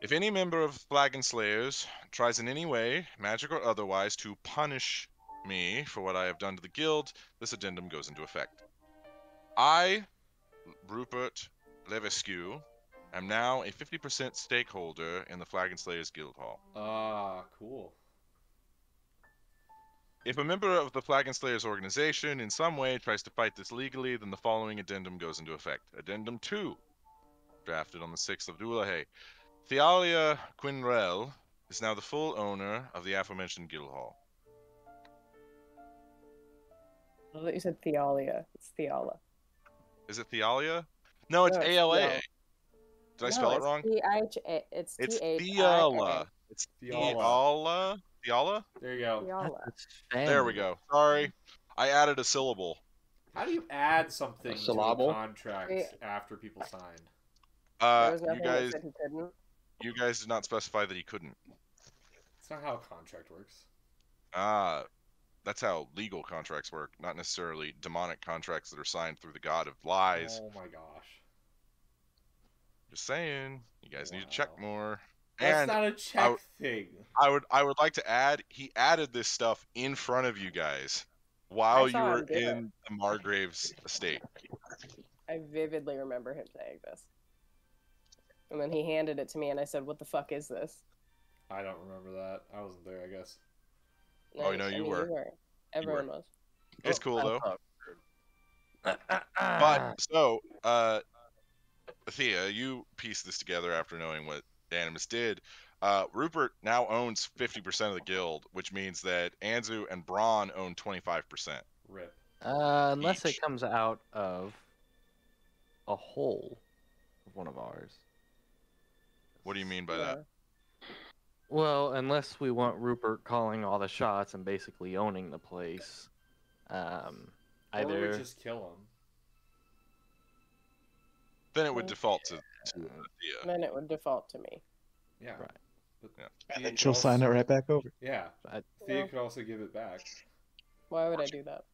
If any member of Flagon Slayers tries in any way, magic or otherwise, to punish me for what I have done to the guild, this addendum goes into effect. I, Rupert Levesque, am now a 50% stakeholder in the Flagon Slayers Guild Hall. Ah, cool. If a member of the Flagon Slayers organization in some way tries to fight this legally, then the following addendum goes into effect. Addendum 2, drafted on the 6th of Dulahay. Thealia Quinrell is now the full owner of the aforementioned guild hall. I thought you said Thealia. It's Theala. Is it Thealia? No, it's No, it's ALA. Theala. Did I spell it wrong? It's It's T-H-I-A. Theala. It's Theala. Theala. Theala? There you go. Theala. That's There we go. Sorry. I added a syllable. How do you add something A to a syllable? contract Wait. after people sign? There was You nothing that said he couldn't. guys did not specify that he couldn't. That's not how a contract works. That's how legal contracts work, not necessarily demonic contracts that are signed through the god of lies. Oh my gosh. Just saying, you guys need to check Wow. more. That's And not a check thing. I would like to add, he added this stuff in front of you guys while I you saw were him do it. in the Margrave's estate. I vividly remember him saying this. And then he handed it to me and I said, "What the fuck is this?" I don't remember that. I wasn't there, I guess. Oh, no, you were. Everyone was. It's cool though. Ah. But so, Thea, you pieced this together after knowing what Animus did. Rupert now owns 50% of the guild, which means that Anzu and Braun own 25%. Rip. Unless Each. it comes out of a hole of one of ours. What do you mean by that? Well, unless we want Rupert calling all the shots and basically owning the place. Or Either we just kill him. Then it would default to Thea. Then it would default to me. Yeah. Right. But Yeah. Thea And then could she'll sign it also- right back over. Yeah. I- Thea Well- could also give it back. Why would I do that?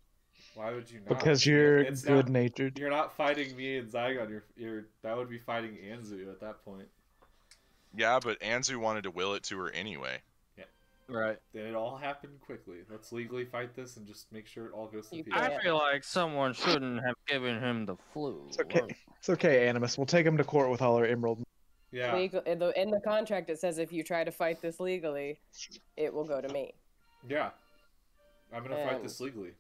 Why would you not? Because you're It's not- good-natured. You're not fighting me and Zygon. You're that would be fighting Anzu at that point. Yeah, but Anzu wanted to will it to her anyway. right. Then it all happened quickly. Let's legally fight this and just make sure it all goes to You Thea. can't. I feel like someone shouldn't have given him the flu. It's okay. It's okay, Animus. We'll take him to court with all our emerald. Yeah. In the contract, it says if you try to fight this legally, it will go to me. Yeah. I'm gonna fight And- this legally.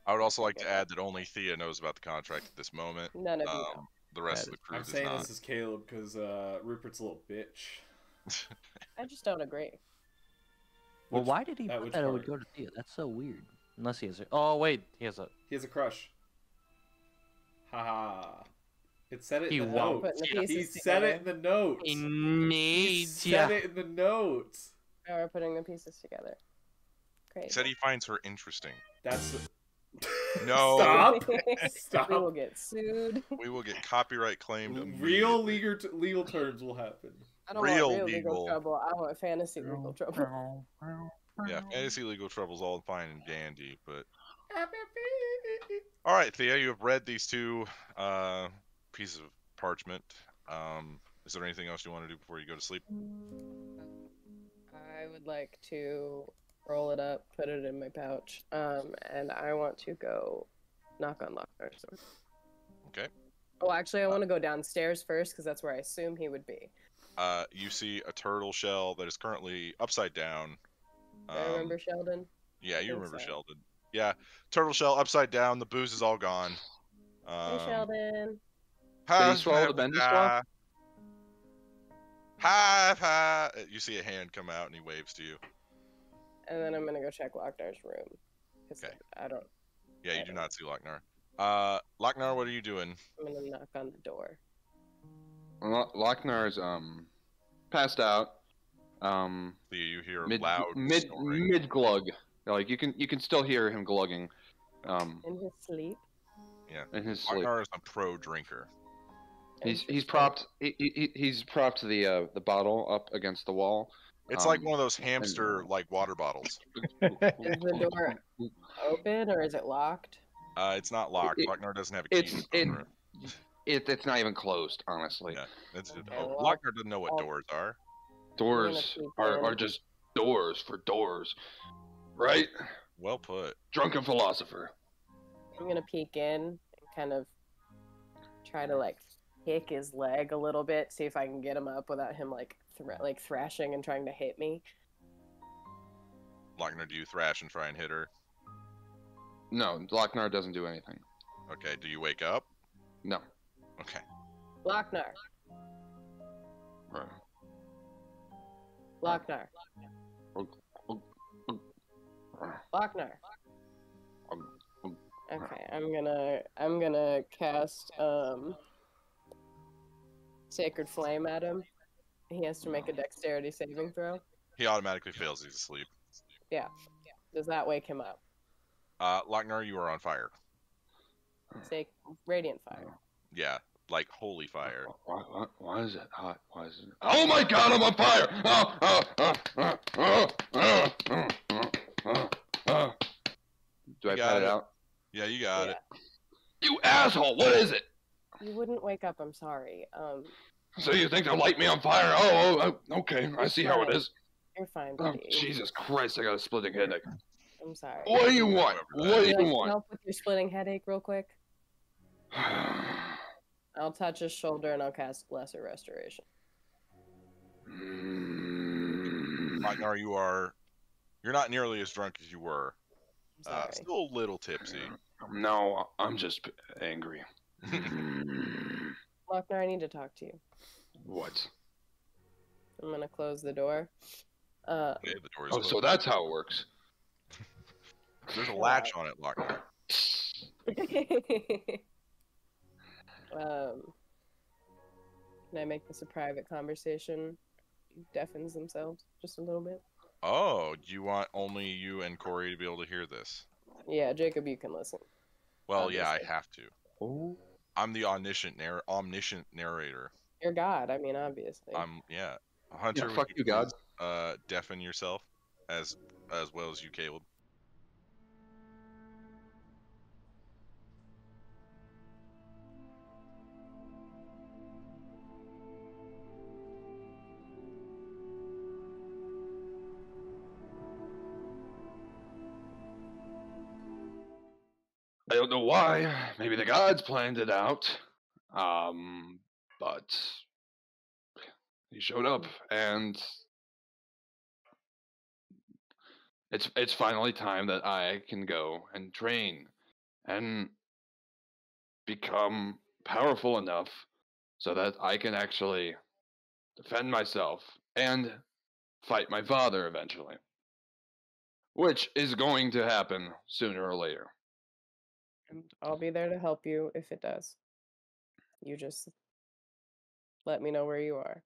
I would also like to add that only Thea knows about the contract at this moment. None of you know. The rest of the crew I'm does saying not. this is Caleb because Rupert's a little bitch. I just don't agree. Well, Which- why did he at put which that it would part? go to Thea? That's so weird. Unless he has a... Oh, wait. He has a... He has a crush. Haha. It said it He in the won't. notes. Putting the He pieces said together. it in the notes. He He needs said ya. it in the notes. Now we're putting the pieces together. He Great. said he finds her interesting. That's No. Stop. We Stop. will get sued. We will get copyright claimed. Real immediately. legal terms will happen. I don't Real want real legal. legal trouble. I want fantasy legal trouble. Yeah, fantasy legal trouble's all fine and dandy, but all right, Thea, you have read these two pieces of parchment. Is there anything else you want to do before you go to sleep? I would like to roll it up, put it in my pouch, and I want to go knock on Lockhart's door. Okay. Oh, actually, I want to go downstairs first because that's where I assume he would be. You see a turtle shell that is currently upside down. Do I remember Sheldon? Yeah, you think remember so. Sheldon. Yeah, turtle shell upside down. The booze is all gone. Hey, Sheldon. Did he swallow the bendy straw? Hi. You see a hand come out and he waves to you. And then I'm gonna go check Lockdar's room. Cause Okay. I don't. Yeah, you I do don't- not see Lochnar. Lochnar, what are you doing? I'm gonna knock on the door. Lochnar's passed out. You hear Mid loud mid snoring. mid glug. Like you can still hear him glugging. In his sleep. In his sleep. Lochnar is a pro drinker. He's propped he's propped the bottle up against the wall. It's like one of those hamster like water bottles. Is the door open or is it locked? It's not locked. Lochnar doesn't have a key. It's not even closed, honestly. Yeah, Okay, Lochnar doesn't know what doors are. Doors are just doors for doors, right? Well put. Drunken philosopher. I'm gonna peek in and kind of try to like kick his leg a little bit, see if I can get him up without him like thrashing and trying to hit me. Lochnar, do you thrash and try and hit her? No, Lochnar doesn't do anything. Okay, do you wake up? No. Okay. Lochnar. Right. Lochnar. Lochnar. Okay, I'm gonna cast Sacred Flame at him. He has to make a dexterity saving throw. He automatically fails. He's asleep. Yeah. Does that wake him up? Lochnar, you are on fire. Say radiant fire. Yeah, like holy fire. Why is it hot? Why is it? Oh my God! I'm on fire! Do I pat it out? Yeah, you got it. You asshole! What is it? You wouldn't wake up. I'm sorry. So you think they'll light me on fire? Oh, okay. I see how it is. You're fine, Oh, buddy. Jesus Christ! I got a splitting headache. I'm sorry. What do you want? What do you want? Help with your splitting headache, real quick. I'll touch his shoulder and I'll cast Lesser Restoration. Lochnar, you're not nearly as drunk as you were. I'm sorry. Still a little tipsy. No, I'm just angry. Lochnar, I need to talk to you. What? I'm gonna close the door. Okay, the door is Oh, closed. so that's how it works. There's a latch on it, Lochnar. Can I make this a private conversation? He deafens themselves just a little bit. Oh, do you want only you and Corey to be able to hear this? Yeah, Jacob, you can listen. Well, yeah, I Obviously. have to. Oh. I'm the omniscient narrator. You're God, I mean, obviously. Yeah. Hunter, Yeah, fuck you, God. please, deafen yourself as well as you, Caleb. I don't know why. Maybe the gods planned it out. But he showed up, and it's finally time that I can go and train and become powerful enough so that I can actually defend myself and fight my father eventually. Which is going to happen sooner or later. And I'll be there to help you if it does. You just let me know where you are.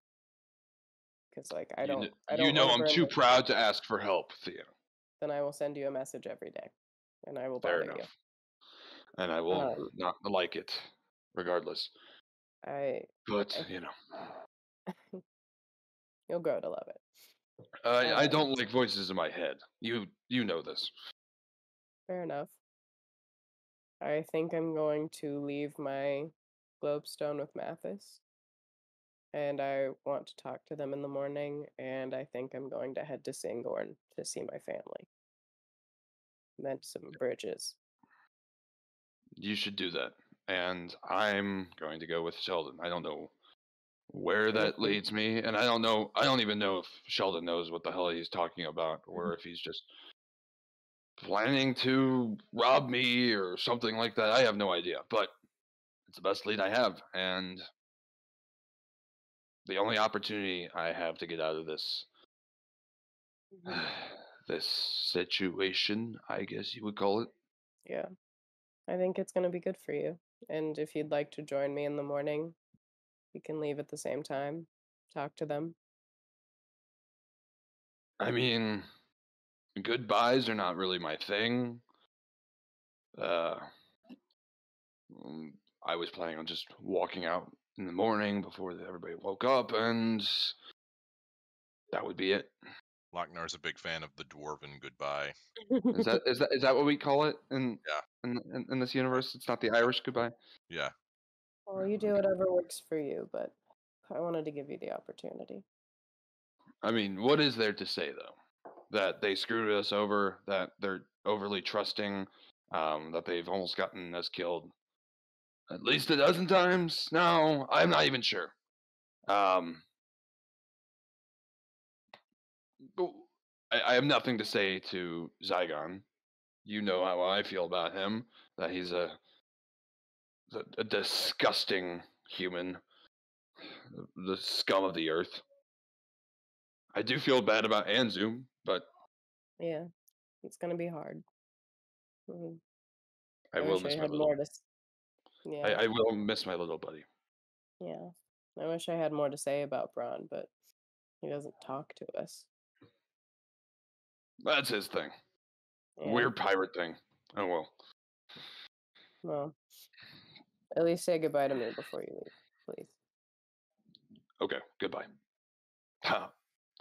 Because, like, I don't You know I'm remember too him. proud to ask for help, Theo. Then I will send you a message every day. And I will Fair bother enough. And I will Um, not like it, regardless. you. But, you know. You'll grow to love it. I don't like voices in my head. You know this. Fair enough. I think I'm going to leave my globestone with Mathis. And I want to talk to them in the morning. And I think I'm going to head to Singorn to see my family. Meant some bridges. You should do that. And I'm going to go with Sheldon. I don't know where that leads me, and I don't even know if Sheldon knows what the hell he's talking about, or if he's just planning to rob me or something like that. I have no idea, but it's the best lead I have, and the only opportunity I have to get out of this this situation, I guess you would call it. Yeah, I think it's gonna be good for you. And if you'd like to join me in the morning, we can leave at the same time, talk to them. I mean, goodbyes are not really my thing. Uh, mm, I was planning on just walking out in the morning before everybody woke up, and that would be it. Locknar's a big fan of the dwarven goodbye. Is that what we call it Yeah. in this universe? It's not the Irish goodbye. Yeah. Well, you do Okay. whatever works for you, but I wanted to give you the opportunity. I mean, what is there to say though? That they screwed us over, that they're overly trusting, that they've almost gotten us killed at least a dozen times. No, I'm not even sure. But I have nothing to say to Zygon. You know how I feel about him. That he's a disgusting human, the scum of the earth. I do feel bad about Anzu, but Yeah, it's gonna be hard. Mm, I I will wish I miss my had little. more to. Yeah, I will miss my little buddy. yeah. I wish I had more to say about Braun, but he doesn't talk to us. That's his thing. Yeah. Weird pirate thing. Oh well. Well, at least say goodbye to me before you leave, please. Okay. Goodbye. Ha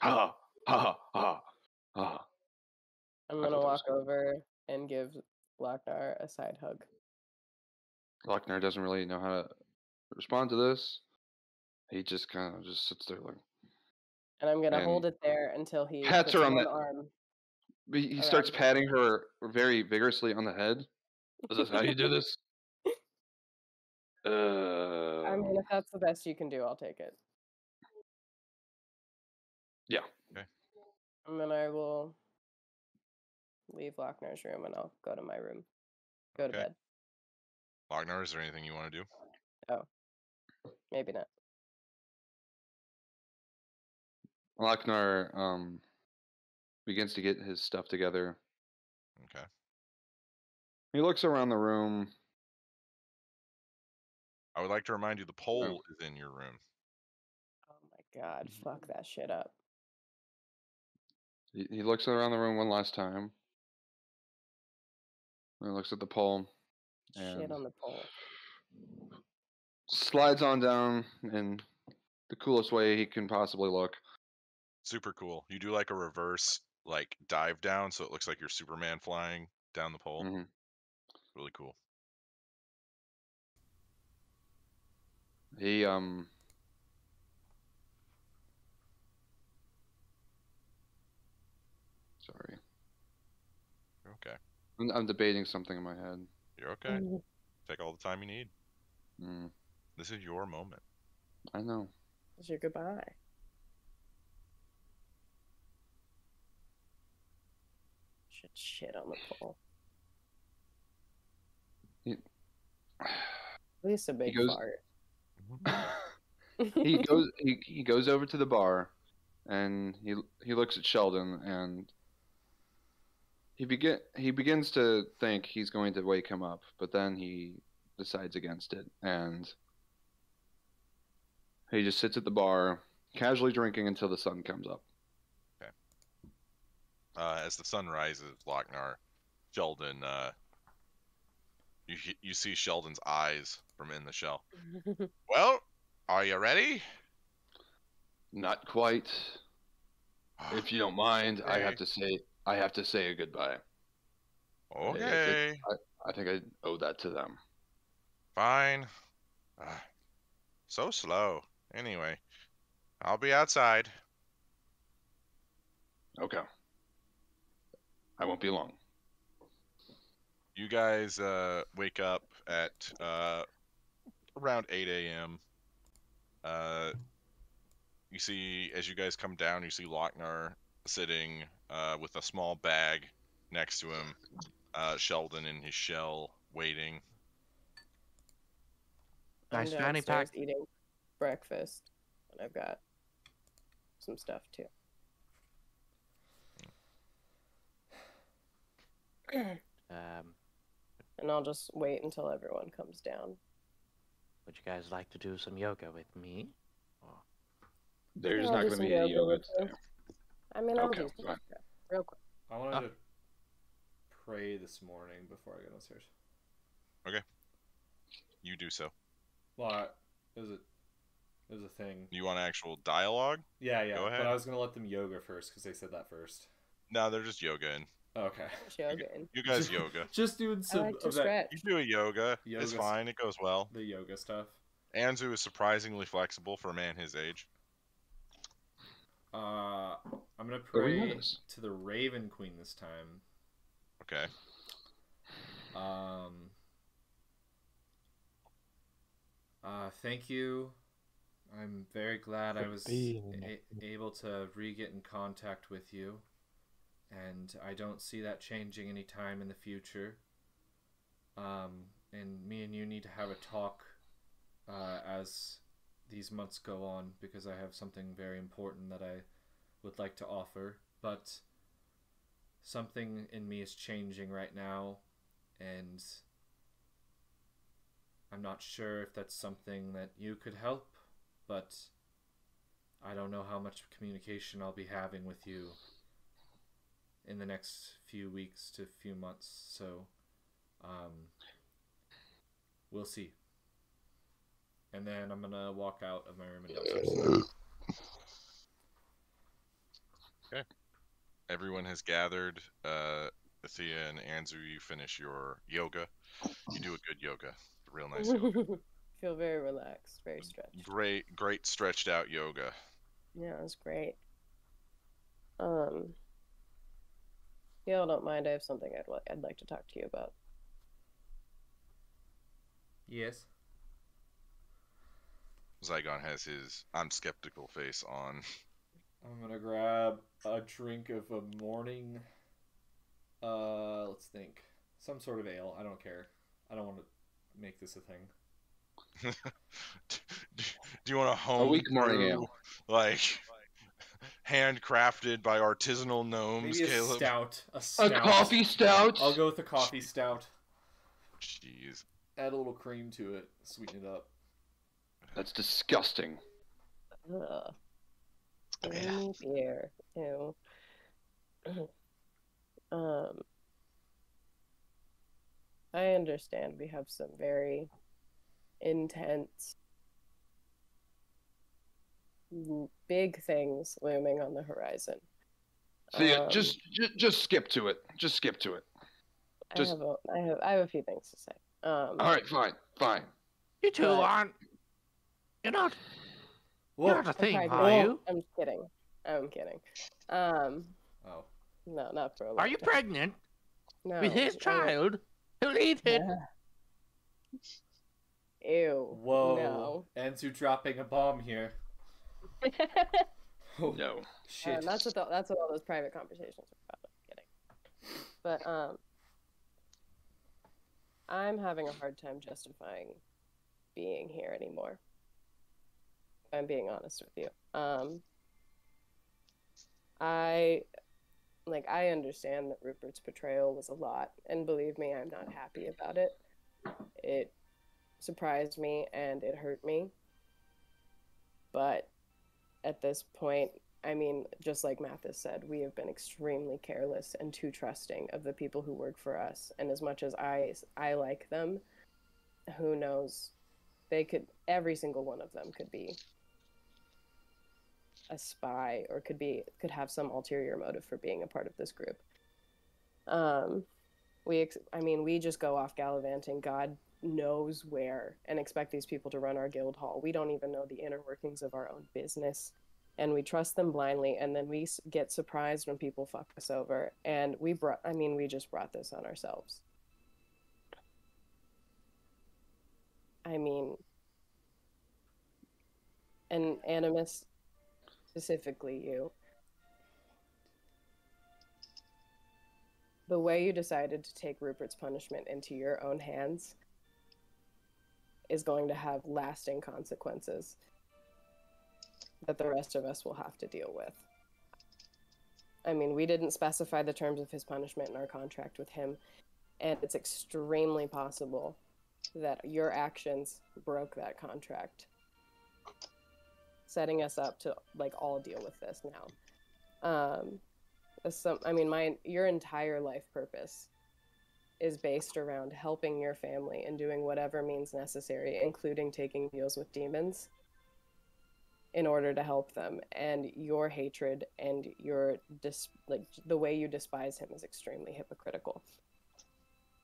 ha ha ha ha. I'm I gonna thought that was walk over and give Lochnar a side hug. Lochner doesn't really know how to respond to this. He just kind of just sits there like. And I'm gonna And hold it there until he pats puts her on one the. arm He around starts her. patting her very vigorously on the head. Is this how you do this? I mean, if that's the best you can do, I'll take it. Yeah. Okay. And then I will leave Lochnar's room and I'll go to my room. Go to Okay. bed. Locknar, is there anything you want to do? Oh, maybe not. Lochnar begins to get his stuff together. Okay. He looks around the room. I would like to remind you the pole is in your room. Oh my god, fuck that shit up. He looks around the room one last time. He looks at the pole Shit and on the pole. slides on down in the coolest way he can possibly look. Super cool. You do like a reverse like dive down, so it looks like you're Superman flying down the pole. hmm Really cool. He sorry. You're okay. I'm debating something in my head. You're okay. Take all the time you need. Mm, This is your moment. I know. It's your goodbye. Shit on the pole. He- At least a big goes- fart. he goes over to the bar and he looks at Sheldon and he begins to think he's going to wake him up, but then he decides against it and he just sits at the bar casually drinking until the sun comes up. As the sun rises, Lochnar, Sheldon, you see Sheldon's eyes from in the shell. Well, are you ready? Not quite. If you don't mind, I have Okay. to say a goodbye. Okay. I think I owe that to them. Fine. So slow. Anyway, I'll be outside. Okay. I won't be long. You guys wake up at around 8 a.m. You see, as you guys come down, you see Lochnar sitting with a small bag next to him, Sheldon in his shell, waiting. Nice I'm fanny downstairs pack. eating breakfast, and I've got some stuff too. And I'll just wait until everyone comes down. Would you guys like to do some yoga with me? There's I'll not do going to some be any yoga with you. today. I mean, I'll Okay, do some fine. yoga real quick. I wanted to pray this morning before I go downstairs. You do so. Well, it was a thing. You want actual dialogue? Yeah. Go ahead. But I was gonna let them yoga first because they said that first. No, they're just yogaing. Oh, okay. Yoga. You guys yoga. Just doing I some like to of that stretch. You do a yoga. It's Yoga's- fine. It goes well. the yoga stuff. Anzu is surprisingly flexible for a man his age. I'm gonna Very pray nice. to the Raven Queen this time. Okay. Thank you. I'm very glad I was able to re-get in contact with you, and I don't see that changing any time in the future. And me and you need to have a talk as these months go on, because I have something very important that I would like to offer, but something in me is changing right now, and I'm not sure if that's something that you could help, but I don't know how much communication I'll be having with you in the next few weeks to few months, so we'll see. And then I'm gonna walk out of my room and downstairs. Okay. Everyone has gathered. Thea and Anzu, you finish your yoga. You do a good yoga. Real nice yoga. Feel very relaxed, very stretched. Great stretched out yoga. Yeah, it was great. Y'all don't mind? I have something I'd like to talk to you about. Yes. Zygon has his I'm skeptical face on. I'm gonna grab a drink of a morning. Let's think. Some sort of ale. I don't care. I don't want to make this a thing. Do you want a home weak morning ale. like handcrafted by artisanal gnomes, Maybe a Caleb? stout. A A stout. coffee stout? I'll go with a coffee stout. Jeez. Add a little cream to it. Sweeten it up. That's disgusting. Ugh. Creamy beer. Ew. I understand we have some very intense, big things looming on the horizon. Thea, just skip to it. Just skip to it. Just... I have a few things to say. All right, fine. You two But- aren't. You're not. Whoa. You're not a thing, pregnant. are you? I'm kidding. I'm kidding. Oh. No, not for a long Are you time. pregnant No. with his child? Who'll eat it? Ew. Whoa. No. Anzu dropping a bomb here. Oh, No. shit. That's what all those private conversations are about. I'm kidding. But I'm having a hard time justifying being here anymore. If I'm being honest with you. I understand that Rupert's betrayal was a lot, and believe me, I'm not happy about it. It surprised me and it hurt me. But at this point, I mean, just like Mathis said, we have been extremely careless and too trusting of the people who work for us. And as much as I like them, who knows? Every single one of them could be a spy or could have some ulterior motive for being a part of this group. We just go off gallivanting God knows where and expect these people to run our guild hall. We don't even know the inner workings of our own business, and we trust them blindly, and then we get surprised when people fuck us over, and we just brought this on ourselves. I mean, and Animus, specifically you. the way you decided to take Rupert's punishment into your own hands is going to have lasting consequences that the rest of us will have to deal with. I mean, we didn't specify the terms of his punishment in our contract with him, and it's extremely possible that your actions broke that contract, setting us up to like all deal with this now. Your entire life purpose is based around helping your family and doing whatever means necessary, including taking deals with demons, in order to help them. And your hatred and the way you despise him is extremely hypocritical.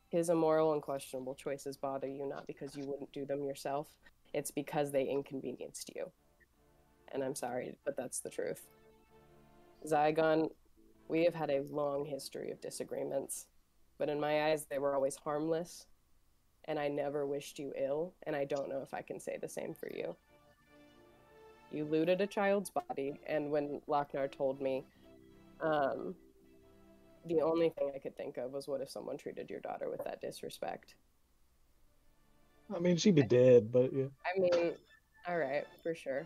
His immoral and questionable choices bother you not because you wouldn't do them yourself. It's because they inconvenienced you. And I'm sorry, but that's the truth. Zygon, we have had a long history of disagreements, but in my eyes, they were always harmless, and I never wished you ill, and I don't know if I can say the same for you. You looted a child's body, and when Lochnar told me, the only thing I could think of was, what if someone treated your daughter with that disrespect? I mean, she'd be dead, but yeah. I mean, all right, for sure.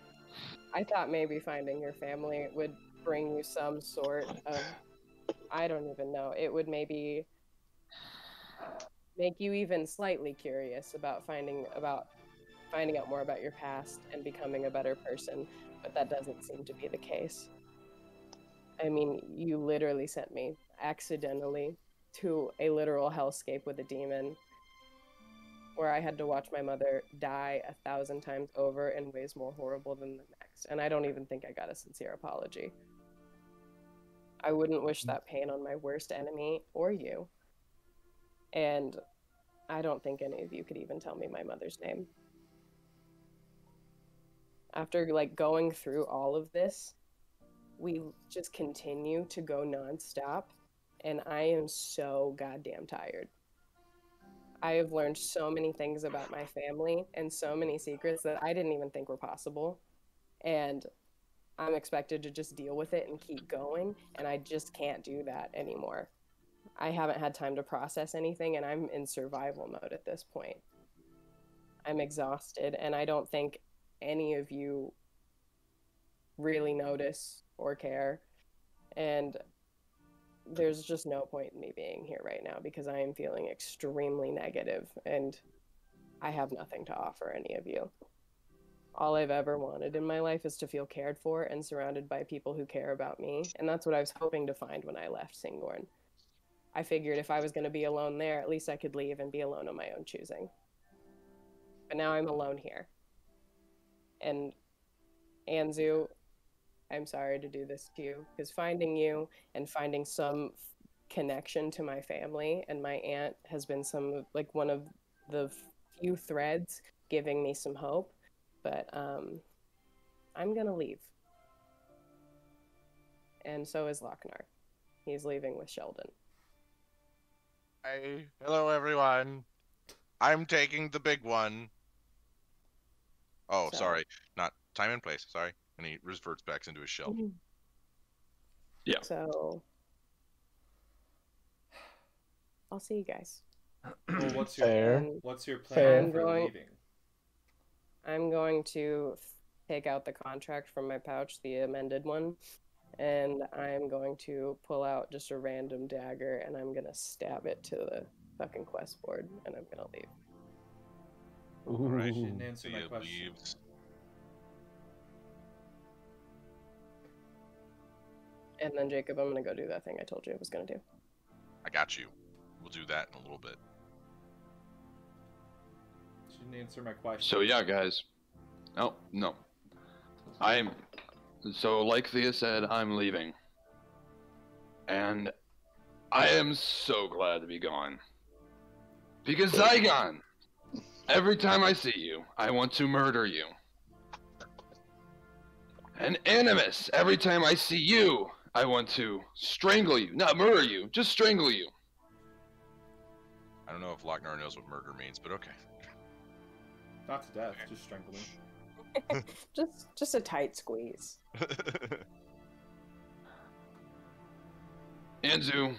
I thought maybe finding your family would bring you some sort of, I don't even know, it would maybe make you even slightly curious about finding out more about your past and becoming a better person, but that doesn't seem to be the case. I mean, you literally sent me accidentally to a literal hellscape with a demon where I had to watch my mother die 1,000 times over in ways more horrible than the next. And I don't even think I got a sincere apology. I wouldn't wish that pain on my worst enemy or you. And I don't think any of you could even tell me my mother's name. After like going through all of this, we just continue to go nonstop, and I am so goddamn tired. I have learned so many things about my family and so many secrets that I didn't even think were possible, and I'm expected to just deal with it and keep going, and I just can't do that anymore. I haven't had time to process anything, and I'm in survival mode at this point. I'm exhausted, and I don't think any of you really notice or care, and there's just no point in me being here right now because I am feeling extremely negative and I have nothing to offer any of you. All I've ever wanted in my life is to feel cared for and surrounded by people who care about me, and that's what I was hoping to find when I left Singorn. I figured if I was going to be alone there, at least I could leave and be alone on my own choosing. But now I'm alone here. And Anzu, I'm sorry to do this to you, because finding you and finding some connection to my family and my aunt has been one of the few threads giving me some hope. But I'm gonna leave, and so is Lochnar. He's leaving with Sheldon. Hi. Hello, everyone. I'm taking the big one. Oh, sorry. Not time and place. Sorry. And he reverts back into his shell. Yeah. So I'll see you guys. Well, what's Fair. your Fair. plan for leaving? I'm going to take out the contract from my pouch, the amended one, and I'm going to pull out just a random dagger, and I'm gonna stab it to the fucking quest board, and I'm gonna leave. Alright. You didn't answer my question. Leaves. And then Jacob, I'm gonna go do that thing I told you I was gonna do. I got you. We'll do that in a little bit. You didn't answer my question. So yeah, guys. Oh, no. So like Thea said, I'm leaving. And I am so glad to be gone. Because Zygon, every time I see you, I want to murder you. And Animus, every time I see you, I want to strangle you. Not murder you, just strangle you. I don't know if Lochnar knows what murder means, but okay. Not to death, just strangle me. just a tight squeeze. Anzu,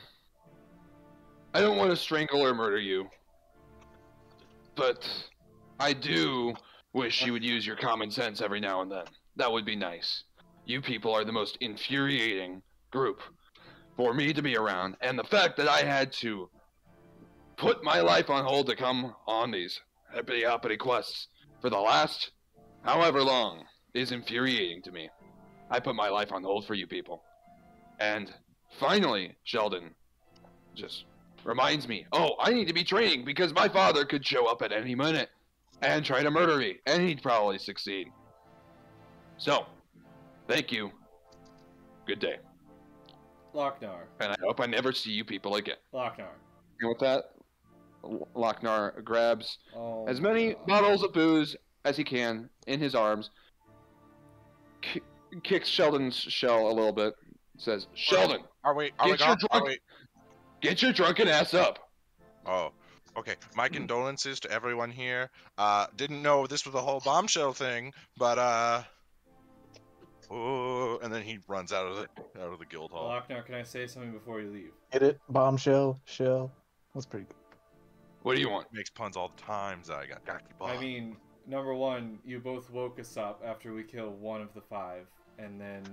I don't want to strangle or murder you, but I do wish you would use your common sense every now and then. That would be nice. You people are the most infuriating group for me to be around, and the fact that I had to put my life on hold to come on these hippity-hoppity quests for the last however long is infuriating to me. I put my life on hold for you people. And finally, Sheldon just reminds me, oh, I need to be training because my father could show up at any minute and try to murder me, and he'd probably succeed. So, thank you. Good day. Lochnar. And I hope I never see you people again. Lochnar. And with that, Lochnar grabs Oh, as many God. bottles of booze as he can in his arms, kicks Sheldon's shell a little bit, says, Sheldon, get your drunken ass up. Oh, okay. My condolences to everyone here. Didn't know this was a whole bombshell thing, but oh, and then he runs out of the guild hall. Lochnar, can I say something before you leave? Get it? Bombshell, shell. That's pretty good. What do you want? Makes puns all the time, Zyga. Gotta keep I up. mean, number one, you both woke us up after we kill one of the 5, and then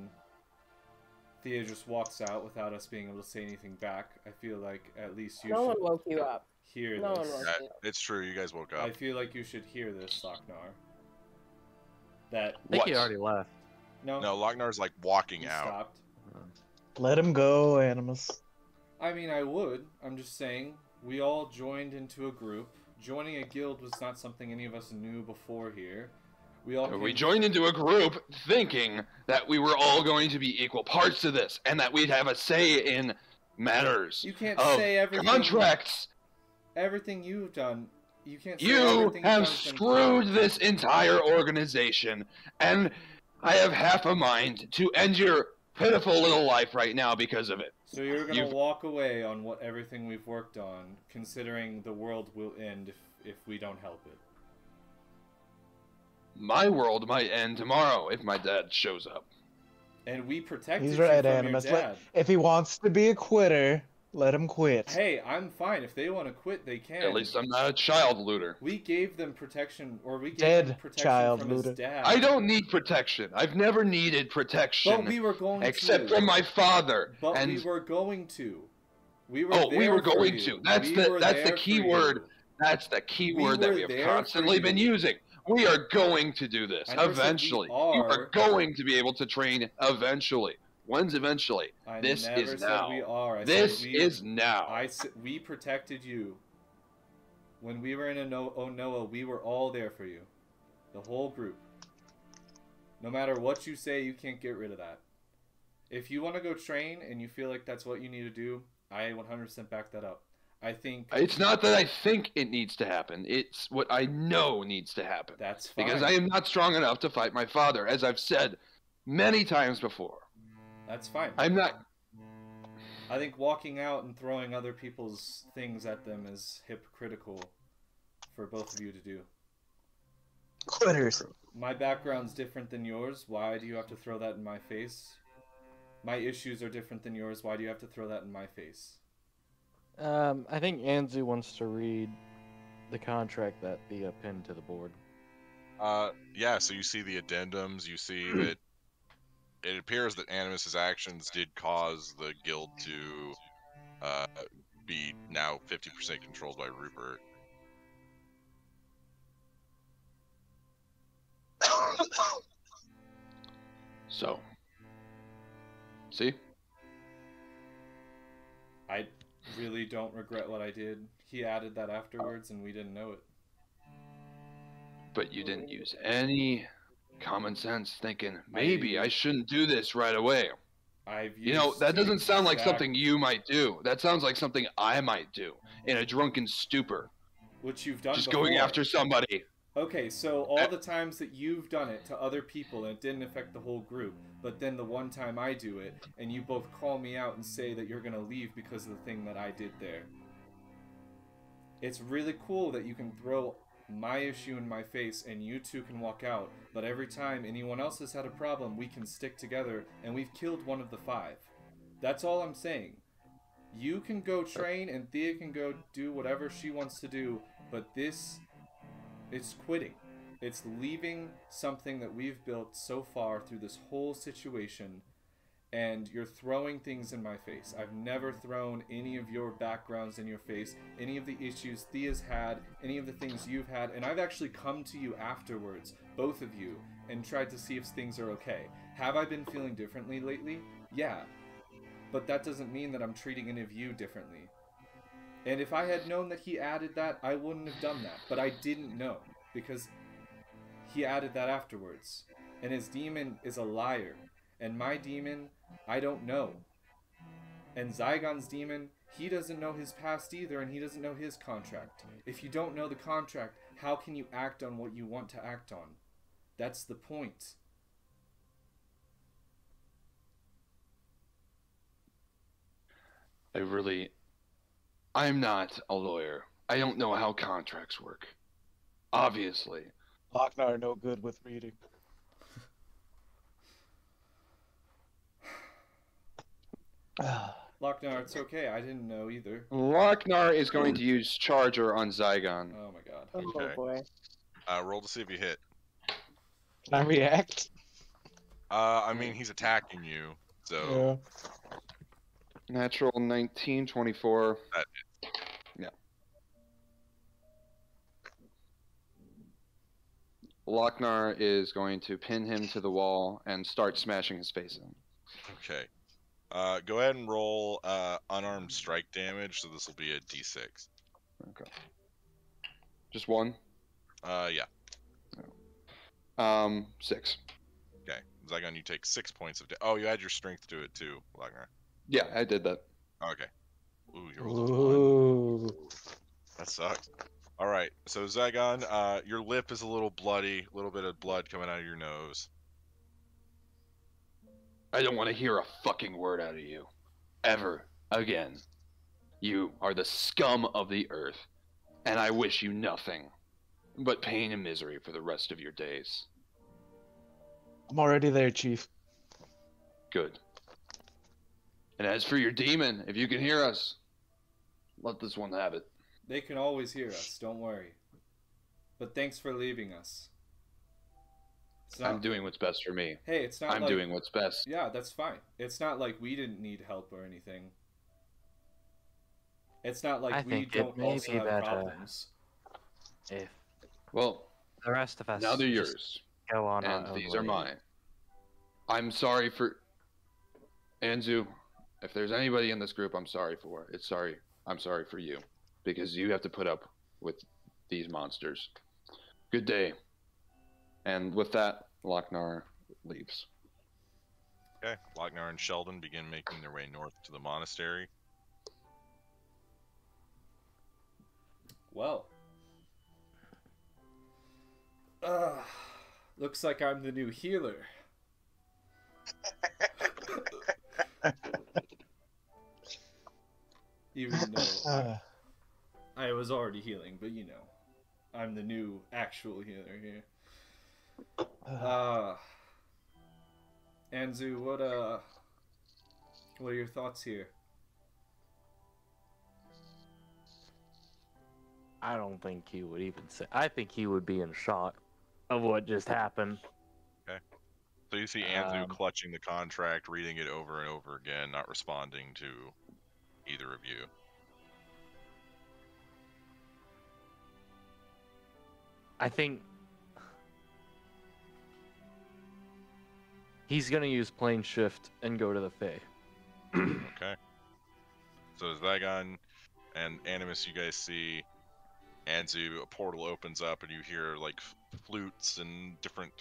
Thea just walks out without us being able to say anything back. I feel like at least you No one should woke you up. hear No one this. woke Yeah, you up. it's true. You guys woke I up. feel like you should hear this, Lochnar. That I think What? he already left. no, No, Lochnar's like walking he out. stopped. Let him go, Animus. I mean, I would. I'm just saying, we all joined into a group. Joining a guild was not something any of us knew before here. We all We came- joined into a group thinking that we were all going to be equal parts to this, and that we'd have a say in matters You can't of say everything. contracts. Everything you've done. You can't. Say You everything have you've done screwed this entire organization, and I have half a mind to end your pitiful little life right now because of it. So you're gonna You've- walk away on what everything we've worked on, considering the world will end if we don't help it. My world might end tomorrow if my dad shows up. And we protected He's you right, from Animus. your dad. If he wants to be a quitter, let him quit. Hey, I'm fine. If they want to quit, they can. At least I'm not a child looter. We gave them protection, or we gave Dead him protection child from looter. his dad. I don't need protection. I've never needed protection. But we were going except to. from my father. But and we were going to. We were oh, there we were for going you. to. That's We the were that's the there key for word. you. That's the key We word that were we have there constantly for been you. using. We are going to do this I never said we eventually. You are. are going to be able to train eventually. When's eventually? I This never is said now. we are. I This said we, is now. we protected you. When we were in Onoa, we were all there for you. The whole group. No matter what you say, you can't get rid of that. If you want to go train and you feel like that's what you need to do, I 100% back that up. I think It's not that I think it needs to happen. It's what I know needs to happen. that's fine. Because I am not strong enough to fight my father, as I've said many times before. That's fine. I'm not. I think walking out and throwing other people's things at them is hypocritical for both of you to do. Quitters. My background's different than yours. Why do you have to throw that in my face? My issues are different than yours. Why do you have to throw that in my face? I think Anzu wants to read the contract that Thea pinned to the board. Yeah, so you see the addendums, you see that it appears that Animus's actions did cause the guild to be now 50% controlled by Rupert. So. See? I really don't regret what I did. He added that afterwards and we didn't know it. But you didn't use any common sense thinking, maybe I shouldn't do this right away. You know, that doesn't sound like something you might do. That sounds like something I might do in a drunken stupor. Which you've done Just before. going after somebody. Okay, so all the times that you've done it to other people and it didn't affect the whole group, but then the one time I do it, and you both call me out and say that you're gonna leave because of the thing that I did there. It's really cool that you can throw my issue in my face and you two can walk out, but every time anyone else has had a problem, we can stick together, and we've killed one of the 5. That's all I'm saying. You can go train, and Thea can go do whatever she wants to do, but this, it's quitting. It's leaving something that we've built so far through this whole situation, and you're throwing things in my face. I've never thrown any of your backgrounds in your face, any of the issues Thea's had, any of the things you've had, and I've actually come to you afterwards, both of you, and tried to see if things are okay. Have I been feeling differently lately? Yeah. But that doesn't mean that I'm treating any of you differently. And if I had known that he added that, I wouldn't have done that. But I didn't know, because he added that afterwards. And his demon is a liar. And my demon, I don't know. And Zygon's demon, he doesn't know his past either, and he doesn't know his contract. If you don't know the contract, how can you act on what you want to act on? That's the point. I'm not a lawyer. I don't know how contracts work. Obviously. Lochnar no good with reading. Lochnar, it's okay. I didn't know either. Lochnar is going to use Charger on Zygon. Oh my god. Oh Okay. boy. Roll to see if you hit. Can I react? I mean, he's attacking you, so Natural 19, 24. That Yeah. Lochnar is going to pin him to the wall and start smashing his face in. okay. Go ahead and roll unarmed strike damage. So this will be a D6. Okay. Just one? Yeah. 6. Okay. Zygon, you take 6 points of damage. Oh, you add your strength to it too, Wagner. Yeah, I did that. Okay. Ooh, you rolled a 1. Ooh. That sucks. All right. So Zygon, your lip is a little bloody. A little bit of blood coming out of your nose. I don't want to hear a fucking word out of you. Ever. Again. You are the scum of the earth, and I wish you nothing but pain and misery for the rest of your days. I'm already there, Chief. Good. And as for your demon, if you can hear us, let this one have it. They can always hear us, don't worry. But thanks for leaving us. It's not... I'm doing what's best for me. Hey, it's not I'm like... doing what's best. Yeah, that's fine. It's not like we didn't need help or anything. It's not like I we think it don't may also be have better problems. if Well, the rest of us now they're just yours, go on our and own these are way. mine. I'm sorry for... Anzu, if there's anybody in this group I'm sorry for, I'm sorry for you. Because you have to put up with these monsters. Good day. And with that, Lochnar leaves. Okay. Lochnar and Sheldon begin making their way north to the monastery. Well. Looks like I'm the new healer. Even though I was already healing, but you know, I'm the new actual healer here. Anzu, what are your thoughts here? I don't think he would even say. I think he would be in shock of what just happened. So you see Anzu clutching the contract, reading it over and over again, not responding to either of you. I think he's gonna use plane shift and go to the Fae. Okay. So Zygon and Animus, you guys see Anzu, a portal opens up and you hear like flutes and different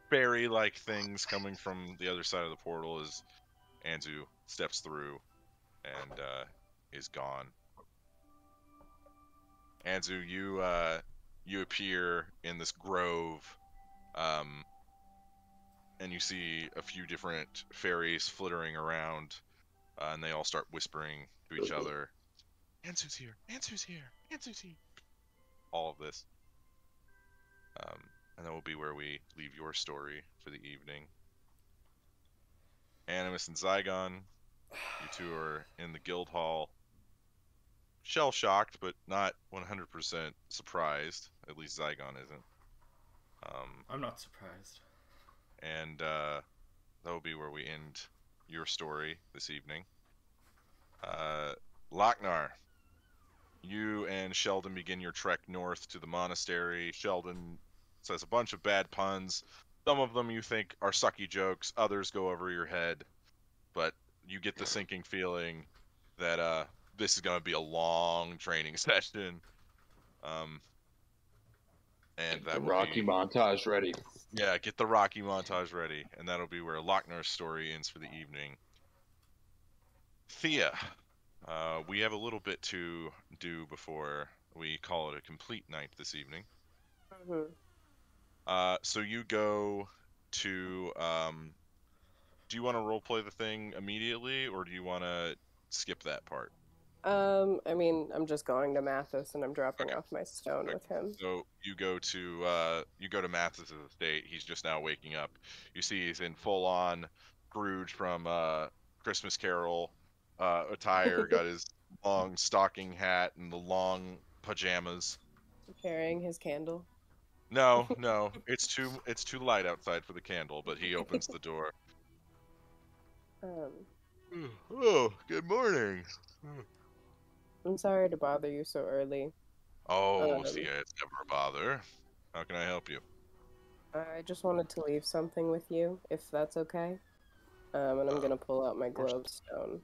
fairy-like things coming from the other side of the portal as Anzu steps through and is gone. Anzu, you appear in this grove, and you see a few different fairies flittering around, and they all start whispering to each other, "Anzu's here! Anzu's here! Anzu's here!" All of this. And that will be where we leave your story for the evening. Animus and Zygon, You two are in the guild hall, shell shocked, but not 100% surprised. At least Zygon isn't. I'm not surprised. And that'll be where we end your story this evening. Lochnar, you and Sheldon begin your trek north to the monastery. Sheldon says a bunch of bad puns. Some of them you think are sucky jokes, others go over your head. But you get the sinking feeling that this is going to be a long training session. And that The will Rocky be... montage ready. Yeah, get the Rocky montage ready. And that'll be where Lochnar's story ends for the evening. Thea, we have a little bit to do before we call it a complete night this evening. So you go to... do you want to roleplay the thing immediately, or do you want to skip that part? I mean, I'm just going to Mathis and I'm dropping off my stone with him. So you go to Mathis' estate. He's just now waking up. You see he's in full-on Scrooge from Christmas Carol attire. Got his long stocking hat and the long pajamas. Carrying his candle. No, it's too light outside for the candle. But he opens the door. Oh, good morning. I'm sorry to bother you so early. Oh, Thea, it's never a bother. How can I help you? I just wanted to leave something with you, if that's okay. And I'm gonna pull out my glowstone.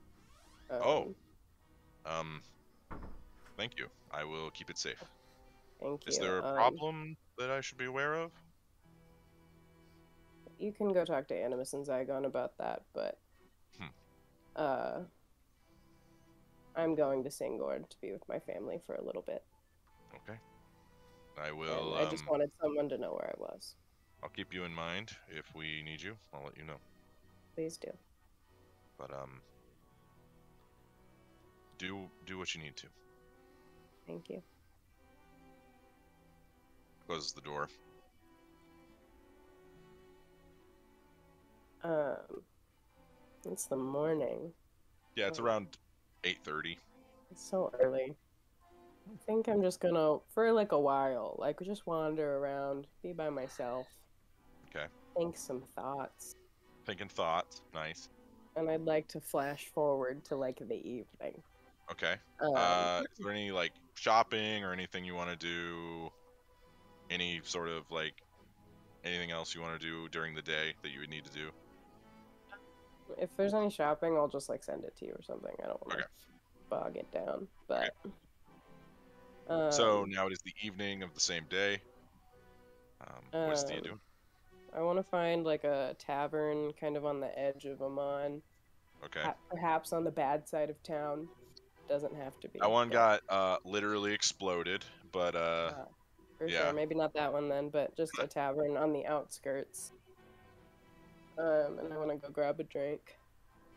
Thank you. I will keep it safe. Thank you. Is there a problem that I should be aware of? You can go talk to Animus and Zygon about that, but I'm going to Singord to be with my family for a little bit. Okay. I will. And I just wanted someone to know where I was. I'll keep you in mind. If we need you, I'll let you know. Please do. But do what you need to. Thank you. Closes the door. It's the morning. Yeah, it's around 8:30. It's so early. I think I'm just gonna, for like a while, like just wander around, be by myself. Okay. Think some thoughts. Thinking thoughts. Nice. And I'd like to flash forward to like the evening. Okay. Is there any like shopping or anything you want to do? Any sort of like anything else you want to do during the day that you would need to do? If there's any shopping, I'll just like send it to you or something. I don't want to bog it down. But so now it is the evening of the same day. What is Thea doing? I want to find like a tavern kind of on the edge of Amman. Okay. Perhaps on the bad side of town. Doesn't have to be. That one got literally exploded, but for yeah. sure. Maybe not that one then, but just a tavern on the outskirts. And I want to go grab a drink.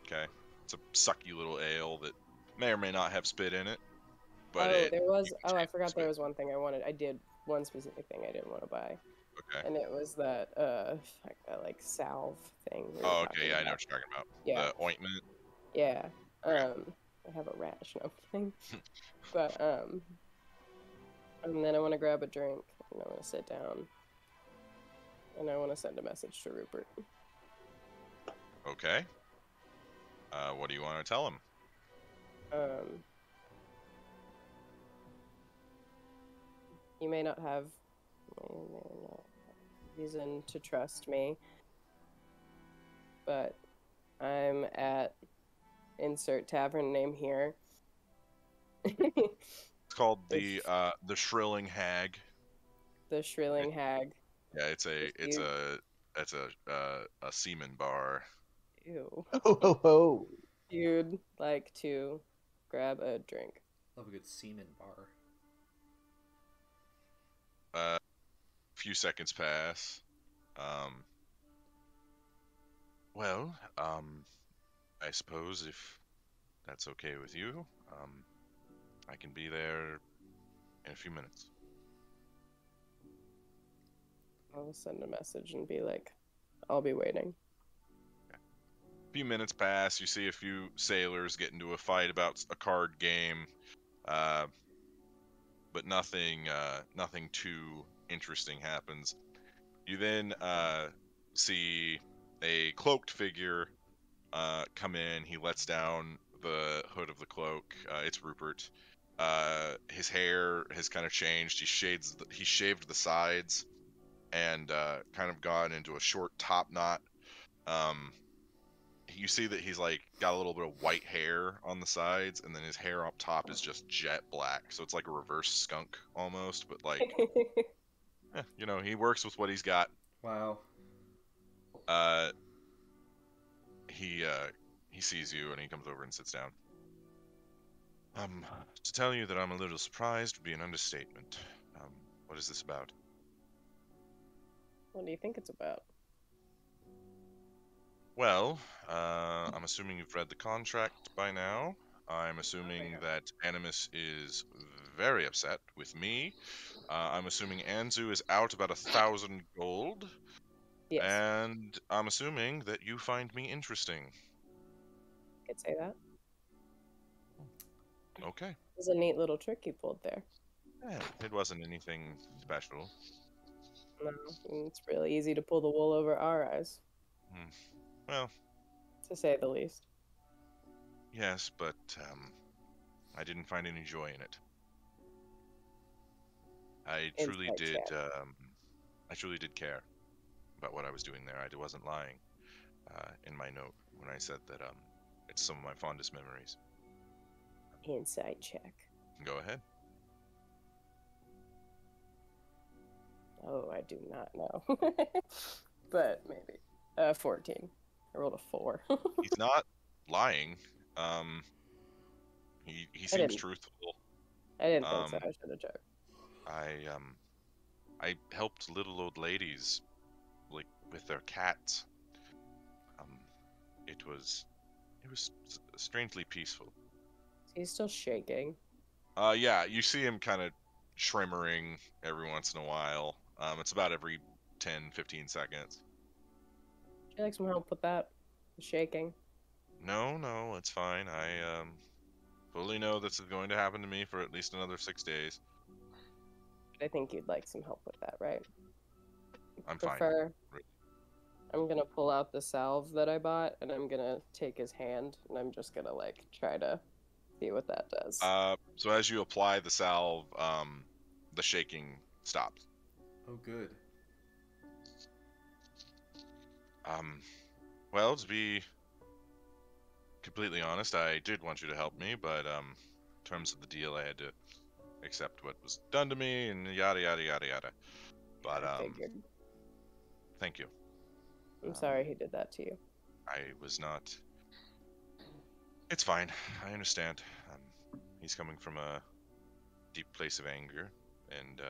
Okay. It's a sucky little ale that may or may not have spit in it. But I forgot there was one thing I wanted. I did one specific thing I didn't want to buy. Okay. And it was that like salve thing. Oh, okay. Yeah, I know what you're talking about. Yeah. The ointment. Yeah. I have a rash and everything. But and then I want to grab a drink and I want to sit down. And I want to send a message to Rupert. Okay. What do you want to tell him? You may not have reason to trust me, but I'm at insert tavern name here. It's called the Shrilling Hag. The Shrilling Hag. Yeah, it's a seaman bar. Ew. Oh. You'd like to grab a drink. Love a good seaman bar. A few seconds pass. Well, I suppose if that's okay with you, I can be there in a few minutes. I'll send a message and be like, I'll be waiting. few minutes pass. You see a few sailors get into a fight about a card game, but nothing too interesting happens. You then see a cloaked figure come in. He lets down the hood of the cloak. It's Rupert. His hair has kind of changed. He shaved the sides and kind of gone into a short top knot. You see that he's like got a little bit of white hair on the sides, and then his hair up top is just jet black. So it's like a reverse skunk almost, but like, he works with what he's got. Wow. Uh, he sees you and he comes over and sits down. To tell you that I'm a little surprised would be an understatement. What is this about? What do you think it's about? Well, I'm assuming you've read the contract by now. I'm assuming that Animus is very upset with me. I'm assuming Anzu is out about 1,000 gold. Yes, And I'm assuming that you find me interesting. I could say that. Okay. It was a neat little trick you pulled there. Yeah, it wasn't anything special. No, it's really easy to pull the wool over our eyes, Well, to say the least. yes, but I didn't find any joy in it. I truly Insight did. check. I truly did care about what I was doing there. I wasn't lying in my note when I said that it's some of my fondest memories. Insight check. Go ahead. Oh, I do not know. But maybe. 14. I rolled a 4. He's not lying. He seems didn't. truthful. I didn't think so. I should have checked. I helped little old ladies, like with their cats. It was strangely peaceful. He's still shaking. Yeah, you see him kind of shrimmering every once in a while. It's about every 10, 15 seconds. Would you like some help with that? The shaking? No, it's fine. I fully know this is going to happen to me for at least another 6 days. I think you'd like some help with that, right? I'm Prefer. fine. I'm gonna pull out the salve that I bought, and I'm gonna take his hand, and I'm just gonna like try to see what that does. So as you apply the salve, the shaking stops. Oh, good. Well, to be completely honest, I did want you to help me, but in terms of the deal, I had to accept what was done to me, and yada yada yada yada. But I figured. thank you. I'm sorry he did that to you. I was not. It's fine. I understand. He's coming from a deep place of anger, and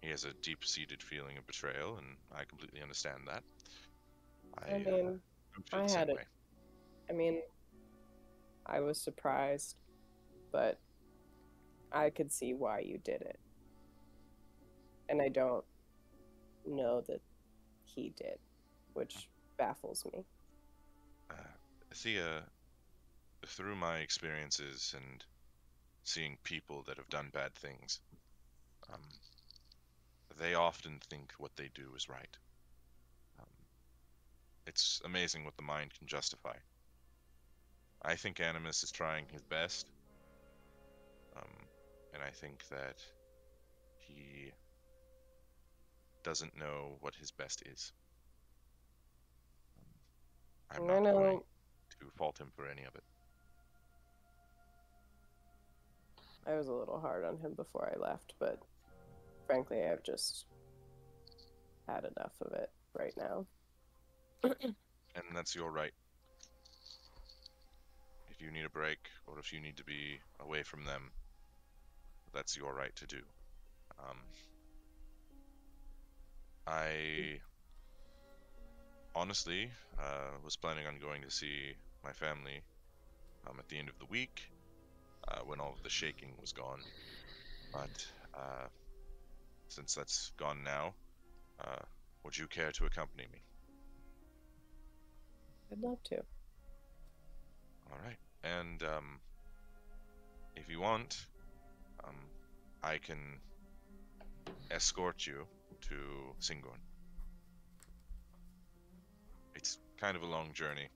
he has a deep-seated feeling of betrayal, and I completely understand that. I mean, feel I the same had it. way. I mean, I was surprised, but I could see why you did it. And I don't know that he did, which baffles me. Thea, through my experiences and seeing people that have done bad things, they often think what they do is right. It's amazing what the mind can justify. I think Animus is trying his best, and I think that he doesn't know what his best is. I'm not going to fault him for any of it. I was a little hard on him before I left, but frankly, I've just had enough of it right now. And that's your right. If you need a break, or if you need to be away from them, that's your right to do. I honestly was planning on going to see my family at the end of the week when all of the shaking was gone. But since that's gone now, would you care to accompany me? I'd love to. All right. And if you want, I can escort you to Singon. It's kind of a long journey.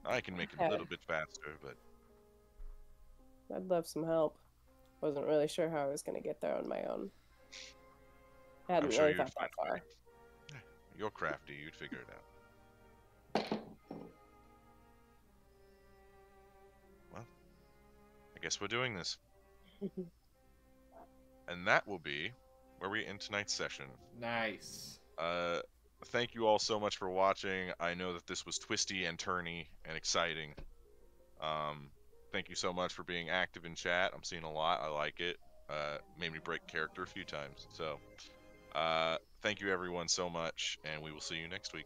I can make it a Okay. little bit faster, but I'd love some help. Wasn't really sure how I was gonna get there on my own. I hadn't I'm sure really you'd thought find that a way. far. You're crafty. You'd figure it out. Well, I guess we're doing this. And that will be where we end tonight's session. Nice. Thank you all so much for watching. I know that this was twisty and turny and exciting. Thank you so much for being active in chat. I'm seeing a lot. I like it. Made me break character a few times. So, thank you everyone so much, and we will see you next week.